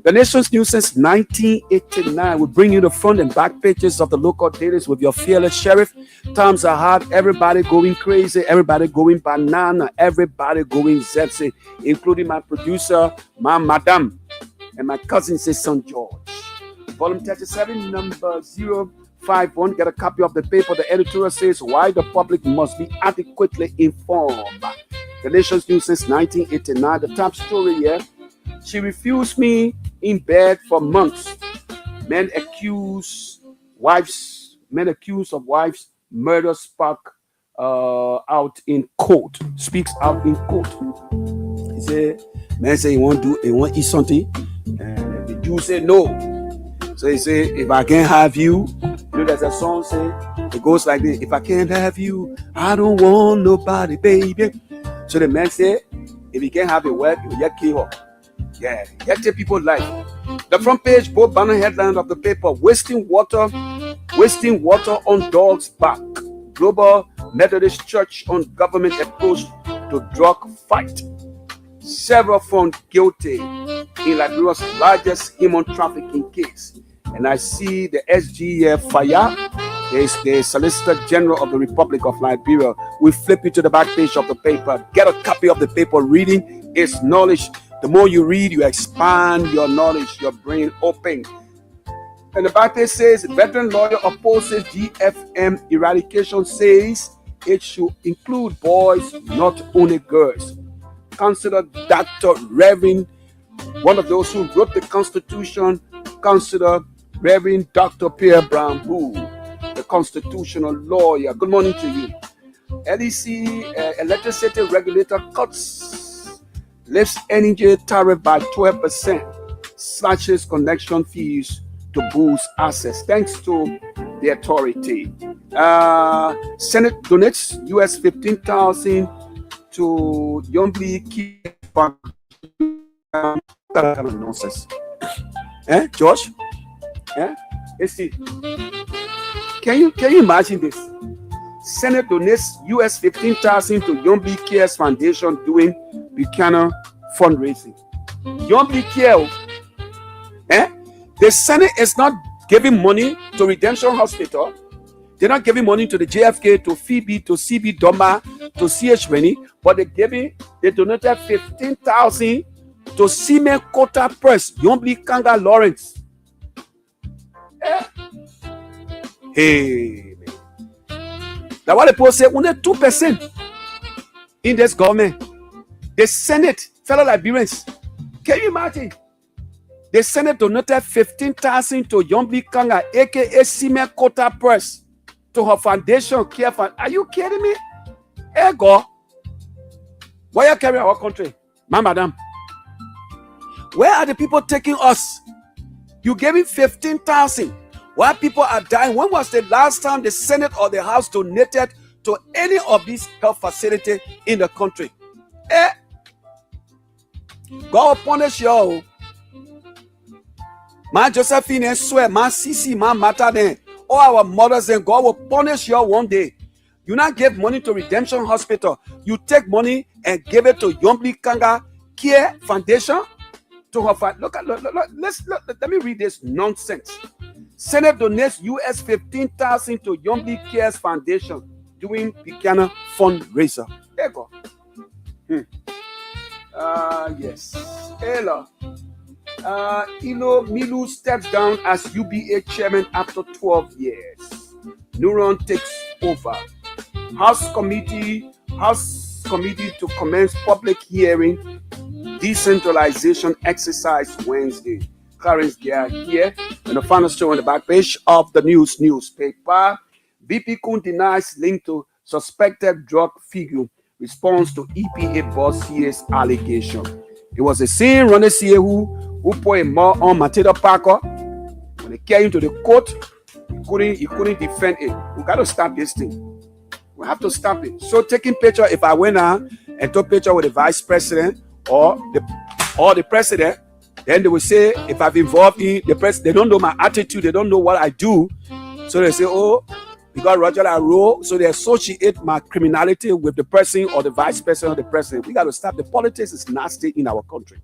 The nation's news since 1989 will bring you the front and back pages of the local dailies with your fearless sheriff. Times are hard, everybody going crazy, everybody going banana, everybody going zepsy, including my producer, my madam, and my cousin, son George. Volume 37, number 051. Get a copy of the paper. The editorial says why the public must be adequately informed. The nation's news since 1989. The top story here. She refused me in bed for months. Men accused of wives' murder speaks out in court. He said, man say he want eat something, and the Jew said no. So he said, if I can't have you, there's a song say it goes like this: if I can't have you, I don't want nobody, baby. So the man said, if he can't have a wife, you will kill her. Yeah, get the people life. The front page, both banner headline of the paper: wasting water on dog's back. Global Methodist Church on government approach to drug fight. Several found guilty in Liberia's largest human trafficking case. And I see the SGF fire. There's the Solicitor General of the Republic of Liberia. We flip you to the back page of the paper. Get a copy of the paper. Reading is knowledge. The more you read, you expand your knowledge, your brain open. And the back page says, veteran lawyer opposes GFM eradication, says it should include boys, not only girls. Consider Dr. Reverend, one of those who wrote the Constitution, consider Reverend Dr. Pierre Brown, the constitutional lawyer. Good morning to you. LEC, electricity regulator, cuts lifts energy tariff by 12%, slashes connection fees to boost access. Thanks to the authority. Senate donates US 15,000 to Yombli Kear kind of nonsense. Josh? See. Can you imagine this? Senate donates US 15,000 to Yombli Cares Foundation doing Buchanan fundraising. Yombli Care. The Senate is not giving money to Redemption Hospital. They're not giving money to the JFK, to Phoebe, to CB Doma, to CH Rennie, but they donated 15,000 to Siemens Kota Press, Yombli Kanga Lawrence. Hey, man. That's why the people say only 2% in this government. The Senate, fellow Liberians, can you imagine? The Senate donated 15,000 to Yombli Kanga, aka Siemens Kota Press, to her foundation, Care Fund. Are you kidding me? Hey, God. Why are you carrying our country? Madam. Where are the people taking us? You gave me 15,000. While people are dying, when was the last time the Senate or the House donated to any of these health facilities in the country? God will punish you. My Josephine swear, my Sisi, my Mata, all our mothers, and God will punish you one day. You not give money to Redemption Hospital. You take money and give it to Yombli Kanga Care Foundation. To her look, let me read this nonsense. Senate donates US 15,000 to Yombli Cares Foundation doing Buchanan fundraiser. There you go. Yes. Ella. Ilo Milu steps down as UBA chairman after 12 years. Neuron takes over. House committee to commence public hearing decentralization exercise Wednesday. Clarence Gear here, and the final story on the back page of the newspaper. BP Kun denies link to suspected drug figure. Response to EPA boss CS allegation. It was a scene running here who put a more on Matilda Parker. When they carried him to the court, he couldn't defend it. We got to stop this thing. We have to stop it. So taking picture, if I went out and took picture with the vice president or the president, then they will say, if I've involved in the press, they don't know my attitude, they don't know what I do. So they say, oh, because Roger Arrow, so they associate my criminality with the person or the vice president or the president. We got to stop. The politics is nasty in our country.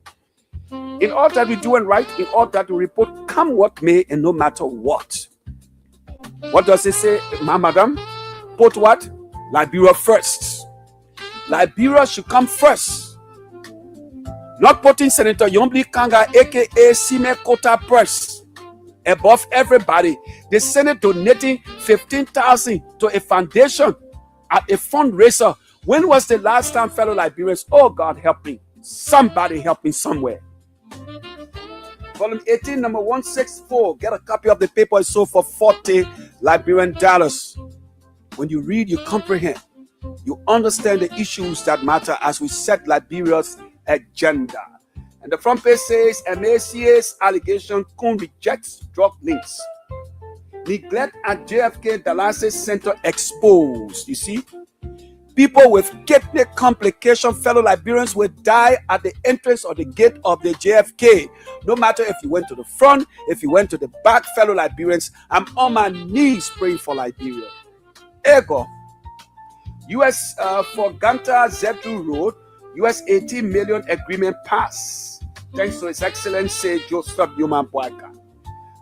In all that we do and right, in all that we report, come what may and no matter what. What does it say, madam? Put what? Liberia first. Liberia should come first. Not putting Senator Yombli Kanga, aka Siemens Kota Press, above everybody. The Senate donating 15,000 to a foundation at a fundraiser. When was the last time, fellow Liberians? Oh, God, help me. Somebody help me somewhere. Volume 18, number 164. Get a copy of the paper. It's sold for $40 Liberian dollars. When you read, you comprehend. You understand the issues that matter as we set Liberia's agenda. And the front page says, MACA's allegation Kun rejects drug links. Neglect at JFK dialysis center exposed. You see, people with kidney complication, fellow Liberians, will die at the entrance or the gate of the JFK. No matter if you went to the front, if you went to the back, fellow Liberians, I'm on my knees praying for Liberia. Ego. US for Ganta Zebdu Road, US 18 million agreement pass. Thanks to His Excellency Joseph Newman Boyka.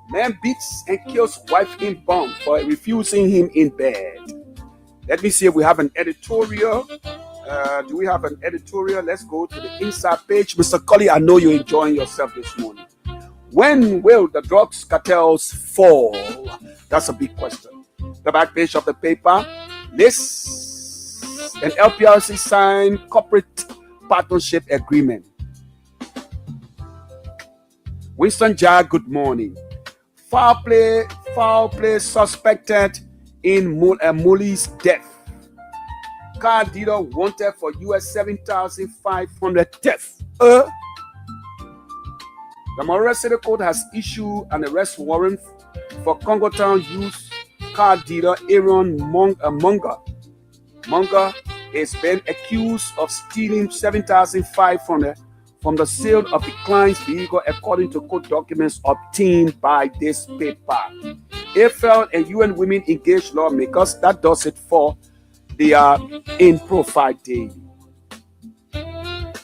Man beats and kills wife in bomb for refusing him in bed. Let me see if we have an editorial. Do we have an editorial? Let's go to the inside page. Mr. Colley, I know you're enjoying yourself this morning. When will the drugs cartels fall? That's a big question. The back page of the paper. This and LPRC signed corporate partnership agreement. Winston Jar, good morning. Foul play suspected in Muli's death. Car dealer wanted for US 7,500 theft. The Monroe City Court has issued an arrest warrant for Congo Town used car dealer Aaron Munga. Munga is being accused of stealing 7,500 from the sale of the client's vehicle, according to court documents obtained by this paper. AFL and UN Women Engaged Lawmakers, that does it for the In Profile Daily.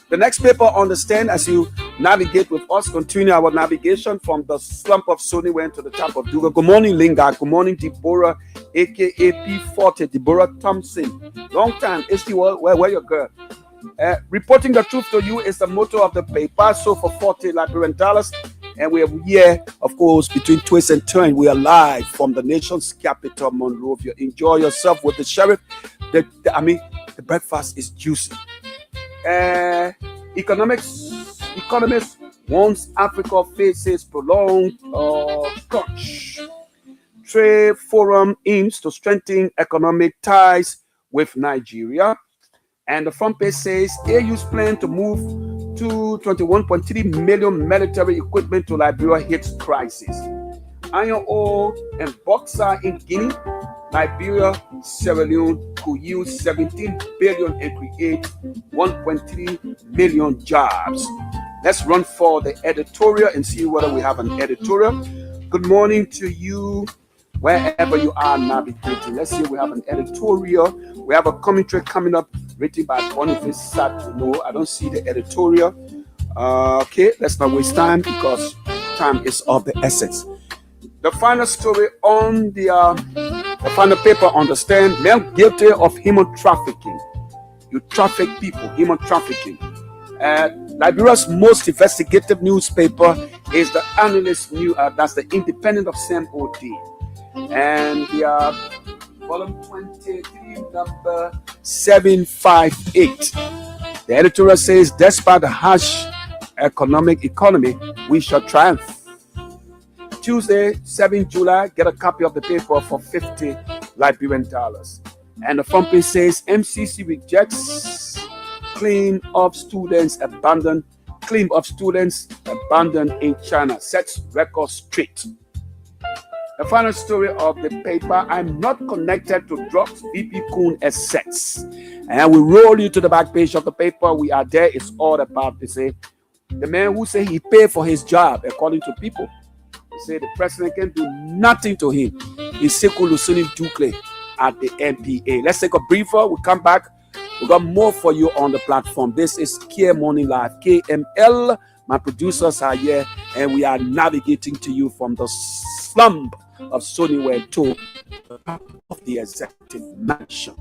The next paper on the stand, as you navigate with us, continue our navigation from the slump of Sony went to the top of Duga. Good morning, Linga. Good morning, Deborah, aka P40, Deborah Thompson. Long time. Where you girl? Reporting the truth to you is the motto of the paper. So for $40 Liberian dollars, and we are here, of course, between twists and turns. We are live from the nation's capital, Monrovia. Enjoy yourself with the sheriff. The breakfast is juicy. Economist once Africa faces prolonged crunch. Trade Forum aims to strengthen economic ties with Nigeria. And the front page says AU's plan to move to 21.3 million military equipment to Liberia hits crisis. Iron ore and bauxite in Guinea, Liberia, Sierra Leone could yield 17 billion and create 1.3 million jobs. Let's run for the editorial and see whether we have an editorial. Good morning to you, wherever you are navigating. Let's see if we have an editorial. We have a commentary coming up written by Boniface Satuno. I don't see the editorial. Okay, let's not waste time because time is of the essence. The final story on the final paper on the stand: men guilty of human trafficking. You traffic people, human trafficking. Liberia's most investigative newspaper is the Analyst News. That's the Independent of Sam O.D. And the volume 23, number 758. The editorial says, despite the harsh economy, we shall triumph. Tuesday, 7 July, get a copy of the paper for $50 Liberian dollars. And the front page says, MCC rejects claim of students abandoned in China, sets record straight. The final story of the paper, I'm not connected to drugs, VP Kuhn assets. And we roll you to the back page of the paper. We are there. It's all about, they say, the man who said he paid for his job, according to people. They say the president can do nothing to him. He's Sekou Lusuni Dukle at the MPA. Let's take a briefer. We'll come back. We got more for you on the platform. This is Kear Morning Live, KML. My producers are here, and we are navigating to you from the slump of Sonyware to the top of the executive mansion.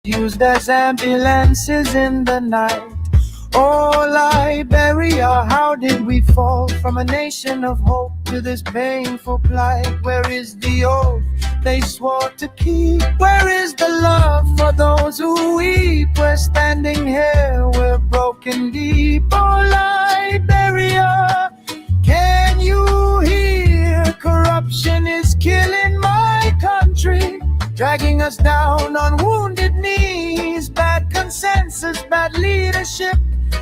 used as ambulances in the night. Oh, Liberia, how did we fall from a nation of hope to this painful plight? Where is the oath they swore to keep? Where is the love for those who weep? We're standing here, we're broken deep. Oh, Liberia, can you hear? Corruption is killing my country, dragging us down on wounded knees. Bad consensus, bad leadership.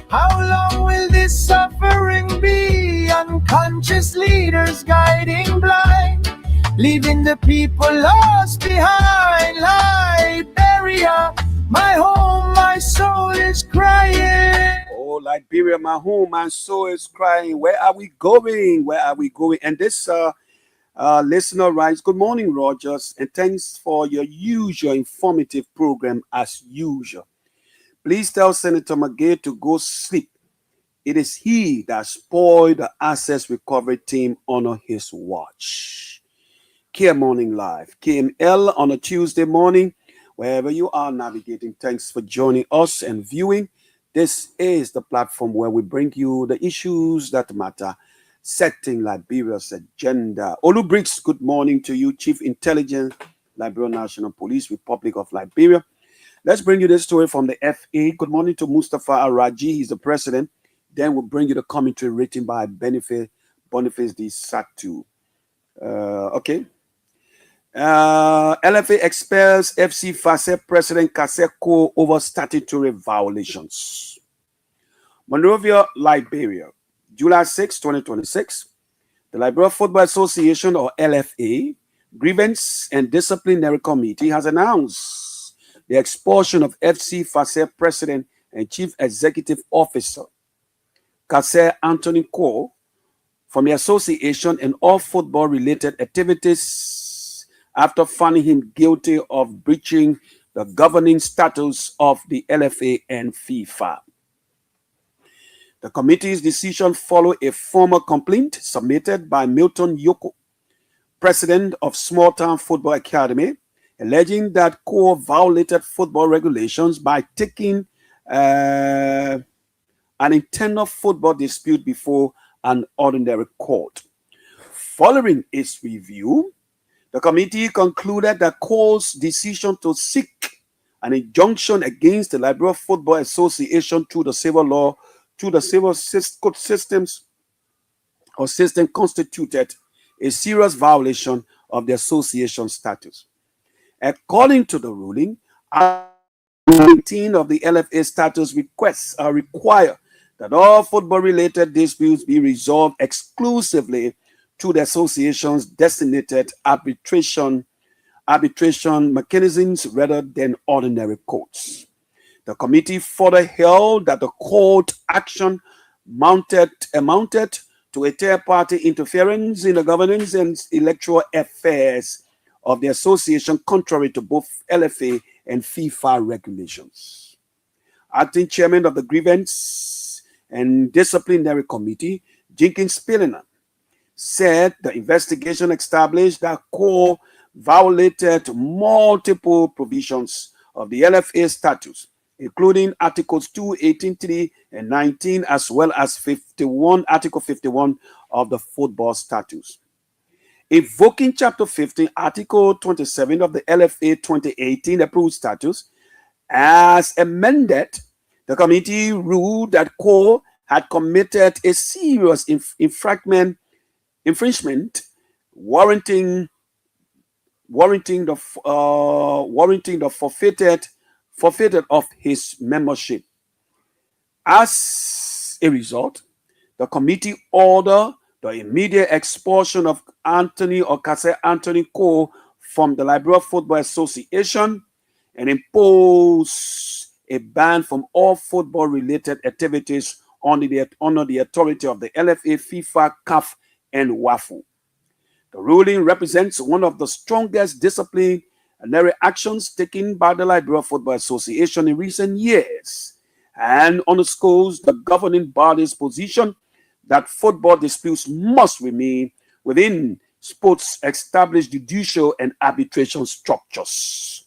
How long will this suffering be? Unconscious leaders guiding blind, leaving the people lost behind. Liberia, my home, my soul is crying. Oh, Liberia, my home, my soul is crying. Where are we going? Where are we going? And this listener writes, good morning, Rogers, and thanks for your usual informative program as usual. Please tell Senator McGay to go sleep. It is he that spoiled the assets recovery team on his watch. Kear Morning Live, KML on a Tuesday morning, wherever you are navigating. Thanks for joining us and viewing. This is the platform where we bring you the issues that matter, setting Liberia's agenda. Olu Briggs, good morning to you, Chief Intelligence, Liberia National Police, Republic of Liberia. Let's bring you this story from the FA. Good morning to Mustafa Araji. He's the president. Then we'll bring you the commentary written by Boniface D. Satu. Okay. LFA expels FC Fase President Kaseko over statutory violations. Monrovia, Liberia, July 6, 2026. The Liberia Football Association, or LFA, Grievance and Disciplinary Committee has announced the expulsion of FC Fase President and Chief Executive Officer Kase Anthony Cole from the association and all football-related activities after finding him guilty of breaching the governing statutes of the LFA and FIFA. The committee's decision followed a formal complaint submitted by Milton Yoko, president of Small Town Football Academy, alleging that Cole violated football regulations by taking an internal football dispute before an ordinary court. Following its review, the committee concluded that Cole's decision to seek an injunction against the Liberia Football Association through the civil law, through the civil court systems or system constituted a serious violation of the association status. According to the ruling, 19 of the LFA status requests are required that all football-related disputes be resolved exclusively through the association's designated arbitration mechanisms rather than ordinary courts. The committee further held that the court action amounted to a third-party interference in the governance and electoral affairs of the association, contrary to both LFA and FIFA regulations. Acting chairman of the Grievance and Disciplinary Committee, Jenkins Spilliner, said the investigation established that Cole violated multiple provisions of the LFA statutes, including Articles 2, 18, 3, and 19, as well as Article 51 of the Football Statutes. Invoking Chapter 15, Article 27 of the LFA 2018 approved statutes, as amended, the committee ruled that Cole had committed a serious infringement warranting the forfeited of his membership. As a result, the committee ordered the immediate expulsion of Kase Anthony Cole from the Liberia Football Association and impose a ban from all football-related activities under the authority of the LFA, FIFA, CAF, and WAFU. The ruling represents one of the strongest disciplinary actions taken by the Liberia Football Association in recent years and underscores the governing body's position that football disputes must remain within sports' established judicial and arbitration structures.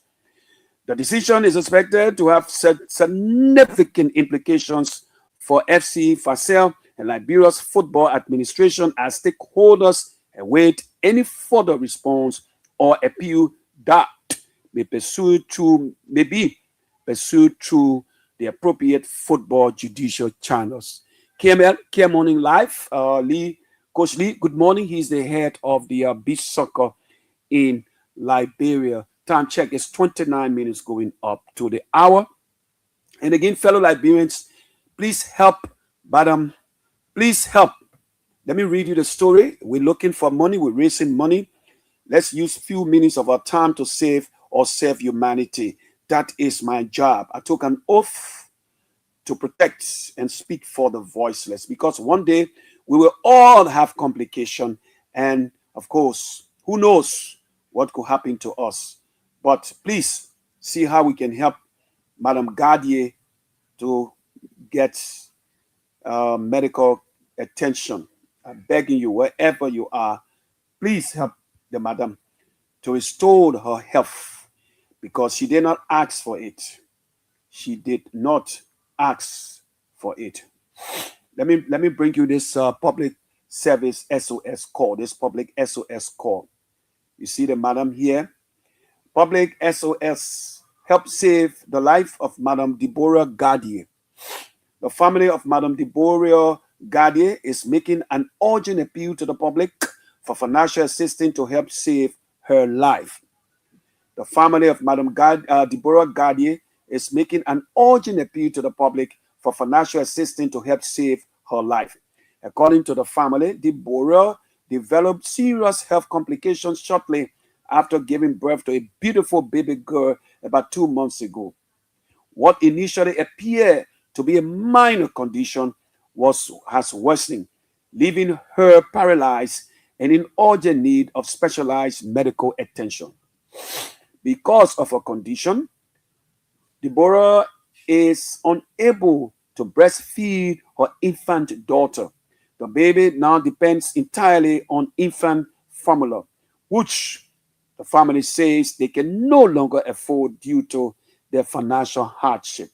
The decision is expected to have significant implications for FC Fasel and Liberia's football administration as stakeholders await any further response or appeal that may be pursued through the appropriate football judicial channels. KML, Kear Morning Live, Coach Lee, good morning. He's the head of the beach soccer in Liberia. Time check is 29 minutes going up to the hour. And again, fellow Liberians, please help, madam. Please help. Let me read you the story. We're looking for money. We're raising money. Let's use few minutes of our time to save or serve humanity. That is my job. I took an oath to protect and speak for the voiceless, because one day we will all have complication, and of course, who knows what could happen to us. But please see how we can help Madame Gardier to get medical attention. I'm begging you, wherever you are, please help the madam to restore her health, because she did not ask for it. She did not ask for it. Let me bring you this public service SOS call. This public SOS call. You see the madam here. Public SOS help save the life of Madame Deborah Gardier. The family of Madame Deborah Gardier is making an urgent appeal to the public for financial assistance to help save her life. The family of Madame Deborah Gardier is making an urgent appeal to the public for financial assistance to help save her life. According to the family, Deborah developed serious health complications shortly after giving birth to a beautiful baby girl about 2 months ago. What initially appeared to be a minor condition has worsened, leaving her paralyzed and in urgent need of specialized medical attention. Because of her condition, Deborah is unable to breastfeed her infant daughter. The baby now depends entirely on infant formula, which the family says they can no longer afford due to their financial hardship.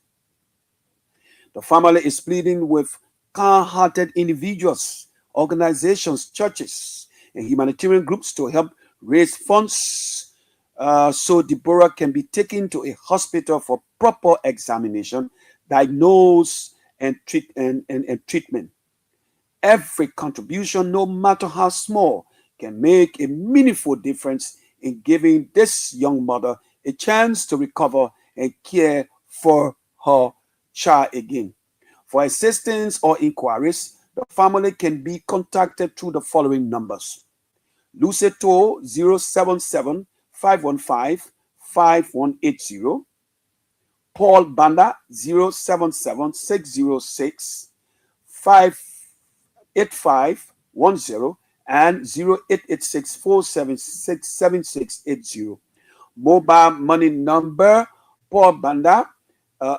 The family is pleading with kind-hearted individuals, organizations, churches, and humanitarian groups to help raise funds so Deborah can be taken to a hospital for proper examination, diagnosis, and treatment. Every contribution, no matter how small, can make a meaningful difference in giving this young mother a chance to recover and care for her child again. For assistance or inquiries, the family can be contacted through the following numbers. Luceto 077 515 5180, Paul Banda 077 606 58510, and 0886 476 7680. Mobile money number Paul Banda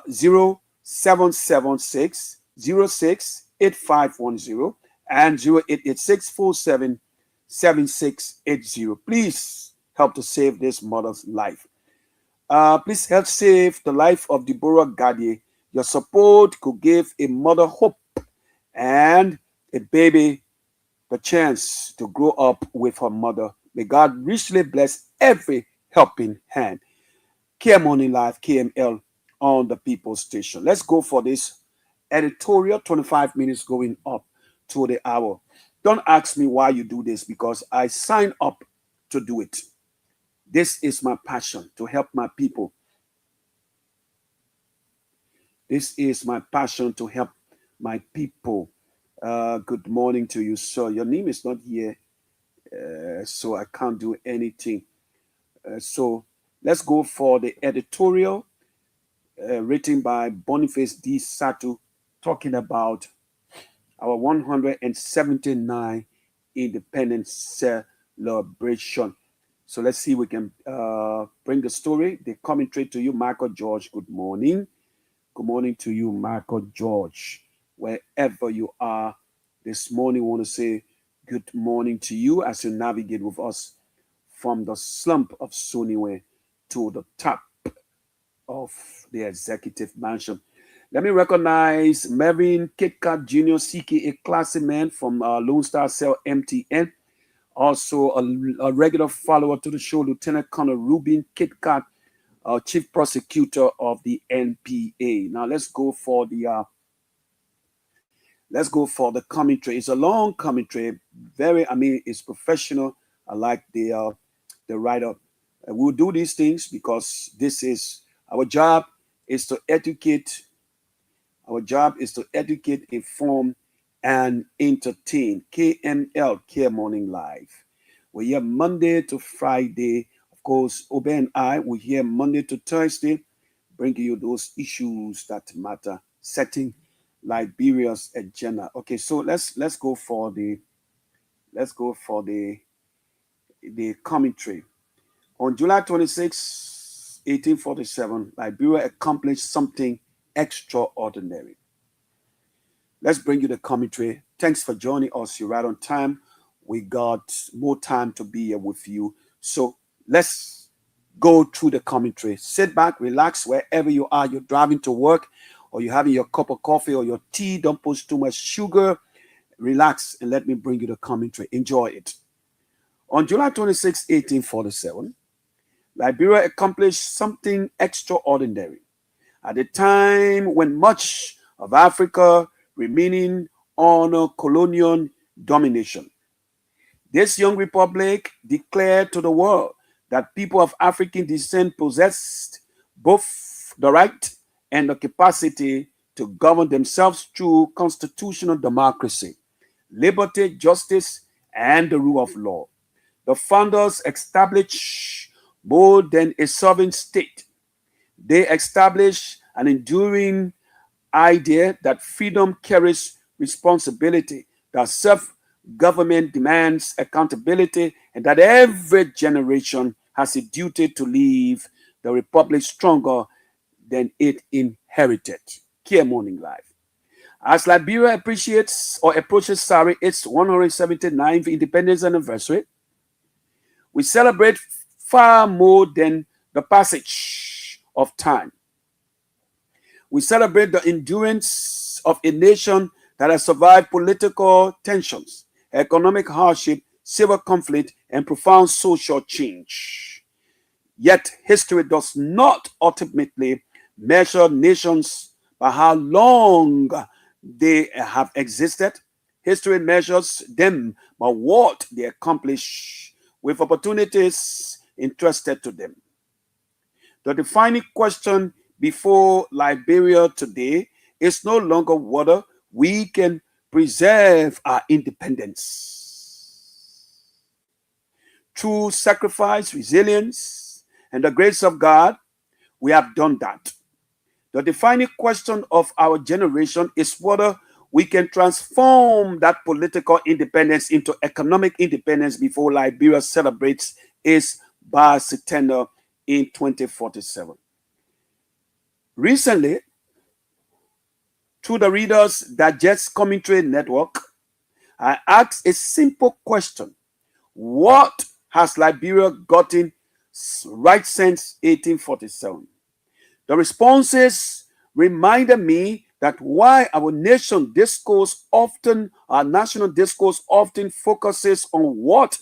0776 06 8510 and 0886 47 7680. Please help to save this mother's life. Please help save the life of Deborah Gardier. Your support could give a mother hope and a baby the chance to grow up with her mother. May God richly bless every helping hand. Kear Morning Live, KML on the People Station. Let's go for this editorial, 25 minutes going up to the hour. Don't ask me why you do this, because I sign up to do it. This is my passion, to help my people. This is my passion, to help my people. Good morning to you, sir. Your name is not here, so I can't do anything. So let's go for the editorial written by Boniface D. Satu, talking about our 179 Independence celebration. So let's see if we can bring the story, the commentary to you, Michael George. Good morning. Good morning to you, Michael George. Wherever you are this morning, I want to say good morning to you as you navigate with us from the slump of Suniwe to the top of the executive mansion. Let me recognize Mervyn Kitcat Jr., CKA Classy Man from Lone Star Cell MTN. Also, a regular follower to the show, Lieutenant Colonel Rubin Kitcat, Chief Prosecutor of the NPA. Now let's go for the commentary. It's a long commentary. It's professional. I like the writer. We'll do these things because this is our job. Is to educate. Our job is to educate, inform, and entertain. KML, Kear Morning Live. We're here Monday to Friday. Of course, Obe and I, we're here Monday to Thursday, bringing you those issues that matter, setting Liberia's agenda. Okay, so let's go for the commentary. On July 26, 1847, Liberia accomplished something extraordinary. Let's bring you the commentary. Thanks for joining us. You're right on time. We got more time to be here with you. So let's go through the commentary. Sit back, relax wherever you are. You're driving to work or you're having your cup of coffee or your tea. Don't put too much sugar. Relax and let me bring you the commentary. Enjoy it. On July 26, 1847, Liberia accomplished something extraordinary. At a time when much of Africa remaining under colonial domination, this young republic declared to the world that people of African descent possessed both the right and the capacity to govern themselves through constitutional democracy, liberty, justice, and the rule of law. The founders established more than a sovereign state. They established an enduring idea that freedom carries responsibility, that self-government demands accountability, and that every generation has a duty to leave the republic stronger than it inherited. Kear Morning Live. As Liberia appreciates or approaches its 179th independence anniversary, we celebrate far more than the passage of time. We celebrate the endurance of a nation that has survived political tensions, economic hardship, civil conflict, and profound social change. Yet history does not ultimately measure nations by how long they have existed. History measures them by what they accomplish with opportunities entrusted to them. The defining question before Liberia today is no longer whether we can preserve our independence. Through sacrifice, resilience, and the grace of God, we have done that. The defining question of our generation is whether we can transform that political independence into economic independence before Liberia celebrates its bicentennial in 2047. Recently, through the Reader's Digest Commentary Network, I asked a simple question. What has Liberia gotten right since 1847? The responses reminded me that while our national discourse often focuses on what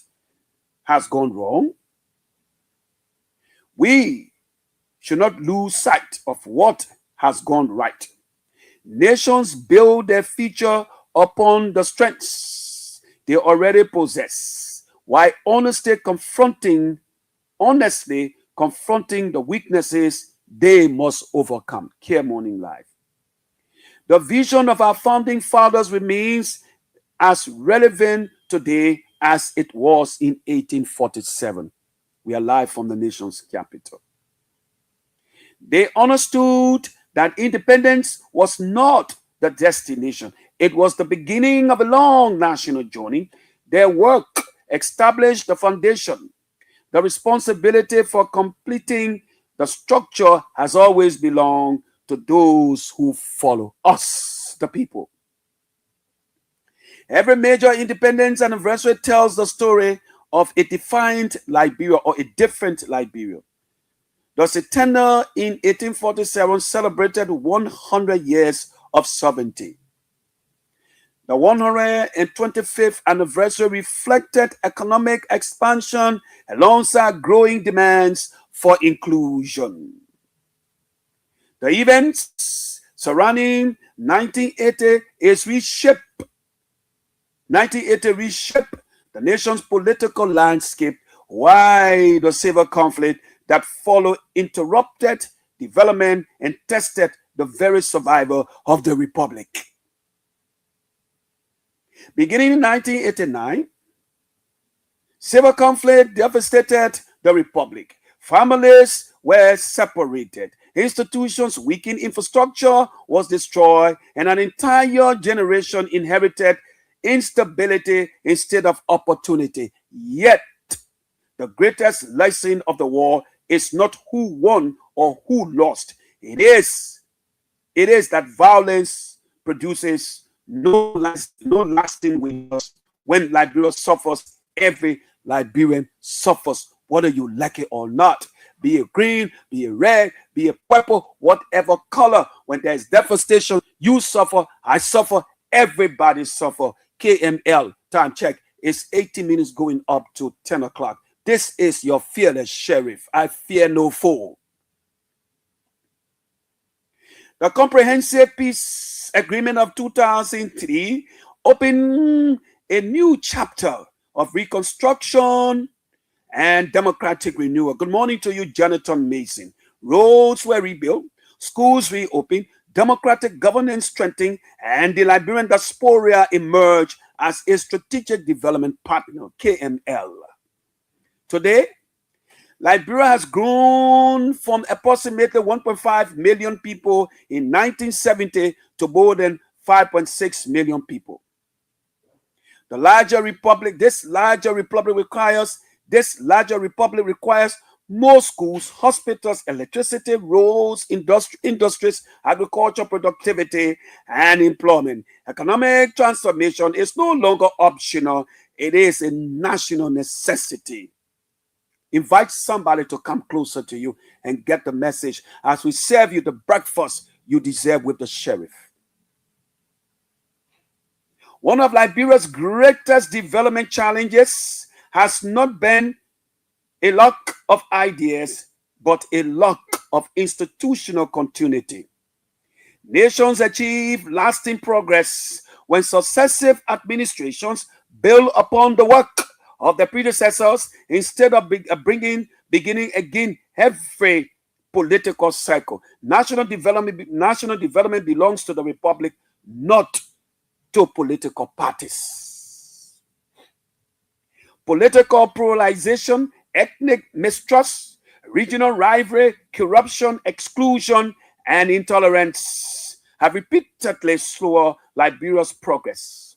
has gone wrong, we should not lose sight of what has gone right. Nations build their future upon the strengths they already possess, while honestly confronting the weaknesses they must overcome. Kear Morning Live. The vision of our founding fathers remains as relevant today as it was in 1847. We are live from the nation's capital. They understood that independence was not the destination. It was the beginning of a long national journey. Their work established the foundation. The responsibility for completing the structure has always belonged to those who follow us, the people. Every major independence anniversary tells the story of a defined Liberia or a different Liberia. The Setena in 1847 celebrated 100 years of sovereignty. The 125th anniversary reflected economic expansion alongside growing demands for inclusion. The events surrounding 1980 reshaped the nation's political landscape, while the civil conflict that followed interrupted development and tested the very survival of the republic. Beginning in 1989, civil conflict devastated the republic. Families were separated, institutions weakened, infrastructure was destroyed, and an entire generation inherited instability instead of opportunity. Yet, the greatest lesson of the war is not who won or who lost. It is that violence produces no lasting winners. When Liberia suffers, every Liberian suffers, whether you like it or not. Be it green, be it red, be it purple, whatever color. When there's devastation, you suffer, I suffer, everybody suffer. KML, time check, it's 18 minutes going up to 10 o'clock. This is your fearless sheriff. I fear no foe. The Comprehensive Peace Agreement of 2003 opened a new chapter of reconstruction and democratic renewal. Good morning to you, Jonathan Mason. Roads were rebuilt, schools reopened, democratic governance strengthened, and the Liberian diaspora emerged as a strategic development partner, KML. Today, Liberia has grown from approximately 1.5 million people in 1970 to more than 5.6 million people. This larger republic requires more schools, hospitals, electricity, roads, industries, agriculture, productivity, and employment. Economic transformation is no longer optional. It is a national necessity. Invite somebody to come closer to you and get the message as we serve you the breakfast you deserve with the sheriff. One of Liberia's greatest development challenges has not been a lack of ideas, but a lack of institutional continuity. Nations achieve lasting progress when successive administrations build upon the work of the predecessors instead of beginning again every political cycle. National development belongs to the republic, not to political parties. Political polarization, ethnic mistrust, regional rivalry, corruption, exclusion, and intolerance have repeatedly slowed Liberia's progress.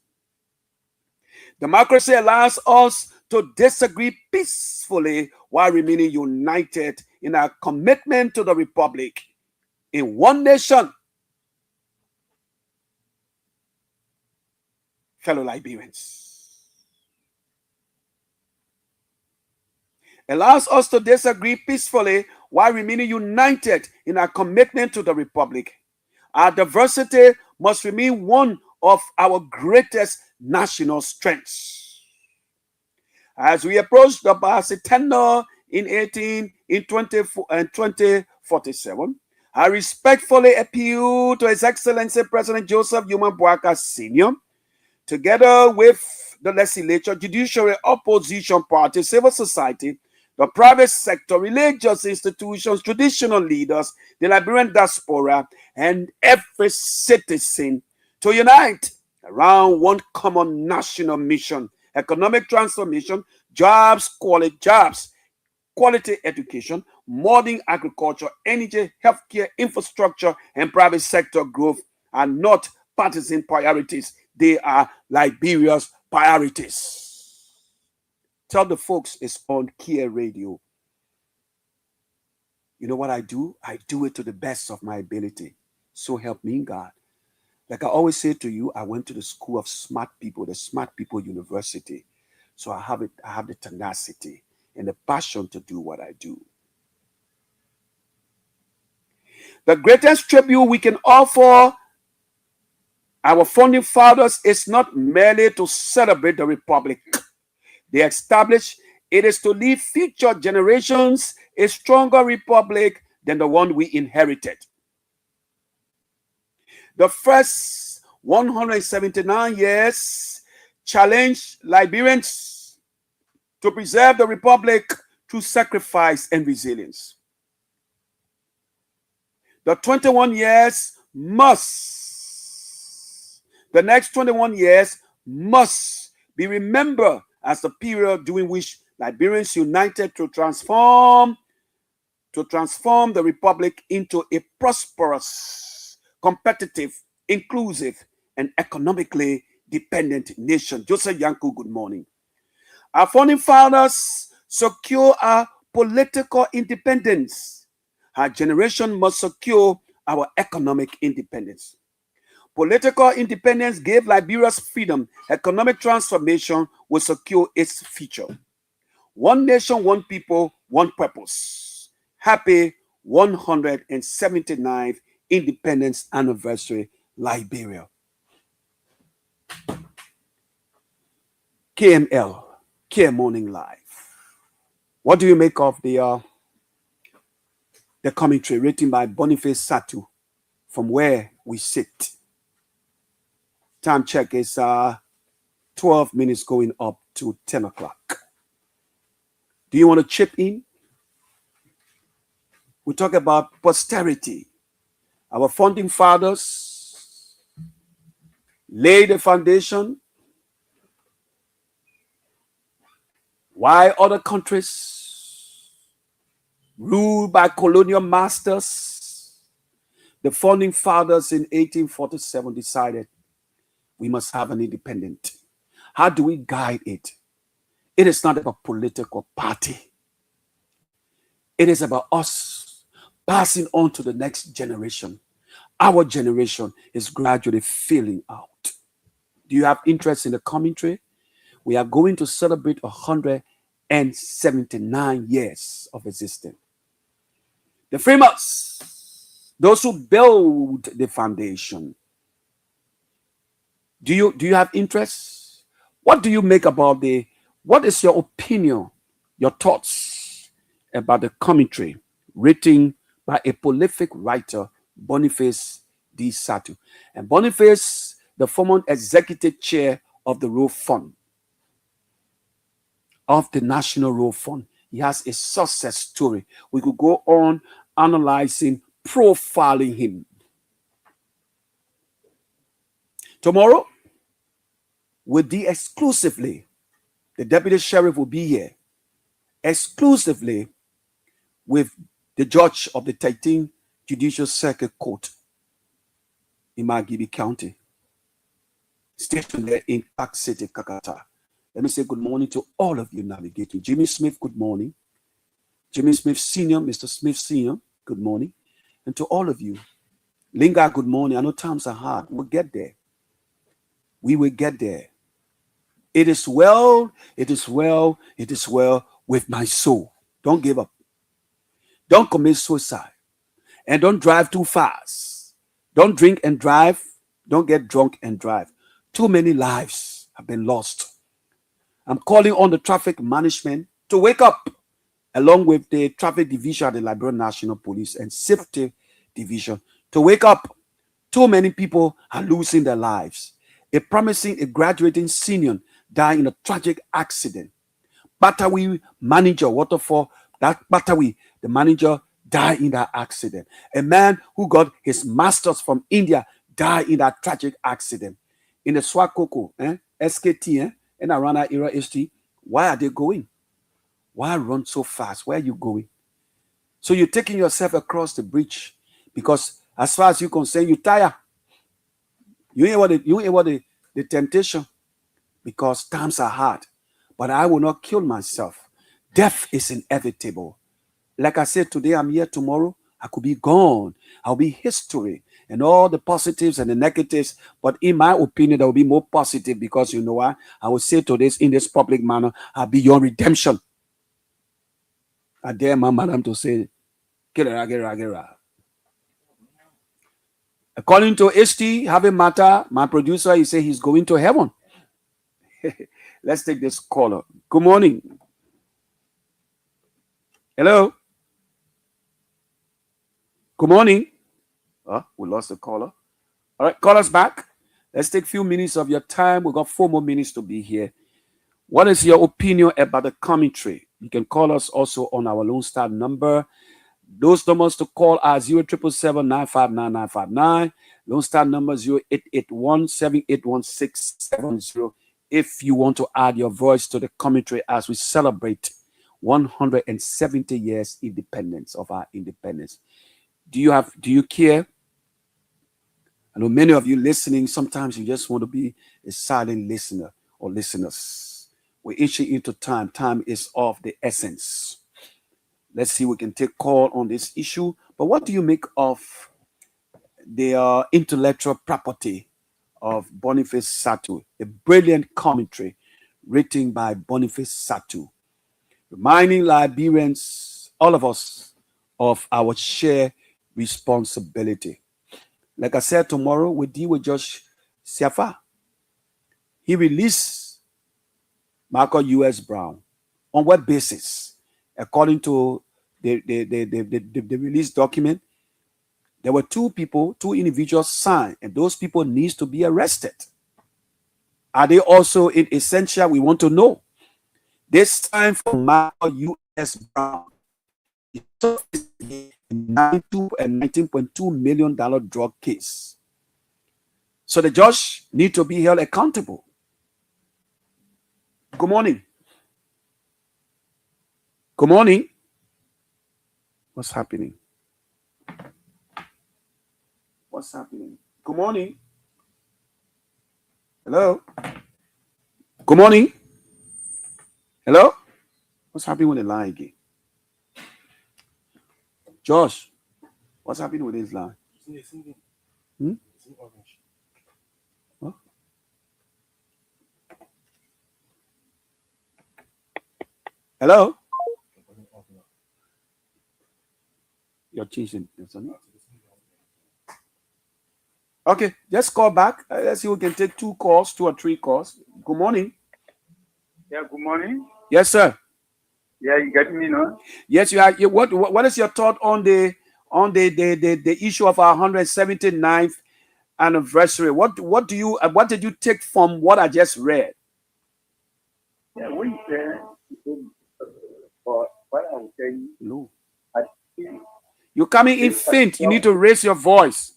Democracy allows us to disagree peacefully while remaining united in our commitment to the republic in one nation. Fellow Liberians. Allows us to disagree peacefully while remaining united in our commitment to the republic. Our diversity must remain one of our greatest national strengths. As we approach the bicentennial in 2047, I respectfully appeal to His Excellency President Joseph Yuma Boaka Sr., together with the legislature, judiciary, opposition party, civil society, the private sector, religious institutions, traditional leaders, the Liberian diaspora, and every citizen to unite around one common national mission: economic transformation, quality education, modern agriculture, energy, healthcare, infrastructure, and private sector growth are not partisan priorities. They are Liberia's priorities. Tell the folks it's on Kear Radio. You know what I do? I do it to the best of my ability. So help me God. Like I always say to you, I went to the school of smart people, the Smart People University. So I have the tenacity and the passion to do what I do. The greatest tribute we can offer our founding fathers is not merely to celebrate the republic they established, it is to leave future generations a stronger republic than the one we inherited. The first 179 years challenged Liberians to preserve the republic through sacrifice and resilience. The next 21 years must be remembered as the period during which Liberians united to transform the republic into a prosperous, competitive, inclusive, and economically dependent nation. Joseph Yanku, good morning. Our founding fathers secure our political independence. Our generation must secure our economic independence. Political independence gave Liberia's freedom. Economic transformation will secure its future. One nation, one people, one purpose. Happy 179th Independence Anniversary, Liberia. KML, Kear Morning Live. What do you make of the commentary written by Boniface Satu from where we sit? Time check is 12 minutes going up to 10 o'clock. Do you want to chip in? We talk about posterity. Our founding fathers laid the foundation. Why other countries ruled by colonial masters, the founding fathers in 1847 decided we must have an independent. How do we guide it? It is not about political party. It is about us passing on to the next generation. Our generation is gradually filling out. Do you have interest in the commentary? We are going to celebrate 179 years of existence. The framers, those who build the foundation. Do you have interest? What do you make about what is your opinion, your thoughts about the commentary written by a prolific writer, Boniface D. Satu? And Boniface, the former executive chair of the Road Fund, of the National Road Fund. He has a success story. We could go on analyzing, profiling him. Tomorrow, we'll deal exclusively, the deputy sheriff will be here, exclusively with the judge of the 13th Judicial Circuit Court in Magibi County, stationed there in Park City, Kakata. Let me say good morning to all of you navigating. Jimmy Smith, good morning. Jimmy Smith Sr., Mr. Smith Sr., good morning. And to all of you, Linga, good morning. I know times are hard. We'll get there. We will get there. It is well, it is well, it is well with my soul. Don't give up. Don't commit suicide. And don't drive too fast. Don't drink and drive. Don't get drunk and drive. Too many lives have been lost. I'm calling on the traffic management to wake up, along with the traffic division at the Liberian National Police and safety division to wake up. Too many people are losing their lives. A graduating senior died in a tragic accident. Batawi manager, Waterfall, that Batawi, the manager, died in that accident. A man who got his master's from India died in that tragic accident. In the Swakoko, SKT, and around that era ST, why are they going? Why run so fast? Where are you going? So you're taking yourself across the bridge because as far as you're concerned, you tire. You ain't what the temptation because times are hard. But I will not kill myself. Death is inevitable. Like I said, today I'm here, tomorrow I could be gone. I'll be history and all the positives and the negatives. But in my opinion, there will be more positive because you know what? I will say to this in this public manner, I'll be your redemption. I dare my madam to say, Kira. According to HT, having matter, my producer, he said he's going to heaven. Let's take this caller. Good morning. Hello. Good morning. We lost the caller. All right, call us back. Let's take a few minutes of your time. We've got 4 more minutes to be here. What is your opinion about the commentary? You can call us also on our Lone Star number. Those numbers to call are 0777-959-959. Lone Star number 0881-781-670. If you want to add your voice to the commentary as we celebrate 170 years independence of our independence. Do you care? I know many of you listening, sometimes you just want to be a silent listener or listeners. We're inching into time. Time is of the essence. Let's see, we can take call on this issue. But what do you make of the intellectual property of Boniface Satu? A brilliant commentary written by Boniface Satu, reminding Liberians, all of us, of our shared responsibility. Like I said, tomorrow we deal with Josh Siafa. He released Michael U.S. Brown. On what basis? According to the release document, there were 2 individuals signed, and those people needs to be arrested. Are they also in essential? We want to know. This time for Michael U.S. Brown, $19.2 million drug case. So the judge need to be held accountable. Good morning. Good morning. What's happening? What's happening? Good morning. Hello? Good morning. Hello? What's happening with the line again? Josh, what's happening with this line? Hmm? Huh? Hello? You're changing something? Okay, just call back. Let's see, we can take 2 calls, 2 or 3 calls. Good morning. Yeah, good morning. Yes, sir. Yeah, you get me, no? Yes, you are. What is your thought on the issue of our 179th anniversary? What did you take from what I just read? Yeah, what you said, but what I will tell you, No. I think You're coming in faint. You need to raise your voice.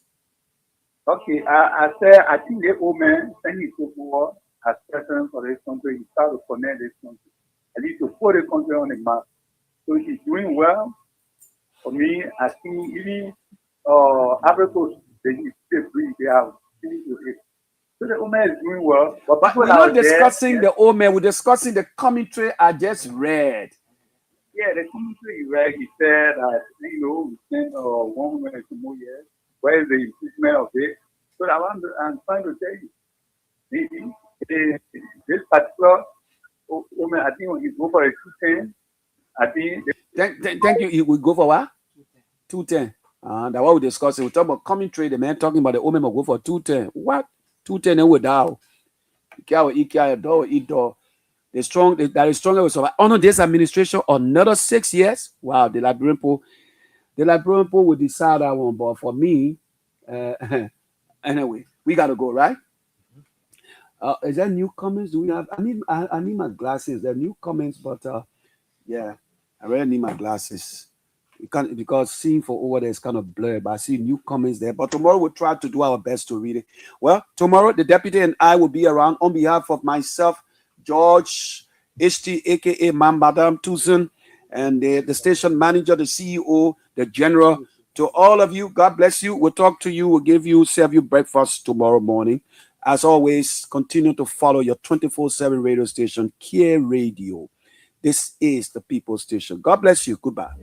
okay, I said I think the old man when he took over as president for this country, he started to connect this country. At least to put the country on the map. So he's doing well. For me, I think even Africa, they are still to it. So the old man is doing well. But we're not discussing the old man, we're discussing the commentary I just read. Yeah, the commentary you read, he said that, we spent 100 and some more years. Where is the improvement of it? So I'm trying to tell you, this particular woman, I think when you go for a 210, I think... Thank you. We go for what? 210. That's what we're discussing. We talk about commentary. The man talking about the woman will go for 210. What? 210 and without. The strong that is stronger will survive. Under this administration, another 6 years. Wow, the Liberian people will decide that one. But for me, anyway, we gotta go, right? Is there new comments? Do we have? I need my glasses. There are new comments, but yeah, I really need my glasses. You can't, because seeing for over there is kind of blurred, but I see new comments there. But tomorrow we'll try to do our best to read it. Well, tomorrow the deputy and I will be around on behalf of myself, George HT, aka Mambadam Tucson, and the station manager, the CEO, the general. To all of you, God bless you. We'll talk to you. We'll serve you breakfast tomorrow morning. As always, continue to follow your 24/7 radio station, Kear Radio. This is the People's Station. God bless you. Goodbye.